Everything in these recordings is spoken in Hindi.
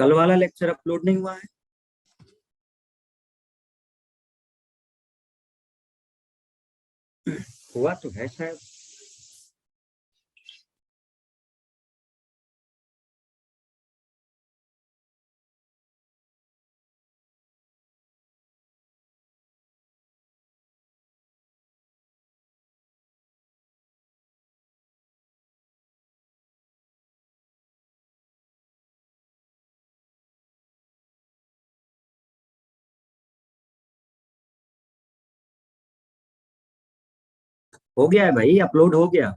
कल वाला लेक्चर अपलोड नहीं हुआ है? हुआ तो है शायद। हो गया है भाई, अपलोड हो गया।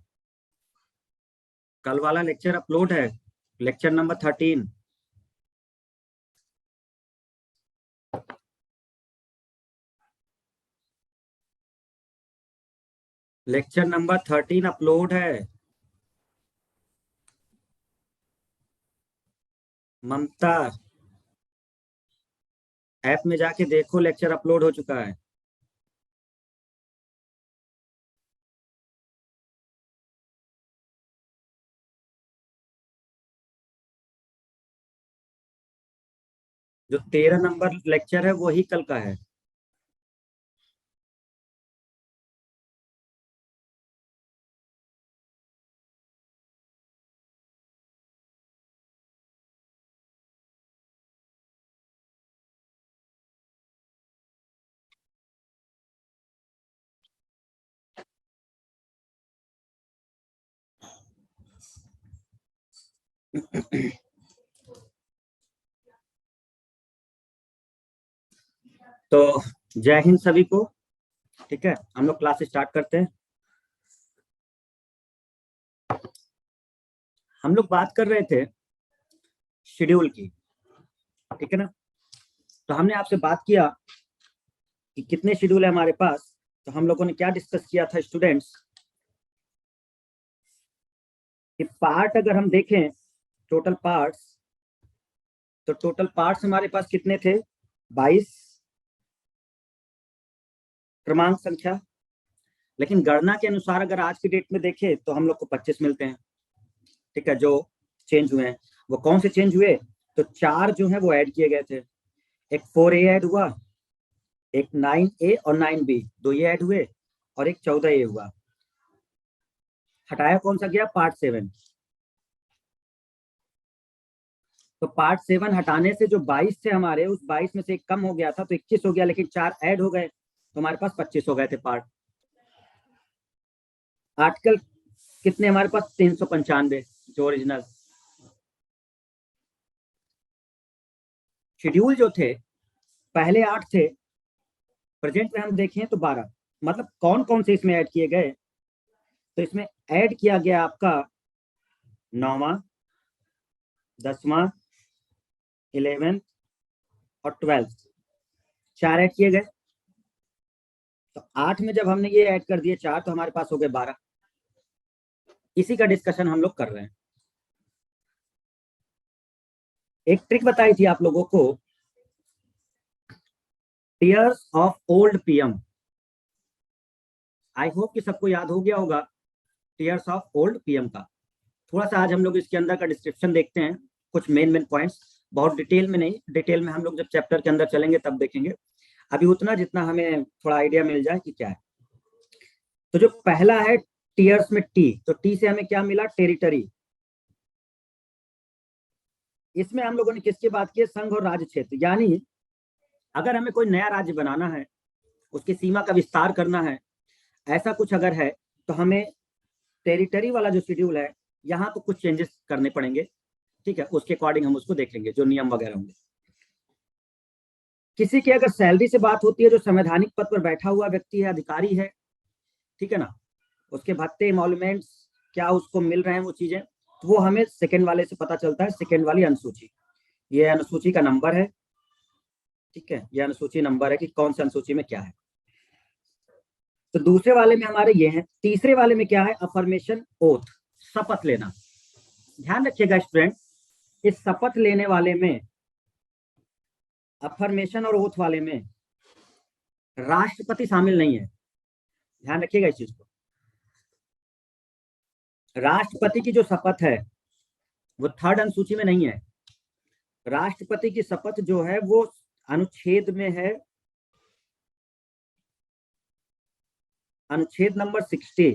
कल वाला लेक्चर अपलोड है, lecture number 13। Lecture number 13 upload है। ममता, ऐप में जाके देखो, लेक्चर अपलोड हो चुका है। जो 13 नंबर लेक्चर है वही कल का है। तो जय हिंद सभी को। ठीक है, हम लोग क्लास स्टार्ट करते हैं। हम लोग बात कर रहे थे शेड्यूल की, ठीक है ना। तो हमने आपसे बात किया कि कितने शेड्यूल है हमारे पास। तो हम लोगों ने क्या डिस्कस किया था स्टूडेंट्स, कि पार्ट अगर हम देखें, टोटल पार्ट्स, तो टोटल पार्ट्स हमारे पास कितने थे? 22 क्रमांक संख्या। लेकिन गणना के अनुसार अगर आज की डेट में देखें तो हम लोग को 25 मिलते हैं। ठीक है, जो चेंज हुए हैं वो कौन से चेंज हुए? तो 4 जो है वो ऐड किए गए थे। एक 4A ऐड हुआ, एक 9A और 9B, दो ये ऐड हुए, और एक 14A हुआ। हटाया कौन सा गया? पार्ट 7। तो पार्ट 7 हटाने से जो 22 थे हमारे, उस 22 में से एक कम हो गया था तो 21 हो गया, लेकिन 4 ऐड हो गए तो हमारे पास 25 हो गए थे पार्ट। आर्टिकल कितने हमारे पास? 395 जो ओरिजिनल। शेड्यूल जो थे पहले 8 थे, प्रेजेंट में हम देखें तो 12। मतलब कौन कौन से इसमें ऐड किए गए? तो इसमें ऐड किया गया आपका 9वां, 10वां, 11th और 12th, 4 ऐड किए गए। तो 8 में जब हमने ये ऐड कर दिए 4, तो हमारे पास हो गए 12। इसी का डिस्कशन हम लोग कर रहे हैं। एक ट्रिक बताई थी आप लोगों को, tears of old PM. I hope कि सबको याद हो गया होगा टीयर्स ऑफ ओल्ड पीएम का। थोड़ा सा आज हम लोग इसके अंदर का डिस्क्रिप्शन देखते हैं, कुछ मेन मेन पॉइंट्स। बहुत डिटेल में नहीं, डिटेल में हम लोग जब चैप्टर के अंदर चलेंगे तब देखेंगे। अभी उतना जितना हमें थोड़ा आइडिया मिल जाए कि क्या है। तो जो पहला है टीयर्स में टी, तो टी से हमें क्या मिला? टेरिटरी। इसमें हम लोगों ने किसकी बात की? संघ और राज्य क्षेत्र। यानी अगर हमें कोई नया राज्य बनाना है, उसकी सीमा का विस्तार करना है, ऐसा कुछ अगर है, तो हमें टेरिटरी वाला जो शेड्यूल है, यहाँ तो कुछ चेंजेस करने पड़ेंगे। ठीक है, उसके अकॉर्डिंग हम उसको देख लेंगे, जो नियम वगैरह होंगे। किसी की अगर सैलरी से बात होती है, जो संवैधानिक पद पर बैठा हुआ व्यक्ति है, अधिकारी है, ठीक है ना, उसके भत्ते, इमोलमेंट्स क्या उसको मिल रहे हैं वो चीजें, तो वो हमें सेकंड वाले से पता चलता है। सेकंड वाली अनुसूची, ये अनुसूची का नंबर है। ठीक है, ये अनुसूची नंबर है कि कौन सी अनुसूची में क्या है। तो दूसरे वाले में हमारे ये हैं। तीसरे वाले में क्या है? अफर्मेशन ओथ, शपथ लेना। ध्यान रखिएगा स्टूडेंट, इस शपथ लेने वाले में, अफर्मेशन और ओथ वाले में राष्ट्रपति शामिल नहीं है। ध्यान रखिएगा इस चीज को। राष्ट्रपति की जो शपथ है वो थर्ड अनुसूची में नहीं है। राष्ट्रपति की शपथ जो है वो अनुच्छेद में है, अनुच्छेद नंबर 60।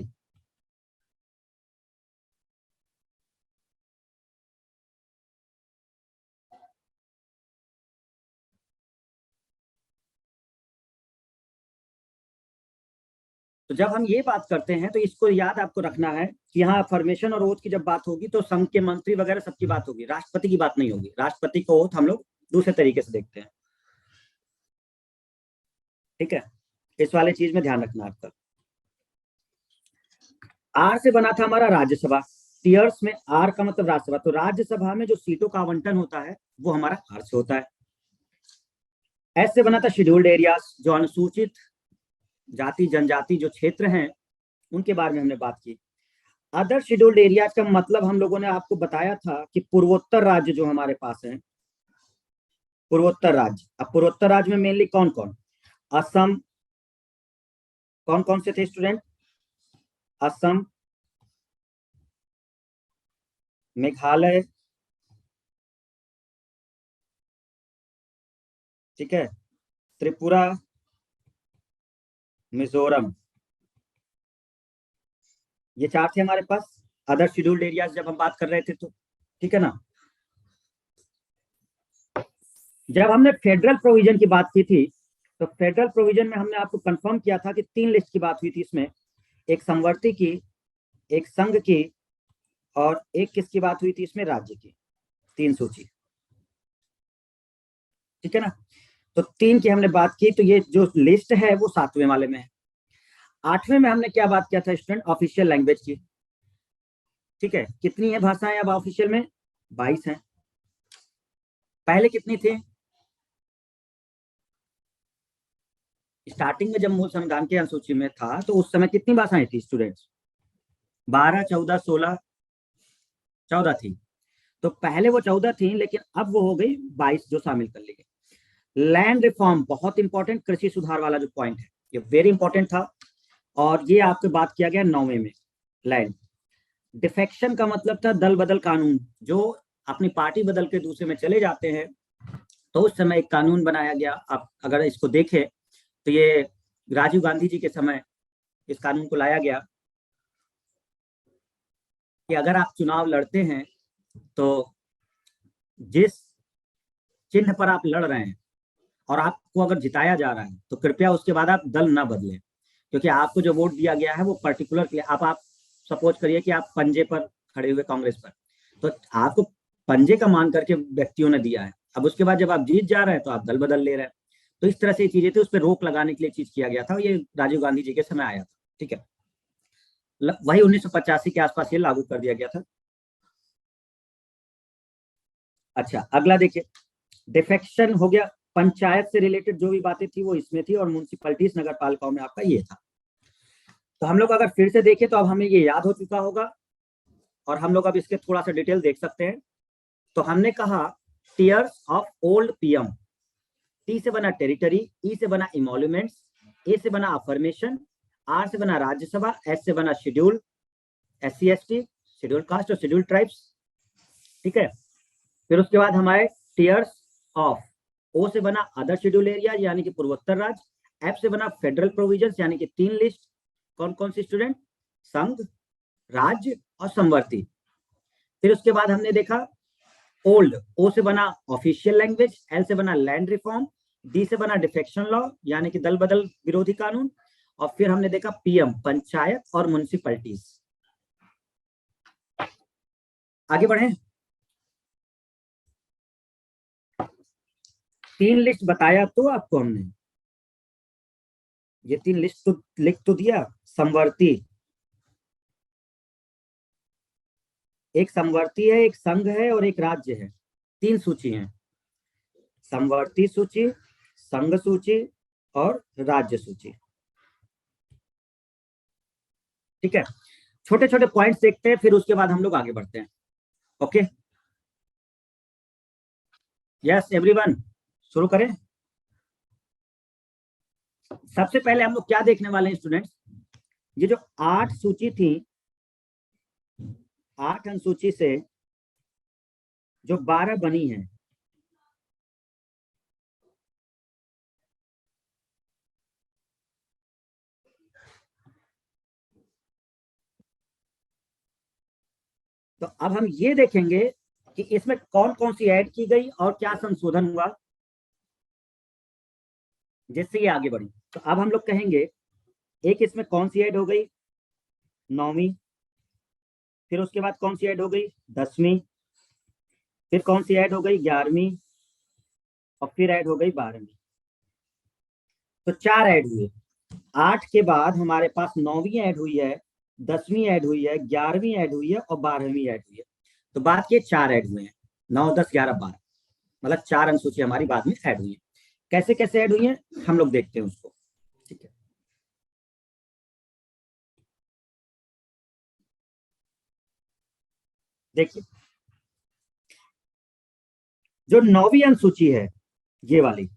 तो जब हम ये बात करते हैं तो इसको याद आपको रखना है कि यहाँ फॉर्मेशन और ओथ की जब बात होगी तो संघ के मंत्री वगैरह सबकी बात होगी, राष्ट्रपति की बात नहीं होगी। राष्ट्रपति को ओथ हम लोग दूसरे तरीके से देखते हैं, ठीक है। इस वाले चीज में ध्यान रखना आपका। आर से बना था हमारा राज्यसभा, टीयर्स में आर का मतलब राज्यसभा, तो राज्यसभा में जो सीटों का आवंटन होता है वो हमारा आर से होता है। एस से बना था शेड्यूल्ड एरियाज, जो अनुसूचित जाति जनजाति जो क्षेत्र हैं उनके बारे में हमने बात की। अदर शेड्यूल्ड एरियाज का मतलब हम लोगों ने आपको बताया था कि पूर्वोत्तर राज्य जो हमारे पास हैं, पूर्वोत्तर राज्य। अब पूर्वोत्तर राज्य में मेनली कौन कौन, असम, कौन कौन से थे स्टूडेंट, असम, मेघालय, ठीक है, त्रिपुरा, मिजोरम, ये चार थे हमारे पास अदर शेड्यूल्ड एरियाज जब हम बात कर रहे थे तो, ठीक है ना। जब हमने फेडरल प्रोविजन की बात की थी तो फेडरल प्रोविजन में हमने आपको कंफर्म किया था कि 3 लिस्ट की बात हुई थी इसमें, एक समवर्ती की, एक संघ की, और एक किसकी बात हुई थी इसमें, राज्य की, 3 सूची, ठीक है ना। तो 3 की हमने बात की, तो ये जो लिस्ट है वो 7वें वाले में है। 8वें में हमने क्या बात किया था स्टूडेंट, ऑफिशियल लैंग्वेज की, ठीक है। कितनी है भाषाएं अब ऑफिशियल में, 22 हैं। पहले कितनी थी, स्टार्टिंग में जब मूल संविधान की अनुसूची में था तो उस समय कितनी भाषाएं थी स्टूडेंट्स, 12, 14, 16, 14 थी। तो पहले वो 14 थी लेकिन अब वो हो गई 22 जो शामिल कर ली गई। लैंड रिफॉर्म बहुत इंपॉर्टेंट, कृषि सुधार वाला जो पॉइंट है ये वेरी इंपॉर्टेंट था, और ये आपको बात किया गया 9वें में। लैंड डिफेक्शन का मतलब था दल बदल कानून, जो अपनी पार्टी बदल के दूसरे में चले जाते हैं तो उस समय एक कानून बनाया गया। आप अगर इसको देखें तो ये राजीव गांधी जी के समय इस कानून को लाया गया कि अगर आप चुनाव लड़ते हैं तो जिस चिन्ह पर आप लड़ रहे हैं और आपको अगर जिताया जा रहा है तो कृपया उसके बाद आप दल ना बदलें, क्योंकि आपको जो वोट दिया गया है वो पर्टिकुलर के लिए। आप सपोज करिए कि आप पंजे पर खड़े हुए कांग्रेस पर, तो आपको पंजे का मान करके व्यक्तियों ने दिया है, अब उसके बाद जब आप जीत जा रहे हैं तो आप दल बदल ले रहे हैं। तो इस तरह से चीजें थी, उस पर रोक लगाने के लिए चीज किया गया था, ये राजीव गांधी जी के समय आया था, ठीक है। वही 1985 के आसपास ये लागू कर दिया गया था। अच्छा अगला देखिए, डिफेक्शन हो गया, पंचायत से रिलेटेड जो भी बातें थी वो इसमें थी, और म्यूनसिपैलिटीज नगर पालिकाओं में आपका ये था। तो हम लोग अगर फिर से देखें तो अब हमें ये याद हो चुका होगा, और हम लोग अब इसके थोड़ा सा डिटेल देख सकते हैं। तो हमने कहा tears of old PM, T से बना टेरिटरी, ई से बना इमोल्यूमेंट्स, ए से बना अफर्मेशन, आर से बना राज्यसभा, एस से बना शेड्यूल, SC/ST, शेड्यूल कास्ट और शेड्यूल ट्राइब्स, ठीक है। फिर उसके बाद हमारे टीयर्स ऑफ, ओ से बना अदर शेड्यूल एरिया यानी कि पूर्वोत्तर राज्य, एफ से बना फेडरल प्रोविजन यानी कि 3 लिस्ट, कौन कौन सी स्टूडेंट, संघ, राज्य और समवर्ती। फिर उसके बाद हमने देखा ओल्ड, ओ से बना ऑफिशियल लैंग्वेज, एल से बना लैंड रिफॉर्म, डी से बना डिफेक्शन लॉ यानी कि दल बदल विरोधी कानून, और फिर हमने देखा पीएम, पंचायत और म्युनिसिपैलिटीज। आगे बढ़े, 3 लिस्ट बताया तो आपको हमने, ये 3 लिस्ट तो लिख तो दिया। समवर्ती, एक समवर्ती है, एक संघ है और एक राज्य है, 3 सूची है, समवर्ती सूची, संघ सूची और राज्य सूची, ठीक है। छोटे छोटे पॉइंट्स देखते हैं फिर उसके बाद हम लोग आगे बढ़ते हैं, ओके। यस एवरीवन, शुरू करें। सबसे पहले हम लोग क्या देखने वाले हैं स्टूडेंट्स, ये जो 8 सूची थी, 8 अनुसूची से जो 12 बनी है, तो अब हम ये देखेंगे कि इसमें कौन कौन सी ऐड की गई और क्या संशोधन हुआ जिससे ये आगे बढ़ी। तो अब हम लोग कहेंगे एक इसमें कौन सी ऐड हो गई, 9वीं। फिर उसके बाद कौन सी ऐड हो गई, 10वीं। फिर कौन सी ऐड हो गई, 11वीं। और फिर ऐड हो गई 12वीं। तो 4 ऐड हुए। 8 के बाद हमारे पास 9वीं ऐड हुई है, 10वीं ऐड हुई है, 11वीं ऐड हुई है और 12वीं ऐड हुई है। तो बात की 4 ऐड हुए हैं, 9, 10, 11, 12, मतलब 4 अनुसूची हमारी बाद में ऐड हुई है। कैसे कैसे ऐड हुई है हम लोग देखते हैं उसको। ठीक है, देखिए जो 9वीं अनुसूची है, ये वाली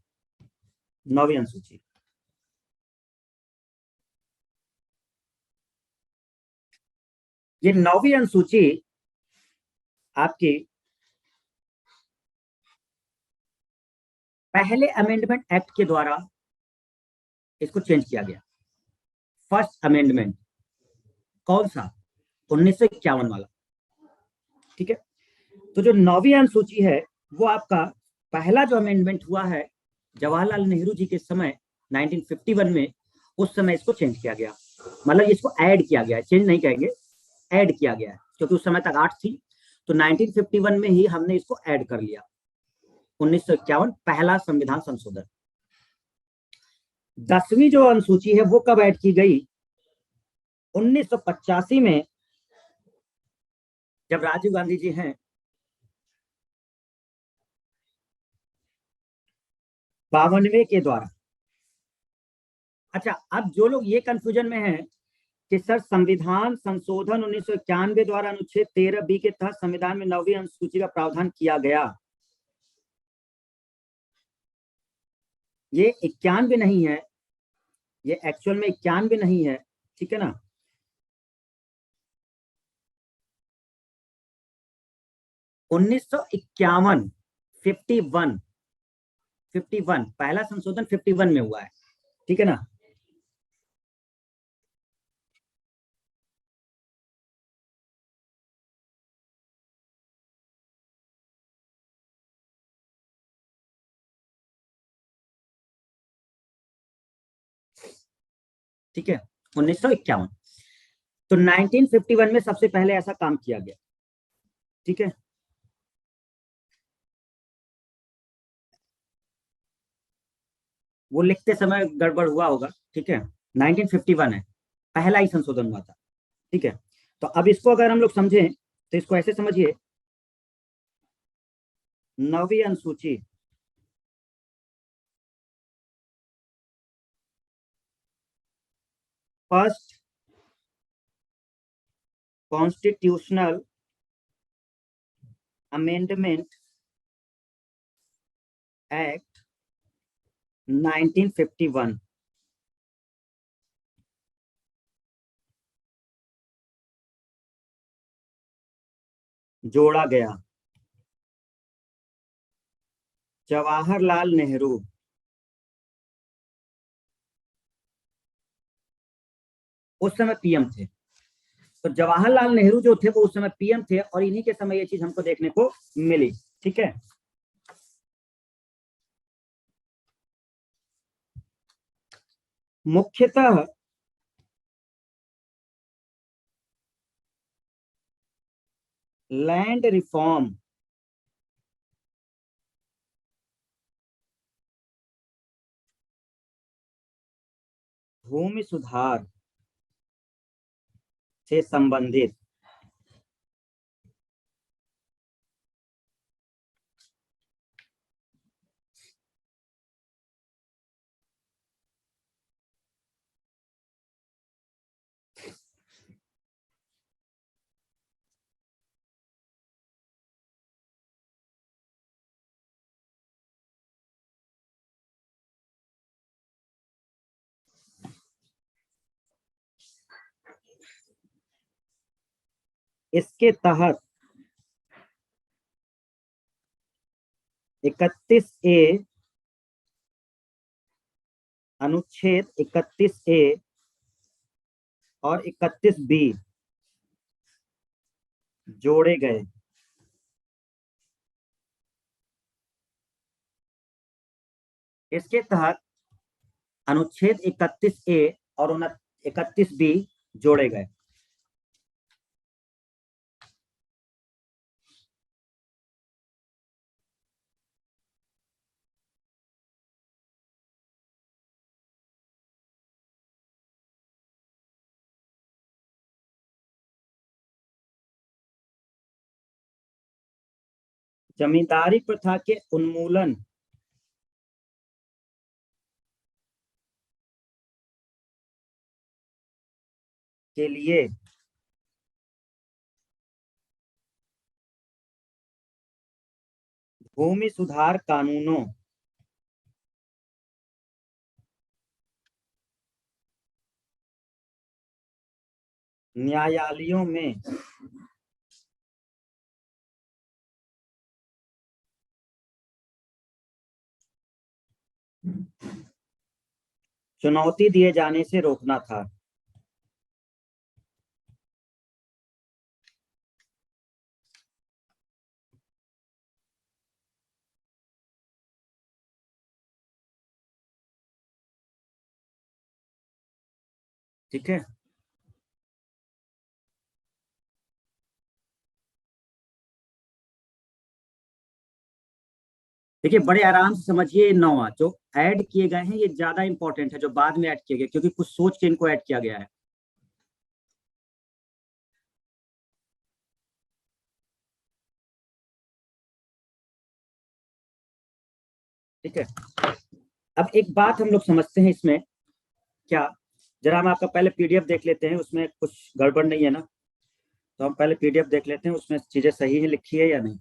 9वीं अनुसूची, ये 9वीं अनुसूची आपकी पहले अमेंडमेंट एक्ट के द्वारा इसको चेंज किया गया। फर्स्ट अमेंडमेंट कौन सा, 1951 वाला। ठीक है, तो जो 9वीं अनुसूची है वो आपका पहला जो अमेंडमेंट हुआ है जवाहरलाल नेहरू जी के समय 1951 में, उस समय इसको चेंज किया गया। मतलब इसको ऐड किया गया है, चेंज नहीं कहेंगे, ऐड किया गया है, क्योंकि उस समय तक 8 थी। तो 1951 में ही हमने इसको ऐड कर लिया। 1951 पहला संविधान संशोधन। 10वीं जो अनुसूची है वो कब ऐड की गई, 1985 में, जब राजीव गांधी जी हैं 52वें के द्वारा। अच्छा, अब जो लोग ये कंफ्यूजन में हैं कि सर संविधान संशोधन 1991 द्वारा अनुच्छेद 13B के तहत संविधान में 9वीं अनुसूची का प्रावधान किया गया, ये 91 नहीं है, ये एक्चुअल में 91 नहीं है। ठीक है ना, 1951, 51, 51 पहला संशोधन 51 में हुआ है। ठीक है ना, ठीक है, 1951। तो 1951 में सबसे पहले ऐसा काम किया गया। ठीक है, वो लिखते समय गड़बड़ हुआ होगा। ठीक है, 1951 है, पहला ही संशोधन हुआ था। ठीक है, तो अब इसको अगर हम लोग समझें तो इसको ऐसे समझिए, 9वीं अनुसूची फर्स्ट कॉन्स्टिट्यूशनल अमेंडमेंट एक्ट 1951 जोड़ा गया। जवाहरलाल नेहरू उस समय पीएम थे। तो जवाहरलाल नेहरू जो थे वो उस समय पीएम थे और इन्हीं के समय ये चीज हमको देखने को मिली। ठीक है, मुख्यतः लैंड रिफॉर्म, भूमि सुधार से संबंधित इसके तहत 31A, अनुच्छेद 31A और 31B जोड़े गए। इसके तहत अनुच्छेद 31A और 31B जोड़े गए। जमींदारी प्रथा के उन्मूलन के लिए भूमि सुधार कानूनों न्यायालयों में चुनौती दिए जाने से रोकना था। ठीक है, देखिए बड़े आराम से समझिए। 9वां जो ऐड किए गए हैं ये ज्यादा इंपॉर्टेंट है, जो बाद में ऐड किए गए, क्योंकि कुछ सोच के इनको ऐड किया गया है। ठीक है, अब एक बात हम लोग समझते हैं इसमें क्या, जरा हम आपका पहले पीडीएफ देख लेते हैं, उसमें कुछ गड़बड़ नहीं है ना। तो हम पहले पीडीएफ देख लेते हैं, उसमें चीजें सही है लिखी है या नहीं।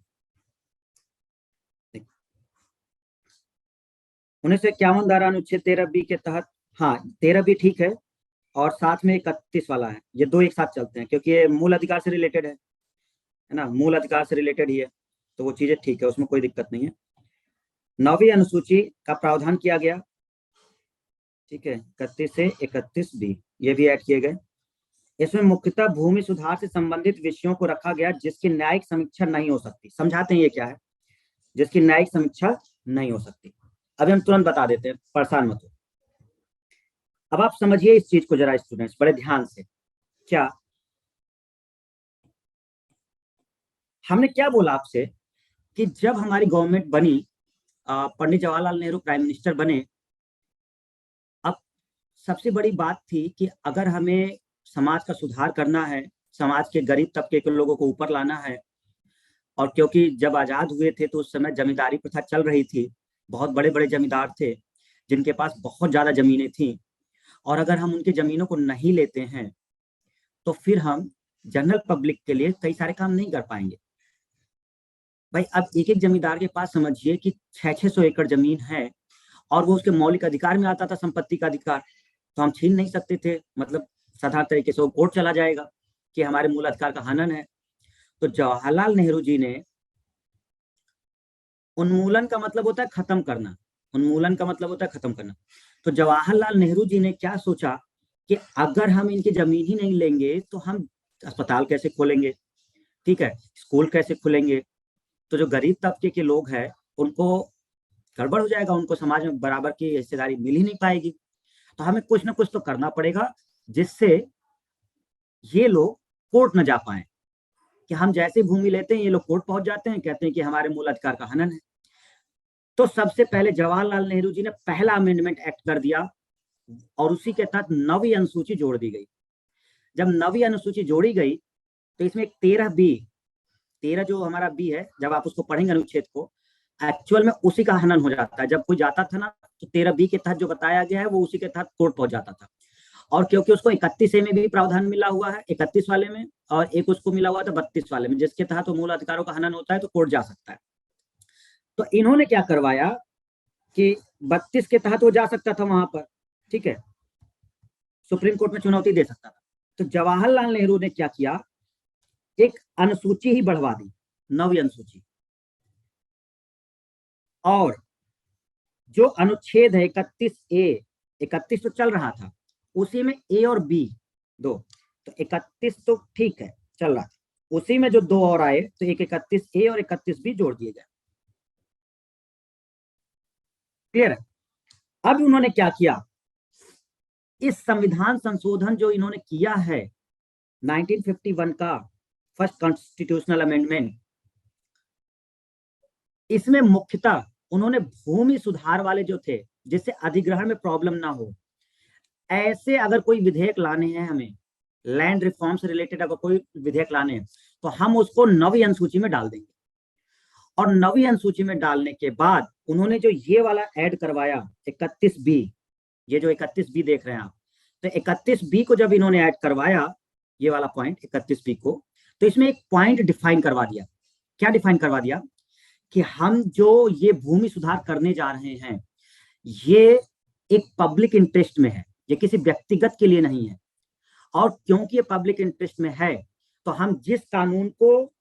1951 धारा अनुच्छेद 13B के तहत, हाँ 13B ठीक है, और साथ में 31 वाला है, ये दो एक साथ चलते हैं क्योंकि ये मूल अधिकार से रिलेटेड है ना, मूल अधिकार से रिलेटेड ही है, तो वो चीजें ठीक है, उसमें कोई दिक्कत नहीं है। 9वीं अनुसूची का प्रावधान किया गया, ठीक है, 31 से 31B ये भी ऐड किए गए। इसमें मुख्यतः भूमि सुधार से संबंधित विषयों को रखा गया जिसकी न्यायिक समीक्षा नहीं हो सकती। समझाते हैं ये क्या है, जिसकी न्यायिक समीक्षा नहीं हो सकती। अभी हम तुरंत बता देते हैं, परेशान मत हो। अब आप समझिए इस चीज को जरा स्टूडेंट्स बड़े ध्यान से। क्या हमने क्या बोला आपसे कि जब हमारी गवर्नमेंट बनी, पंडित जवाहरलाल नेहरू प्राइम मिनिस्टर बने, अब सबसे बड़ी बात थी कि अगर हमें समाज का सुधार करना है, समाज के गरीब तबके के लोगों को ऊपर लाना है, और क्योंकि जब आजाद हुए थे तो उस समय जमींदारी प्रथा चल रही थी, बहुत बड़े बड़े जमींदार थे जिनके पास बहुत ज्यादा जमीनें थी, और अगर हम उनकी जमीनों को नहीं लेते हैं तो फिर हम जनरल पब्लिक के लिए कई सारे काम नहीं कर पाएंगे। भाई अब एक एक जमींदार के पास समझिए कि 600-600 एकड़ जमीन है, और वो उसके मौलिक अधिकार में आता था, संपत्ति का अधिकार, तो हम छीन नहीं सकते थे, मतलब साधारण तरीके से वो कोर्ट चला जाएगा कि हमारे मूल अधिकार का हनन है। तो जवाहरलाल नेहरू जी ने, उन्मूलन का मतलब होता है खत्म करना, उन्मूलन का मतलब होता है खत्म करना, तो जवाहरलाल नेहरू जी ने क्या सोचा कि अगर हम इनकी जमीन ही नहीं लेंगे तो हम अस्पताल कैसे खोलेंगे, ठीक है, स्कूल कैसे खुलेंगे, तो जो गरीब तबके के लोग हैं उनको गड़बड़ हो जाएगा, उनको समाज में बराबर की हिस्सेदारी मिल ही नहीं पाएगी। तो हमें कुछ ना कुछ तो करना पड़ेगा जिससे ये लोग कोर्ट न जा पाए, कि हम जैसे भूमि लेते हैं ये लोग कोर्ट पहुंच जाते हैं, कहते हैं कि हमारे मूल अधिकार का हनन है। तो सबसे पहले जवाहरलाल नेहरू जी ने पहला अमेंडमेंट एक्ट कर दिया, और उसी के तहत 9वीं अनुसूची जोड़ दी गई। जब 9वीं अनुसूची जोड़ी गई तो इसमें एक 13B, 13 जो हमारा बी है, जब आप उसको पढ़ेंगे अनुच्छेद को, एक्चुअल में उसी का हनन हो जाता है। जब कोई जाता था ना तो 13B के तहत जो बताया गया है वो उसी के तहत कोर्ट पहुंच जाता था। और क्योंकि उसको 31A में भी प्रावधान मिला हुआ है, 31 वाले में, और एक उसको मिला हुआ था 32 वाले में, जिसके तहत वो मूल अधिकारों का हनन होता है तो कोर्ट जा सकता है। तो इन्होंने क्या करवाया कि 32 के तहत वो जा सकता था वहां पर, ठीक है, सुप्रीम कोर्ट में चुनौती दे सकता था। तो जवाहरलाल नेहरू ने क्या किया, एक अनुसूची ही बढ़वा दी, 9वीं अनुसूची, और जो अनुच्छेद है 31A, 31 तो चल रहा था, उसी में ए और बी दो, तो 31 तो ठीक है चल रहा था, उसी में जो दो और आए तो एक 31A और 31B जोड़ दिए गए। क्लियर है? अब उन्होंने क्या किया, इस संविधान संशोधन जो इन्होंने किया है 1951 का फर्स्ट कॉन्स्टिट्यूशनल अमेंडमेंट, इसमें मुख्यतः उन्होंने भूमि सुधार वाले जो थे, जिससे अधिग्रहण में प्रॉब्लम ना हो, ऐसे अगर कोई विधेयक लाने हैं हमें, लैंड रिफॉर्म से रिलेटेड अगर कोई विधेयक लाने हैं, तो हम उसको 9वीं अनुसूची में डाल देंगे। और 9वीं अनुसूची में डालने के बाद उन्होंने जो ये वाला ऐड करवाया 31B, ये जो 31B देख रहे हैं आप, तो 31B को जब इन्होंने ऐड करवाया, ये वाला पॉइंट 31B को, तो इसमें एक पॉइंट डिफाइन करवा दिया। क्या डिफाइन करवा दिया कि हम जो ये भूमि सुधार करने जा रहे हैं, ये एक पब्लिक इंटरेस्ट में है, ये किसी व्यक्तिगत के लिए नहीं है। और क्योंकि ये पब्लिक इंटरेस्ट में है, तो हम जिस कानून को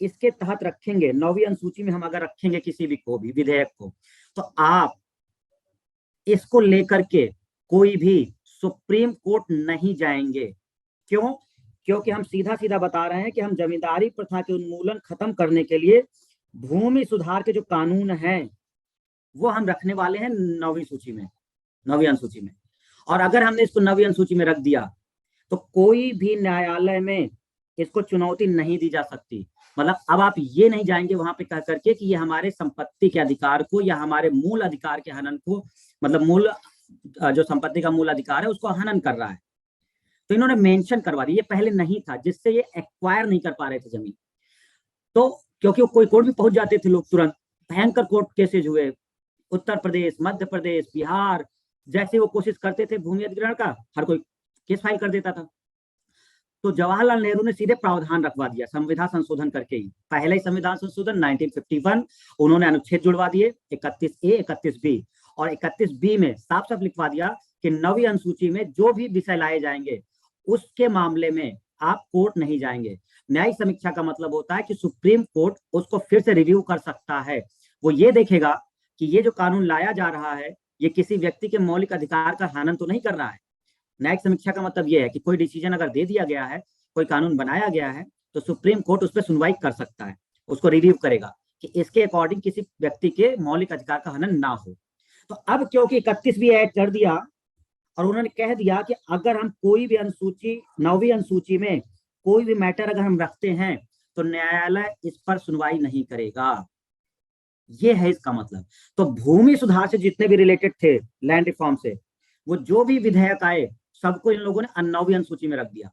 इसके तहत रखेंगे, 9वीं अनुसूची में हम अगर रखेंगे किसी भी को भी विधेयक को, तो आप इसको लेकर के कोई भी सुप्रीम कोर्ट नहीं जाएंगे। क्यों? क्योंकि हम सीधा सीधा बता रहे हैं कि हम जमींदारी प्रथा के उन्मूलन खत्म करने के लिए भूमि सुधार के जो कानून हैं वो हम रखने वाले हैं 9वीं सूची में, 9वीं अनुसूची में। और अगर हमने इसको 9वीं अनुसूची में रख दिया तो कोई भी न्यायालय में इसको चुनौती नहीं दी जा सकती। मतलब अब आप ये नहीं जाएंगे वहां पे कह करके कि ये हमारे संपत्ति के अधिकार को या हमारे मूल अधिकार के हनन को, मतलब मूल जो संपत्ति का मूल अधिकार है उसको हनन कर रहा है। तो इन्होंने मेंशन करवा दिया, ये पहले नहीं था, जिससे ये एक्वायर नहीं कर पा रहे थे जमीन। तो क्योंकि कोई कोर्ट भी पहुंच जाते थे लोग तुरंत, भयंकर कोर्ट केसेज हुए, उत्तर प्रदेश, मध्य प्रदेश, बिहार, जैसे वो कोशिश करते थे भूमि अधिग्रहण का, हर कोई केस फाइल कर देता था। तो जवाहरलाल नेहरू ने सीधे प्रावधान रखवा दिया संविधान संशोधन करके ही, पहले ही संविधान संशोधन 1951, उन्होंने अनुच्छेद जुड़वा दिए 31A 31B, और 31B में साफ साफ लिखवा दिया कि 9वीं अनुसूची में जो भी विषय लाए जाएंगे उसके मामले में आप कोर्ट नहीं जाएंगे। न्यायिक समीक्षा का मतलब होता है कि सुप्रीम कोर्ट उसको फिर से रिव्यू कर सकता है। वो ये देखेगा कि ये जो कानून लाया जा रहा है ये किसी व्यक्ति के मौलिक अधिकार का हनन तो नहीं कर रहा है। न्यायिक समीक्षा का मतलब यह है कि कोई डिसीजन अगर दे दिया गया है, कोई कानून बनाया गया है, तो सुप्रीम कोर्ट उस पर सुनवाई कर सकता है, उसको रिव्यू करेगा कि इसके अकॉर्डिंग किसी व्यक्ति के मौलिक अधिकार का हनन ना हो। तो अब क्योंकि 31B ऐड कर दिया और उन्होंने कह दिया कि अगर हम कोई भी अनुसूची, 9वीं अनुसूची में कोई भी मैटर अगर हम रखते हैं तो न्यायालय इस पर सुनवाई नहीं करेगा, ये है इसका मतलब। तो भूमि सुधार से जितने भी रिलेटेड थे, लैंड रिफॉर्म से, वो जो भी विधेयक आए सबको इन लोगों ने 9वीं अनुसूची में रख दिया।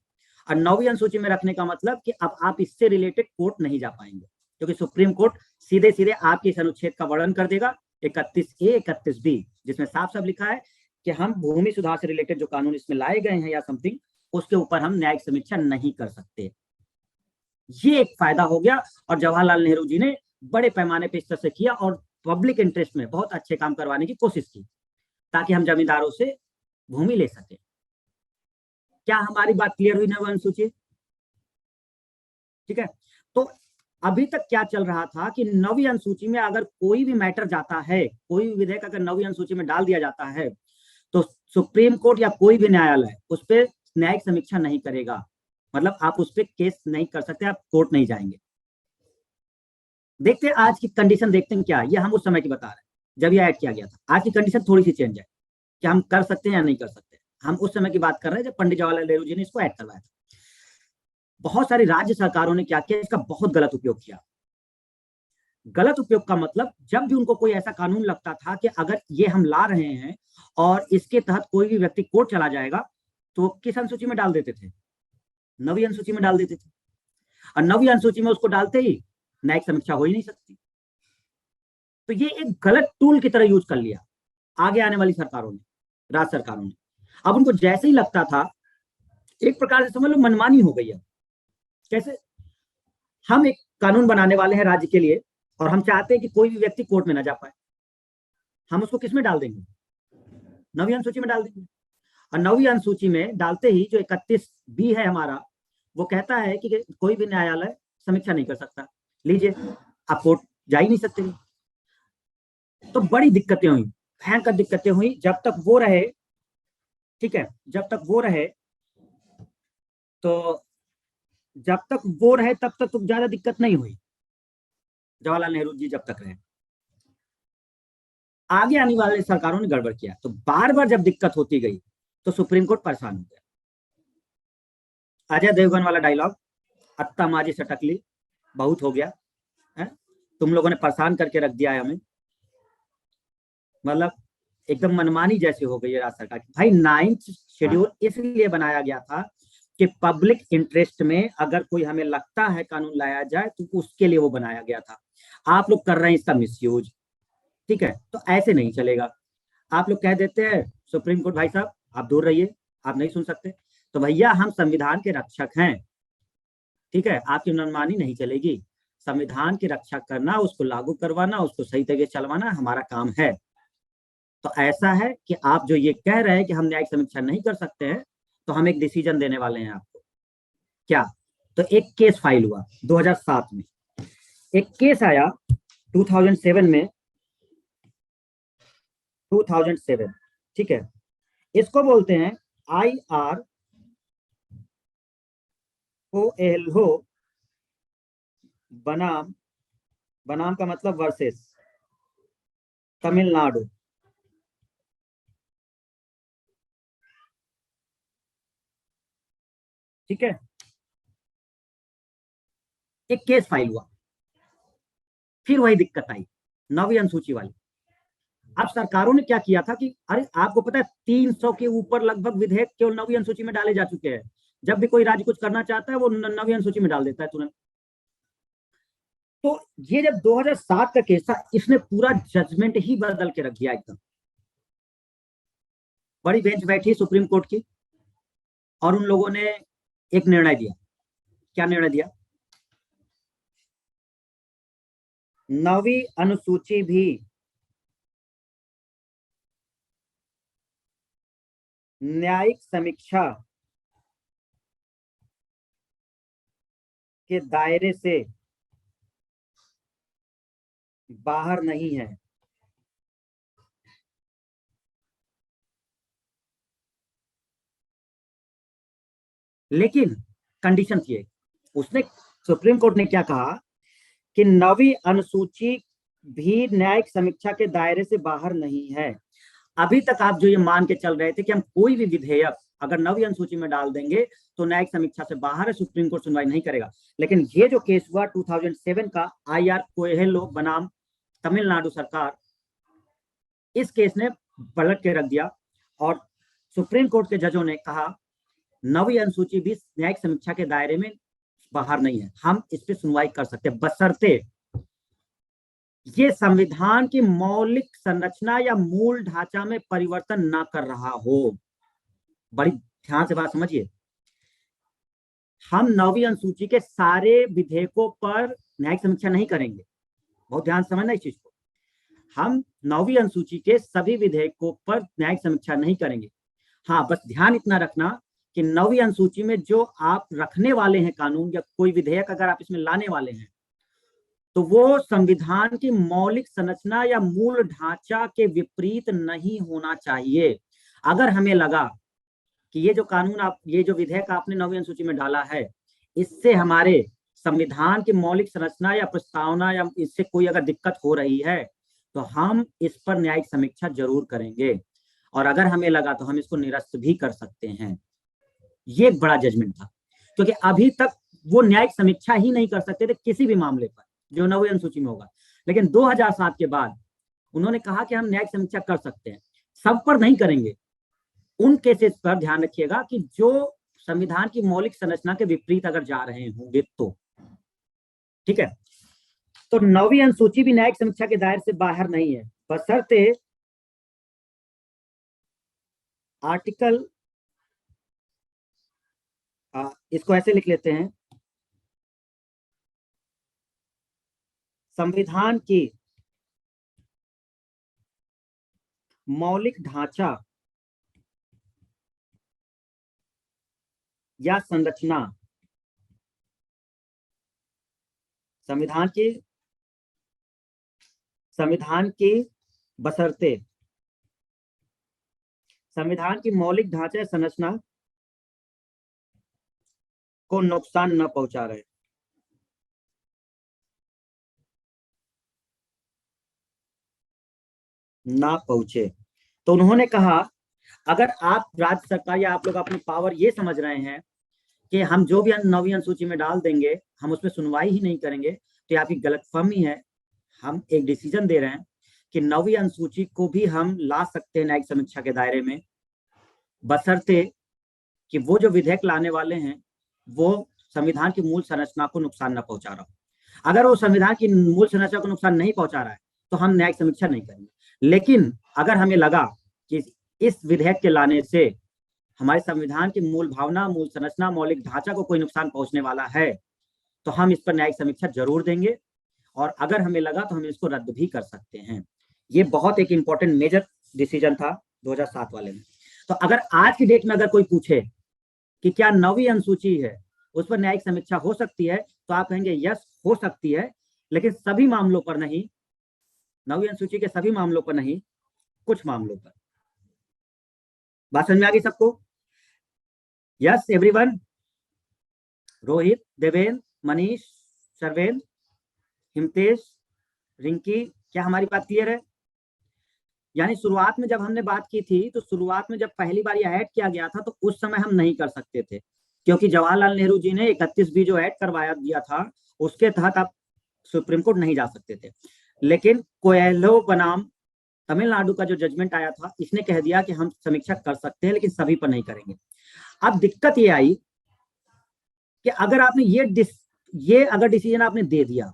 और 9वीं अनुसूची में रखने का मतलब कि अब आप इससे रिलेटेड कोर्ट नहीं जा पाएंगे, क्योंकि सुप्रीम कोर्ट सीधे सीधे आपके इस अनुच्छेद का वर्णन कर देगा 31A 31B, जिसमें साफ साफ लिखा है कि हम भूमि सुधार से रिलेटेड जो कानून इसमें लाए गए हैं या समथिंग, उसके ऊपर हम न्यायिक समीक्षा नहीं कर सकते। ये एक फायदा हो गया, और जवाहरलाल नेहरू जी ने बड़े पैमाने पर इस तरह से किया और पब्लिक इंटरेस्ट में बहुत अच्छे काम करवाने की कोशिश की, ताकि हम जमींदारों से भूमि ले सके। क्या हमारी बात क्लियर हुई ना अनुसूची? ठीक है। तो अभी तक क्या चल रहा था कि 9वीं अनुसूची में अगर कोई भी मैटर जाता है, कोई भी विधेयक अगर 9वीं अनुसूची में डाल दिया जाता है, तो सुप्रीम कोर्ट या कोई भी न्यायालय उस पर न्यायिक समीक्षा नहीं करेगा। मतलब आप उस पर केस नहीं कर सकते, आप कोर्ट नहीं जाएंगे। देखते हैं आज की कंडीशन, देखते हैं क्या, ये हम उस समय की बता रहे हैं जब ये ऐड किया गया था। आज की कंडीशन थोड़ी सी चेंज है कि हम कर सकते हैं या नहीं कर सकते। हम उस समय की बात कर रहे हैं जब पंडित जवाहरलाल नेहरू जी ने इसको ऐड करवाया था। बहुत सारी राज्य सरकारों ने क्या किया, इसका बहुत गलत उपयोग किया। गलत उपयोग का मतलब, जब भी उनको कोई ऐसा कानून लगता था कि अगर ये हम ला रहे हैं और इसके तहत कोई भी व्यक्ति कोर्ट चला जाएगा, तो किस अनुसूची में डाल देते थे? 9वीं अनुसूची में डाल देते थे। और 9वीं अनुसूची में उसको डालते ही न्यायिक समीक्षा हो ही नहीं सकती। तो ये एक गलत टूल की तरह यूज कर लिया आगे आने वाली सरकारों ने, राज्य सरकारों ने। अब उनको जैसे ही लगता था, एक प्रकार से समझ लो मनमानी हो गई है। कैसे? हम एक कानून बनाने वाले हैं राज्य के लिए और हम चाहते हैं कि कोई भी व्यक्ति कोर्ट में ना जा पाए, हम उसको किस में डाल देंगे? 9वीं अनुसूची में डाल देंगे। और 9वीं अनुसूची में डालते ही जो 31B है हमारा, वो कहता है कि कोई भी न्यायालय समीक्षा नहीं कर सकता। लीजिए, आप कोर्ट जा ही नहीं सकते। तो बड़ी दिक्कतें हुई, भयंकर दिक्कतें हुई जब तक वो रहे। ठीक है, जब तक वो रहे तो जब तक वो रहे तब तक तो ज्यादा दिक्कत नहीं हुई, जवाहरलाल नेहरू जी जब तक रहे। आगे आने वाले सरकारों ने गड़बड़ किया, तो बार बार जब दिक्कत होती गई तो सुप्रीम कोर्ट परेशान हो गया। अजय देवगन वाला डायलॉग, अत्ता माजी सटकली, बहुत हो गया है, तुम लोगों ने परेशान करके रख दिया है हमें, मतलब एकदम मनमानी जैसी हो गई है राज्य सरकार की। भाई 9th शेड्यूल इसलिए बनाया गया था कि पब्लिक इंटरेस्ट में अगर कोई हमें लगता है कानून लाया जाए तो उसके लिए वो बनाया गया था। आप लोग कर रहे हैं इसका मिसयूज, ठीक है, तो ऐसे नहीं चलेगा। आप लोग कह देते हैं सुप्रीम कोर्ट भाई साहब आप दूर रहिए, आप नहीं सुन सकते, तो भैया हम संविधान के रक्षक हैं, ठीक है, आपकी मनमानी नहीं चलेगी। संविधान की रक्षा करना, उसको लागू करवाना, उसको सही तरीके से चलवाना हमारा काम है। तो ऐसा है कि आप जो ये कह रहे हैं कि हम न्यायिक समीक्षा नहीं कर सकते हैं, तो हम एक डिसीजन देने वाले हैं आपको। क्या? तो एक केस फाइल हुआ 2007 में, एक केस आया 2007 में, 2007, ठीक है, इसको बोलते हैं IR OLO बनाम, बनाम का मतलब वर्सेस तमिलनाडु, ठीक है, एक केस फाइल हुआ। फिर वही दिक्कत आई, 9वीं अनुसूची वाली। अब सरकारों ने क्या किया था कि अरे आपको पता है 300 के ऊपर लगभग विधेयक केवल 9वीं अनुसूची में डाले जा चुके हैं। जब भी कोई राज्य कुछ करना चाहता है वो 9वीं अनुसूची में डाल देता है तुरंत। तो ये जब 2007 का केस था, इसने पूरा जजमेंट ही बदल के रख दिया एकदम। बड़ी बेंच बैठी सुप्रीम कोर्ट की, और उन लोगों ने एक निर्णय दिया। क्या निर्णय दिया? 9वीं अनुसूची भी न्यायिक समीक्षा के दायरे से बाहर नहीं है। लेकिन कंडीशन थी एक, उसने, सुप्रीम कोर्ट ने क्या कहा कि 9वीं अनुसूची भी न्यायिक समीक्षा के दायरे से बाहर नहीं है। अभी तक आप जो ये मान के चल रहे थे कि हम कोई भी विधेयक अगर 9वीं अनुसूची में डाल देंगे तो न्यायिक समीक्षा से बाहर है, सुप्रीम कोर्ट सुनवाई नहीं करेगा। लेकिन ये जो केस हुआ 2007 का, IR कोएलो बनाम तमिलनाडु सरकार, इस केस ने पलट के रख दिया, और सुप्रीम कोर्ट के जजों ने कहा 9वीं अनुसूची भी न्यायिक समीक्षा के दायरे में बाहर नहीं है, हम इस पे सुनवाई कर सकते हैं, बशर्ते ये संविधान की मौलिक संरचना या मूल ढांचा में परिवर्तन ना कर रहा हो। बड़ी ध्यान से बात समझिए, हम 9वीं अनुसूची के सारे विधेयकों पर न्यायिक समीक्षा नहीं करेंगे, बहुत ध्यान से समझना इस चीज को। हम 9वीं अनुसूची के सभी विधेयकों पर न्यायिक समीक्षा नहीं करेंगे। हाँ, बस ध्यान इतना रखना कि 9वीं अनुसूची में जो आप रखने वाले हैं कानून या कोई विधेयक अगर आप इसमें लाने वाले हैं, तो वो संविधान की मौलिक संरचना या मूल ढांचा के विपरीत नहीं होना चाहिए। अगर हमें लगा कि ये जो कानून आप, ये जो विधेयक आपने 9वीं अनुसूची में डाला है, इससे हमारे संविधान की मौलिक संरचना या प्रस्तावना या इससे कोई अगर दिक्कत हो रही है, तो हम इस पर न्यायिक समीक्षा जरूर करेंगे, और अगर हमें लगा तो हम इसको निरस्त भी कर सकते हैं। ये एक बड़ा जजमेंट था, क्योंकि अभी तक वो न्यायिक समीक्षा ही नहीं कर सकते थे किसी भी मामले पर जो 9वीं अनुसूची में होगा। लेकिन 2007 के बाद उन्होंने कहा कि हम न्यायिक समीक्षा कर सकते हैं, सब पर नहीं करेंगे। उन केसेस पर ध्यान रखिएगा कि जो संविधान की मौलिक संरचना के विपरीत अगर जा रहे होंगे तो, ठीक है। तो 9वीं अनुसूची भी न्यायिक समीक्षा के दायरे से बाहर नहीं है, बशर्ते आर्टिकल, इसको ऐसे लिख लेते हैं, संविधान की मौलिक ढांचा या संरचना, संविधान की, संविधान की बशर्ते संविधान की मौलिक ढांचा या संरचना को नुकसान न पहुंचा रहे। ना पहुंचे। तो उन्होंने कहा अगर आप राज्य सरकार या आप लोग अपनी पावर ये समझ रहे हैं कि हम जो भी 9वीं अनुसूची में डाल देंगे हम उसमें सुनवाई ही नहीं करेंगे, तो आपकी गलतफहमी है। हम एक डिसीजन दे रहे हैं कि 9वीं अनुसूची को भी हम ला सकते हैं न्यायिक समीक्षा के दायरे में, बशर्ते कि वो जो विधेयक लाने वाले हैं वो संविधान की मूल संरचना को नुकसान न पहुंचा रहा हो। अगर वो संविधान की मूल संरचना को नुकसान नहीं पहुंचा रहा है तो हम न्यायिक समीक्षा नहीं करेंगे। लेकिन अगर हमें लगा कि इस विधेयक के लाने से हमारे संविधान की मूल भावना, मूल संरचना, मौलिक ढांचा को कोई नुकसान पहुंचने वाला है तो हम इस पर न्यायिक समीक्षा जरूर देंगे, और अगर हमें लगा तो हम इसको रद्द भी कर सकते हैं। ये बहुत एक इंपॉर्टेंट मेजर डिसीजन था 2007 वाले में। तो अगर आज की डेट में अगर कोई पूछे कि क्या 9वीं अनुसूची है उस पर न्यायिक समीक्षा हो सकती है, तो आप कहेंगे यस हो सकती है, लेकिन सभी मामलों पर नहीं, 9वीं अनुसूची के सभी मामलों पर नहीं, कुछ मामलों पर। बात समझ में आ गई सबको? Yes everyone? रोहित, देवेंद्र, मनीष, सर्वेंद्र, हिमतेश, रिंकी, क्या हमारी बात क्लियर है? यानी शुरुआत में जब हमने बात की थी तो शुरुआत में जब पहली बार यह ऐड किया गया था तो उस समय हम नहीं कर सकते थे, क्योंकि जवाहरलाल नेहरू जी ने 31B जो ऐड करवाया दिया था उसके तहत आप सुप्रीम कोर्ट नहीं जा सकते थे। लेकिन कोएलो बनाम तमिलनाडु का जो जजमेंट आया था इसने कह दिया कि हम समीक्षा कर सकते हैं लेकिन सभी पर नहीं करेंगे। अब दिक्कत ये आई कि अगर आपने ये अगर डिसीजन आपने दे दिया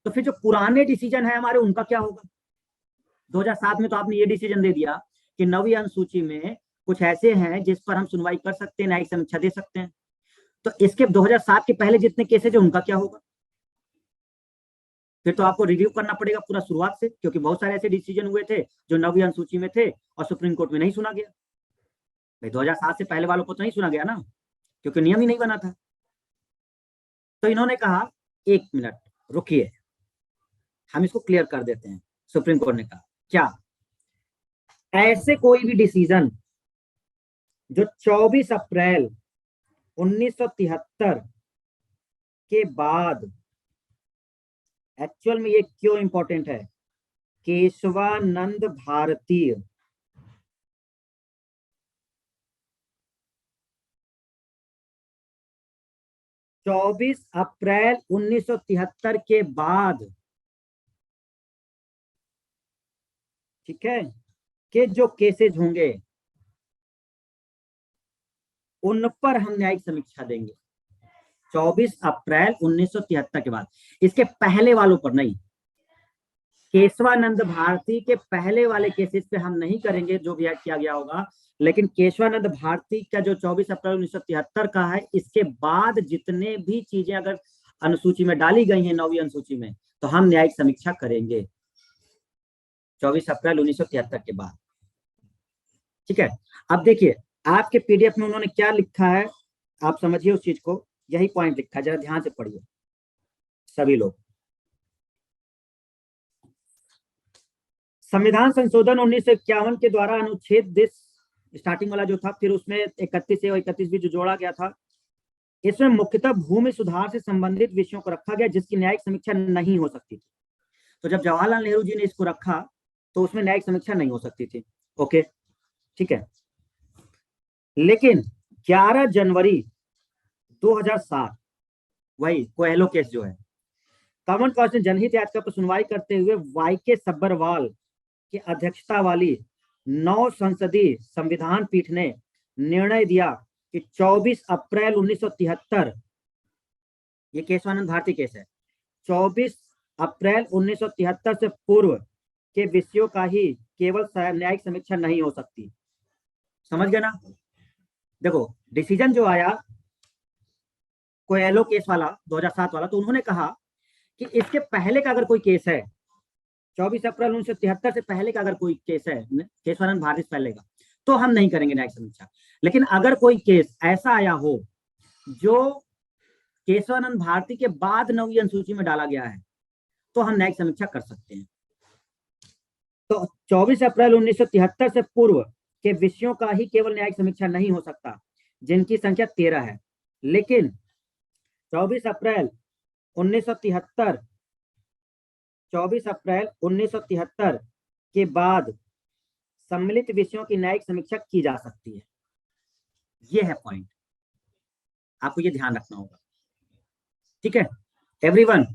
तो फिर जो पुराने डिसीजन है हमारे उनका क्या होगा? 2007 में तो आपने ये डिसीजन दे दिया कि 9वीं अनुसूची में कुछ ऐसे हैं जिस पर हम सुनवाई कर सकते हैं, न्यायिक समीक्षा दे सकते हैं, तो इसके 2007 के पहले जितने केसेज है उनका क्या होगा? फिर तो आपको रिव्यू करना पड़ेगा पूरा शुरुआत से, क्योंकि बहुत सारे ऐसे डिसीजन हुए थे जो 9वीं अनुसूची में थे और सुप्रीम कोर्ट में नहीं सुना गया। भाई 2007 से पहले वालों को तो नहीं सुना गया ना, क्योंकि नियम ही नहीं बना था। तो इन्होंने कहा 1 मिनट रुकिए, हम इसको क्लियर कर देते हैं। सुप्रीम कोर्ट ने कहा क्या ऐसे कोई भी डिसीजन जो 24 अप्रैल 1973 के बाद, एक्चुअल में ये क्यों इंपॉर्टेंट है, केशवानंद भारती चौबीस अप्रैल 1973 के बाद, ठीक है, के जो केसेज होंगे उन पर हम न्यायिक समीक्षा देंगे 24 अप्रैल 1973 के बाद। इसके पहले वालों पर नहीं। केशवानंद भारती के पहले वाले केसेस पे हम नहीं करेंगे जो भी ऐड किया गया होगा, लेकिन केशवानंद भारती का जो 24 अप्रैल 1973 का है, इसके बाद जितने भी चीजें अगर अनुसूची में डाली गई हैं 9वीं अनुसूची में, तो हम न्यायिक समीक्षा करेंगे 24 अप्रैल 1973 के बाद। ठीक है, अब देखिए आपके पीडीएफ में उन्होंने क्या लिखा है, आप समझिए उस चीज को। यही पॉइंट लिखा है, जरा ध्यान से पढ़िए सभी लोग। संविधान संशोधन 1951 के द्वारा अनुच्छेद 10 स्टार्टिंग वाला जो था, फिर उसमें 31A और 31B जो जोड़ा गया था, इसमें मुख्यतः भूमि सुधार से संबंधित विषयों को रखा गया जिसकी न्यायिक समीक्षा नहीं हो सकती थी। तो जब जवाहरलाल नेहरू जी ने इसको रखा तो उसमें न्यायिक समीक्षा नहीं हो सकती थी। ओके, ठीक है। लेकिन 11 जनवरी 2007 वही कोएलो केस जो है, कॉमन कॉज ने जनहित याचिका पर सुनवाई करते हुए वाईके सब्बरवाल की अध्यक्षता वाली 9 संसदीय संविधान पीठ ने निर्णय दिया कि 24 अप्रैल 1973, ये केशवानंद भारती केस है, 24 अप्रैल 1973 से पूर्व के विषयों का ही केवल न्यायिक समीक्षा नहीं हो सकती। समझ गए ना? देखो डिसीजन जो आया कोएलो केस वाला 2007 वाला, तो उन्होंने कहा कि इसके पहले का अगर कोई केस है, 24 अप्रैल 1973 से पहले का अगर कोई केस है केशवानंद भारती से पहले का, तो हम नहीं करेंगे न्यायिक समीक्षा। लेकिन अगर कोई केस ऐसा आया हो जो केशवानंद भारती के बाद 9वीं अनुसूची में डाला गया है, तो हम न्यायिक समीक्षा कर सकते हैं। तो 24 अप्रैल 1973 से पूर्व के विषयों का ही केवल न्यायिक समीक्षा नहीं हो सकता, जिनकी संख्या 13 है। लेकिन 24 अप्रैल 1973 के बाद सम्मिलित विषयों की न्यायिक समीक्षा की जा सकती है। ये है पॉइंट, आपको ये ध्यान रखना होगा। ठीक है एवरीवन।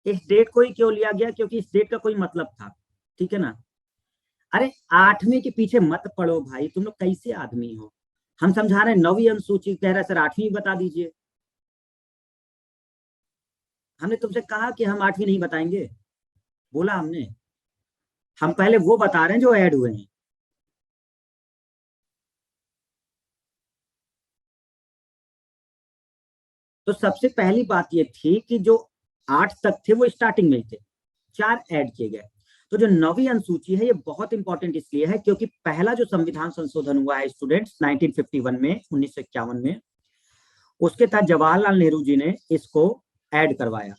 इस डेट को ही क्यों लिया गया? क्योंकि इस डेट का कोई मतलब था, ठीक है ना। अरे 8वीं के पीछे मत पड़ो भाई, तुम लोग कैसे आदमी हो। हम समझा रहे हैं 9वीं अनुसूची, कह रहा है सर 8वीं बता दीजिए। हमने तुमसे कहा कि हम 8वीं नहीं बताएंगे, बोला हमने। हम पहले वो बता रहे हैं जो ऐड हुए हैं। तो सबसे पहली बात ये थी कि जो 8 तक थे वो स्टार्टिंग में ही थे, 4 ऐड किए गए। तो जो 9वीं अनुसूची है ये बहुत इंपॉर्टेंट इसलिए है क्योंकि पहला जो संविधान संशोधन हुआ है स्टूडेंट्स 1951 में, 1951 में, उसके तहत जवाहरलाल नेहरू जी ने इसको ऐड करवाया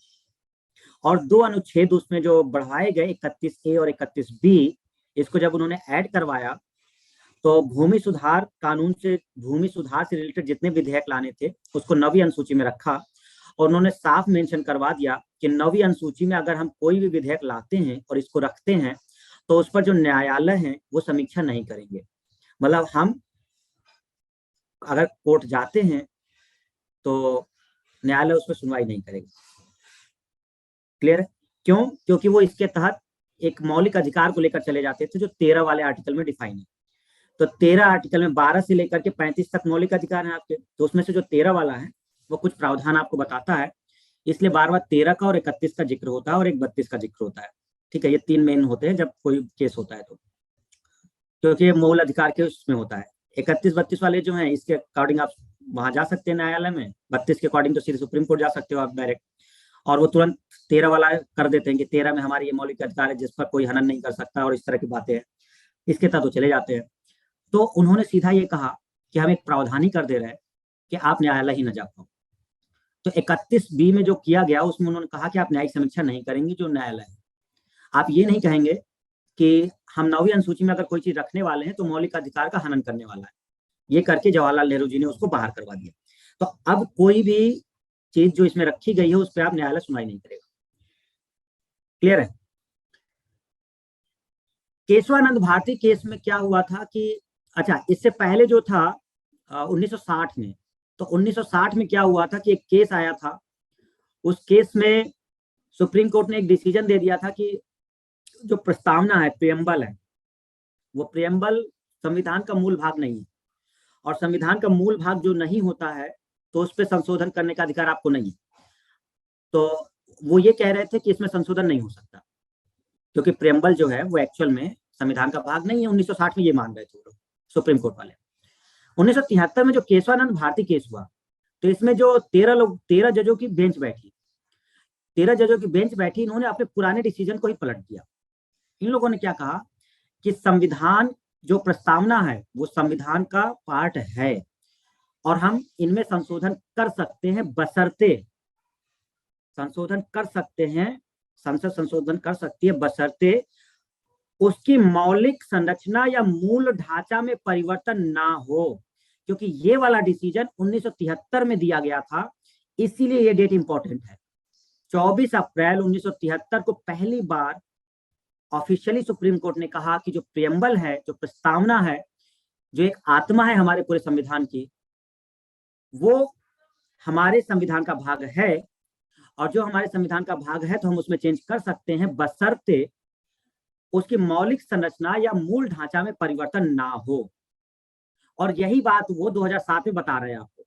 और 2 अनुच्छेद उसमें जो बढ़ाए गए 31A और 31B, इसको जब उन्होंने ऐड करवाया तो भूमि सुधार कानून से, भूमि सुधार से रिलेटेड जितने विधेयक लाने थे उसको 9वीं अनुसूची में रखा और उन्होंने साफ मेंशन करवा दिया कि 9वीं अनुसूची में अगर हम कोई भी विधेयक लाते हैं और इसको रखते हैं तो उस पर जो न्यायालय है वो समीक्षा नहीं करेंगे। मतलब हम अगर कोर्ट जाते हैं तो न्यायालय उस पर सुनवाई नहीं करेगा। क्लियर है? क्यों? क्योंकि वो इसके तहत एक मौलिक अधिकार को लेकर चले जाते थे जो 13 वाले आर्टिकल में डिफाइन है। तो 13 आर्टिकल में 12 से लेकर के 35 तक मौलिक अधिकार है आपके, तो उसमें से जो 13 वाला है वो कुछ प्रावधान आपको बताता है, इसलिए बार बार 13 का और 31 का जिक्र होता है और एक 32 का जिक्र होता है। ठीक है, ये 3 मेन होते हैं जब कोई केस होता है तो, क्योंकि ये मूल अधिकार के उसमें होता है। 31-32 वाले जो हैं इसके अकॉर्डिंग आप वहां जा सकते हैं न्यायालय में, 32 के अकॉर्डिंग तो सीधे सुप्रीम कोर्ट जा सकते हो आप डायरेक्ट, और वो तुरंत 13 वाला कर देते हैं कि 13 में हमारी ये मौलिक अधिकार है जिस पर कोई हनन नहीं कर सकता और इस तरह की बातें हैं, इसके तहत वो चले जाते हैं। तो उन्होंने सीधा ये कहा कि हम एक प्रावधान ही कर दे रहे हैं कि आप न्यायालय ही न जा पाओ। तो 31B में जो किया गया उसमें उन्होंने कहा कि आप न्यायिक समीक्षा नहीं करेंगे जो न्यायालय है। आप ये नहीं कहेंगे कि हम 9वीं अनुसूची में अगर कोई चीज रखने वाले हैं तो मौलिक अधिकार का हनन करने वाला है। ये करके जवाहरलाल नेहरू जी ने उसको बाहर करवा दिया। तो अब कोई भी चीज जो इसमें रखी गई है उस पर आप न्यायालय सुनवाई नहीं करेगा। क्लियर है? केशवानंद भारती केस में क्या हुआ था कि, अच्छा इससे पहले जो था 1960 में, तो 1960 में क्या हुआ था कि एक केस आया था, उस केस में सुप्रीम कोर्ट ने एक डिसीजन दे दिया था कि जो प्रस्तावना है, प्रियम्बल है, वो प्रियम्बल संविधान का मूल भाग नहीं है और संविधान का मूल भाग जो नहीं होता है तो उस पर संशोधन करने का अधिकार आपको नहीं है। तो वो ये कह रहे थे कि इसमें संशोधन नहीं हो सकता क्योंकि प्रियम्बल जो है वो एक्चुअल में संविधान का भाग नहीं है। 1960 में ये मान रहे थे वो लोग, सुप्रीम कोर्ट वाले। 1973 में जो केशवानंद भारती केस हुआ तो इसमें जो 13 जजों की बेंच बैठी, 13 जजों की बेंच बैठी, इन्होंने अपने पुराने डिसीजन को ही पलट दिया। इन लोगों ने क्या कहा कि संविधान जो प्रस्तावना है वो संविधान का पार्ट है और हम इनमें संशोधन कर सकते हैं बशर्ते, संशोधन कर सकते हैं, संसद संशोधन कर सकती है बशर्ते उसकी मौलिक संरचना या मूल ढांचा में परिवर्तन ना हो। क्योंकि ये वाला डिसीजन 1973 में दिया गया था, इसीलिए ये डेट इंपॉर्टेंट है। 24 अप्रैल 1973 को पहली बार ऑफिशियली सुप्रीम कोर्ट ने कहा कि जो प्रियम्बल है, जो प्रस्तावना है, जो एक आत्मा है हमारे पूरे संविधान की, वो हमारे संविधान का भाग है और जो हमारे संविधान का भाग है तो हम उसमें चेंज कर सकते हैं बशर्ते उसकी मौलिक संरचना या मूल ढांचा में परिवर्तन ना हो। और यही बात वो 2007 में बता रहे हैं आपको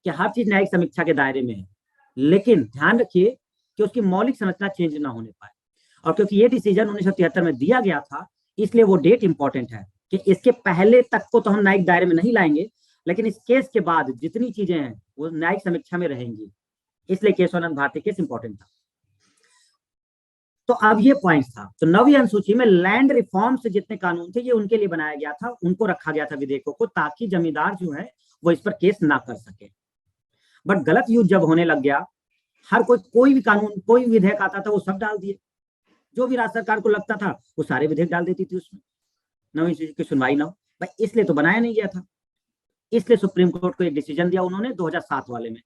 कि हर चीज न्यायिक समीक्षा के दायरे में है, लेकिन ध्यान रखिए कि उसकी मौलिक संरचना चेंज ना होने पाए। और क्योंकि ये डिसीजन 1973 में दिया गया था इसलिए वो डेट इंपॉर्टेंट है कि इसके पहले तक को तो हम न्यायिक दायरे में नहीं लाएंगे, लेकिन इस केस के बाद जितनी चीजें हैं वो न्यायिक समीक्षा में रहेंगी, इसलिए केशवानंद भारती केस इंपॉर्टेंट था। तो अब ये पॉइंट था, तो नवी अनुसूची में लैंड रिफॉर्म से जितने कानून थे ये उनके लिए बनाया गया था, उनको रखा गया था विधेयकों को, ताकि जमींदार जो है वो इस पर केस ना कर सके। बट गलत यूज जब होने लग गया, हर कोई भी कानून, कोई भी विधेयक आता था वो सब डाल दिए, जो भी राज्य सरकार को लगता था वो सारे विधेयक डाल देती थी उसमें, नवी अनुसूची की सुनवाई ना हो भाई, इसलिए तो बनाया नहीं गया था। इसलिए सुप्रीम कोर्ट को एक डिसीजन दिया उन्होंने 2007 वाले में,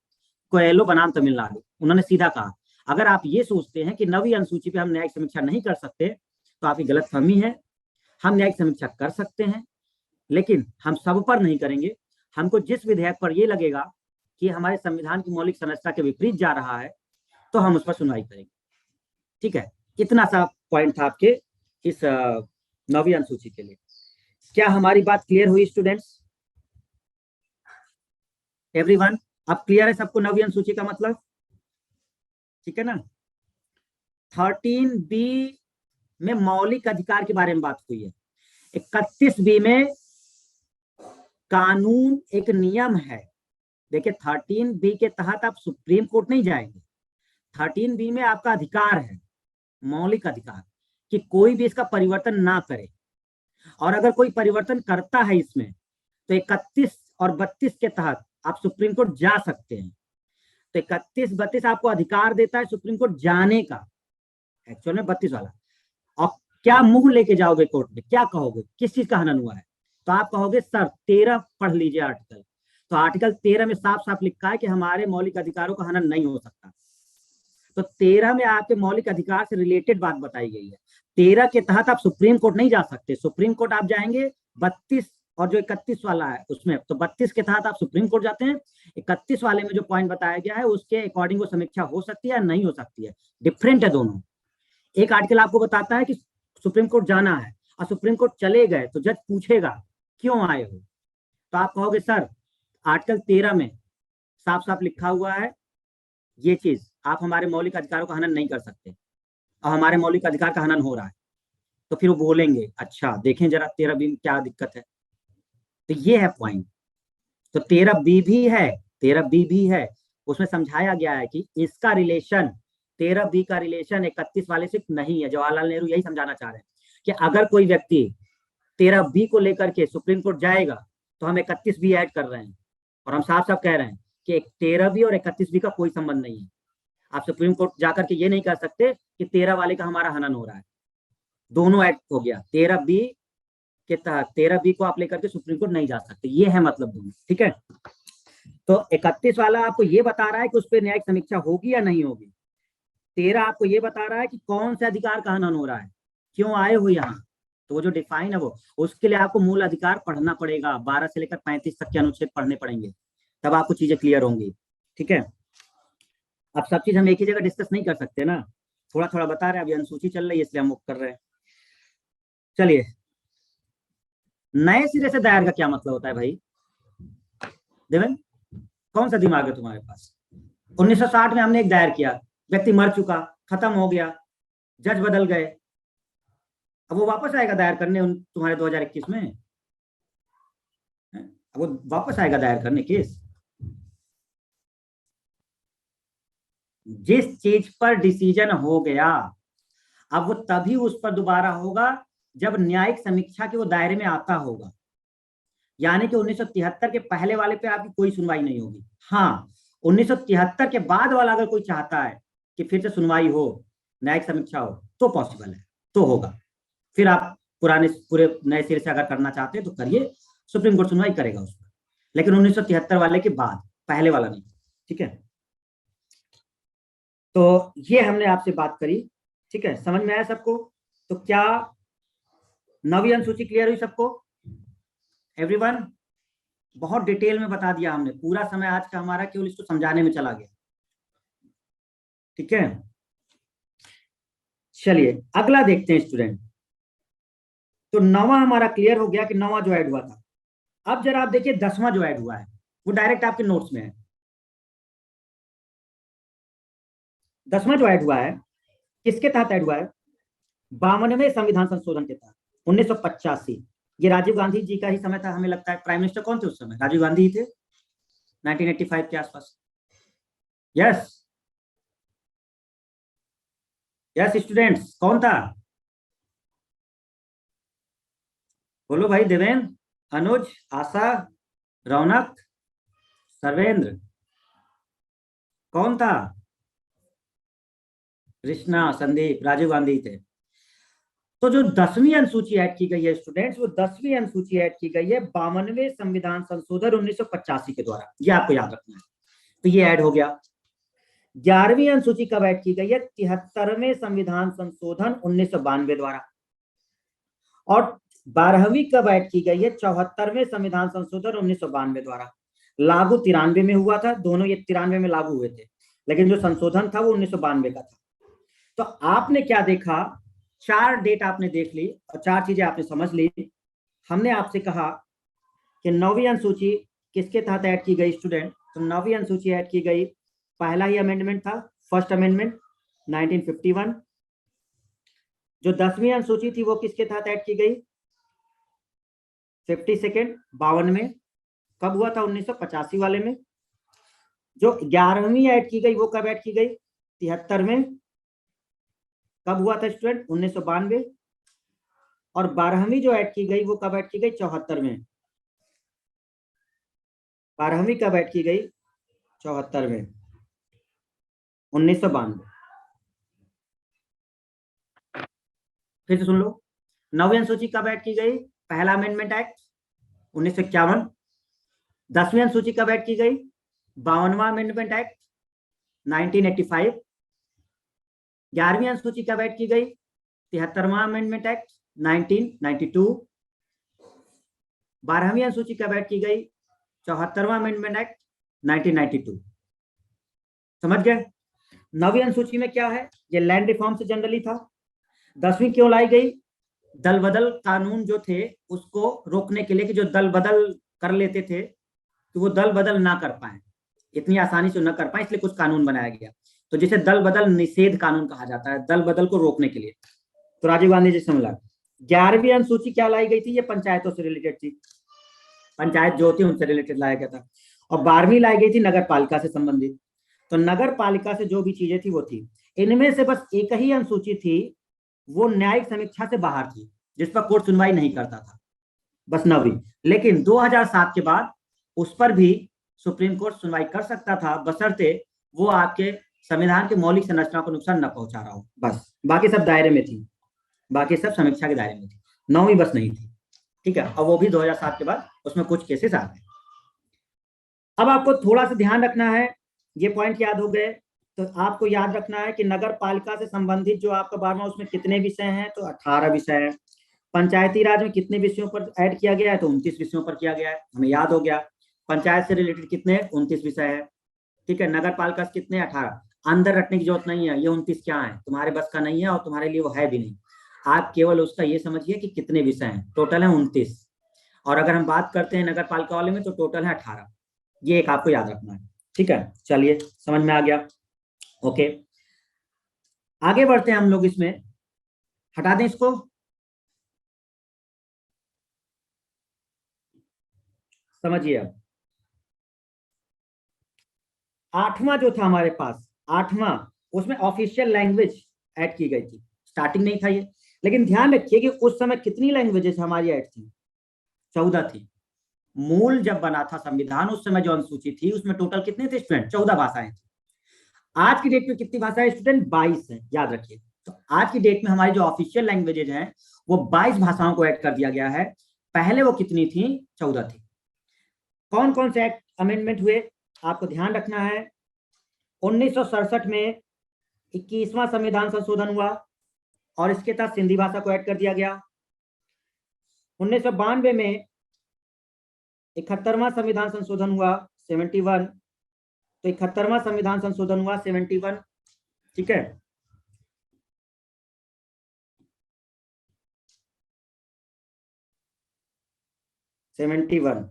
कोयलो बनाम तमिलनाडु, उन्होंने सीधा कहा अगर आप ये सोचते हैं कि नवी अनुसूची पे हम न्यायिक समीक्षा नहीं कर सकते तो आपकी गलतफहमी है, हम न्यायिक समीक्षा कर सकते हैं, लेकिन हम सब पर नहीं करेंगे। हमको जिस विधेयक पर ये लगेगा कि हमारे संविधान की मौलिक संरचना के विपरीत जा रहा है तो हम उस पर सुनवाई करेंगे। ठीक है, इतना सा पॉइंट था आपके इस नवी अनुसूची के लिए। क्या हमारी बात क्लियर हुई स्टूडेंट्स? एवरीवन, अब क्लियर है सबको नवी अनुसूची का मतलब? ठीक है ना। 13B में मौलिक अधिकार के बारे में बात हुई है। 31B में कानून एक नियम है। देखिए 13B के तहत आप सुप्रीम कोर्ट नहीं जाएंगे। 13B में आपका अधिकार है, मौलिक अधिकार, कि कोई भी इसका परिवर्तन ना करे, और अगर कोई परिवर्तन करता है इसमें तो 31 और 32 के तहत आप सुप्रीम कोर्ट जा सकते हैं। तो 31-32 आपको अधिकार देता है सुप्रीम कोर्ट जाने का, एक्चुअल में 32 वाला। और क्या मुंह लेके जाओगे कोर्ट में, क्या कहोगे, किस चीज का हनन हुआ है? तो आप कहोगे सर 13 पढ़ लीजिए आर्टिकल। तो आर्टिकल 13 में साफ साफ लिखा है कि हमारे मौलिक अधिकारों का हनन नहीं हो सकता। तो 13 में आपके मौलिक अधिकार से रिलेटेड बात बताई गई है। 13 के तहत आप सुप्रीम कोर्ट नहीं जा सकते। सुप्रीम कोर्ट आप जाएंगे 32 और जो 31 वाला है उसमें, तो 32 के तहत आप सुप्रीम कोर्ट जाते हैं। 31 वाले में जो पॉइंट बताया गया है उसके अकॉर्डिंग वो समीक्षा हो सकती है या नहीं हो सकती है, डिफरेंट है दोनों। एक आर्टिकल आपको बताता है कि सुप्रीम कोर्ट जाना है, और सुप्रीम कोर्ट चले गए तो जज पूछेगा क्यों आए हो, तो आप कहोगे सर आर्टिकल 13 में साफ साफ लिखा हुआ है ये चीज, आप हमारे मौलिक अधिकारों का हनन नहीं कर सकते, और हमारे मौलिक अधिकार का हनन हो रहा है। तो फिर वो बोलेंगे अच्छा देखें जरा 13B में क्या दिक्कत है। तो ये है पॉइंट। तो 13B भी है, 13B भी है, उसमें समझाया गया है कि इसका रिलेशन 13B का रिलेशन 31 वाले से नहीं है। जवाहरलाल नेहरू यही समझाना चाह रहे हैं कि अगर कोई व्यक्ति 13B को लेकर के सुप्रीम कोर्ट जाएगा तो हम 31B ऐड कर रहे हैं, और हम साफ साफ कह रहे हैं कि 13B और 31B का कोई संबंध नहीं है। आप सुप्रीम कोर्ट जाकर के ये नहीं कह सकते कि 13 वाले का हमारा हनन हो रहा है, दोनों ऐड हो गया। 13B के तहत 13B को आप लेकर के सुप्रीम कोर्ट नहीं जा सकते, ये है मतलब दोनों। ठीक है, तो 31 वाला आपको ये बता रहा है कि उस पर न्यायिक समीक्षा होगी या नहीं होगी। 13 आपको ये बता रहा है कि कौन से अधिकार का हनन हो रहा है, क्यों आए हो यहाँ। तो वो जो डिफाइन है वो, उसके लिए आपको मूल अधिकार पढ़ना पड़ेगा, 12 से लेकर 35 तक के अनुच्छेद पढ़ने पड़ेंगे, तब आपको चीजें क्लियर होंगी। ठीक है, अब सब चीज हम एक ही जगह डिस्कस नहीं कर सकते ना, थोड़ा थोड़ा बता रहे हैं। अभी अनुसूची चल रही है इसलिए हम वो कर रहे हैं। चलिए, नए सिरे से दायर का क्या मतलब होता है भाई? देवेन, कौन सा दिमाग है तुम्हारे पास? 1960 में हमने एक दायर किया, व्यक्ति मर चुका, खत्म हो गया, जज बदल गए, अब वो वापस आएगा दायर करने तुम्हारे 2021 में? अब वो वापस आएगा दायर करने केस? जिस चीज पर डिसीजन हो गया अब वो तभी उस पर दोबारा होगा जब न्यायिक समीक्षा के वो दायरे में आता होगा। यानी कि 1973 के पहले वाले पे आपकी कोई सुनवाई नहीं होगी। हाँ, 1973 के बाद वाला अगर कोई चाहता है कि फिर से सुनवाई हो, न्यायिक समीक्षा हो, तो पॉसिबल है, तो होगा। फिर आप पुराने पूरे नए सिरे से अगर करना चाहते हैं तो करिए, सुप्रीम कोर्ट सुनवाई करेगा उस पर, लेकिन 1973 वाले के बाद, पहले वाला नहीं। ठीक है, तो ये हमने आपसे बात करी। ठीक है, समझ में आया सबको? तो क्या नवी अनुसूची क्लियर हुई सबको? एवरीवन, बहुत डिटेल में बता दिया हमने, पूरा समय आज का हमारा केवल इसको समझाने में चला गया। ठीक है, चलिए अगला देखते हैं स्टूडेंट। तो 9वां हमारा क्लियर हो गया कि 9वां जो ऐड हुआ था। अब जरा आप देखिए 10वां जो ऐड हुआ है, वो डायरेक्ट आपके नोट्स में है। 10वां जो ऐड हुआ है किसके तहत ऐड हुआ है? 52वें संविधान संशोधन के तहत, 1985। ये राजीव गांधी जी का ही समय था, हमें लगता है। प्राइम मिनिस्टर कौन थे उस समय? राजीव गांधी ही थे, 1985 के आसपास। यस, यस स्टूडेंट्स, कौन था? बोलो भाई। देवेंद्र, अनुज, आशा, रौनक, सर्वेंद्र, कौन था? कृष्णा, संदीप, राजीव गांधी थे। तो जो 10वीं अनुसूची ऐड की गई है स्टूडेंट्स, वो 10वीं अनुसूची ऐड की गई है 52वें संविधान संशोधन 1985 के द्वारा, ये आपको याद रखना है। तो ये ऐड हो गया। 11वीं अनुसूची कब ऐड की गई है? 73वें संविधान संशोधन 1992 द्वारा। और 12वीं कब ऐड की गई है? 74वें संविधान संशोधन 1992 द्वारा। लागू 93 में हुआ था, दोनों ये 93 में लागू हुए थे, लेकिन जो संशोधन था वो 1992 का था। तो आपने क्या देखा? 4 डेट आपने देख ली और 4 चीजें आपने समझ ली। हमने आपसे कहा कि 9वीं अनुसूची किसके तहत ऐड की गई स्टूडेंट? तो 9वीं अनुसूची ऐड की गई, पहला ही अमेंडमेंट था, फर्स्ट अमेंडमेंट 1951। जो 10वीं अनुसूची थी वो किसके तहत ऐड की गई? 52nd 52 में। कब हुआ था? 1985 वाले में। जो 11वीं ऐड की गई वो कब ऐड की गई? 73 में। कब हुआ था स्टूडेंट? 1992। और 12वीं जो ऐड की गई वो कब ऐड की गई? 74 में। 12वीं कब ऐड की गई? 74 में, 1992। फिर से सुन लो। 9वीं अनुसूची कब ऐड की गई? पहला अमेंडमेंट एक्ट 1951। 10वीं अनुसूची कब ऐड की गई? 52वां अमेंडमेंट एक्ट 1985। 11वीं अनुसूची कब ऐड की गई? 73वां अमेंडमेंट एक्ट 1992। 12वीं अनुसूची कब ऐड की गई? 74वां अमेंडमेंट एक्ट 1992। समझ गए? 9वीं अनुसूची में क्या है? ये लैंड रिफॉर्म से जनरली था। 10वीं क्यों लाई गई? दल बदल कानून जो थे उसको रोकने के लिए, कि जो दल बदल कर लेते थे तो वो दल बदल ना कर पाए, इतनी आसानी से न कर पाए, इसलिए कुछ कानून बनाया गया। तो जिसे दल बदल निषेध कानून कहा जाता है, दल बदल को रोकने के लिए। तो राजीव गांधी जी से मिला। 11वीं अनुसूची क्या लाई गई थी? ये पंचायतों से रिलेटेड थी, पंचायत जो थी उनसे रिलेटेड लाया गया था। और 12वीं लाई गई थी नगर पालिका से संबंधित। तो नगर पालिका से जो भी चीजें थी वो थी। इनमें से बस एक ही अनुसूची थी, वो न्यायिक समीक्षा से बाहर थी, जिस पर कोर्ट सुनवाई नहीं करता था, बस 9वीं। लेकिन 2007 के बाद उस पर भी सुप्रीम कोर्ट सुनवाई कर सकता था, बशर्ते वो आपके संविधान के मौलिक संरचना को नुकसान न पहुंचा रहा हो, बस। बाकी सब दायरे में थी, बाकी सब समीक्षा के दायरे में थी, 9वीं बस नहीं थी। ठीक है, और वो भी 2007 के बाद उसमें कुछ केसेस आ गए। अब आपको थोड़ा सा ध्यान रखना है, ये पॉइंट याद हो गए तो आपको याद रखना है कि नगर पालिका से संबंधित जो आपका 12वां, उसमें कितने विषय हैं? तो 18 विषय हैं। पंचायती राज में कितने विषयों पर ऐड किया गया है? तो 29 विषयों पर किया गया है, हमें याद हो गया। पंचायत से रिलेटेड कितने? 29 विषय है। ठीक है, नगर पालिका से कितने? 18। अंदर रखने की जरूरत नहीं है, ये 29 क्या है, तुम्हारे बस का नहीं है और तुम्हारे लिए वो है भी नहीं। आप केवल उसका ये समझिए कि कितने विषय हैं, टोटल है 29। और अगर हम बात करते हैं नगर पालिका वाले में तो टोटल है 18। ये एक आपको याद रखना है। ठीक है, चलिए, समझ में आ गया। ओके, आगे बढ़ते हैं हम लोग। इसमें हटा दें इसको, समझिए। अब 8वां जो था हमारे पास, 8वां, उसमें ऑफिशियल लैंग्वेज ऐड की गई थी। स्टार्टिंग नहीं था ये, लेकिन ध्यान रखिए कि उस समय कितनी लैंग्वेजेस हमारी ऐड थी? 14 थी। मूल जब बना था संविधान उस समय जो अनुसूची थी उसमें टोटल कितने थे स्टूडेंट? 14 भाषाएं थी। आज की डेट में कितनी भाषाएं स्टूडेंट? 22 है, याद रखिए। तो आज की डेट में हमारी जो ऑफिशियल लैंग्वेजेज हैं वो 22 भाषाओं को ऐड कर दिया गया है। पहले वो कितनी थी? 14 थी। कौन कौन से एक्ट अमेंडमेंट हुए आपको ध्यान रखना है। 1967 में 21वां संविधान संशोधन हुआ और इसके तहत सिंधी भाषा को ऐड कर दिया गया। 1992 में 71वां संविधान संशोधन हुआ, 71। तो 71वां संविधान संशोधन हुआ, 71। ठीक है, वन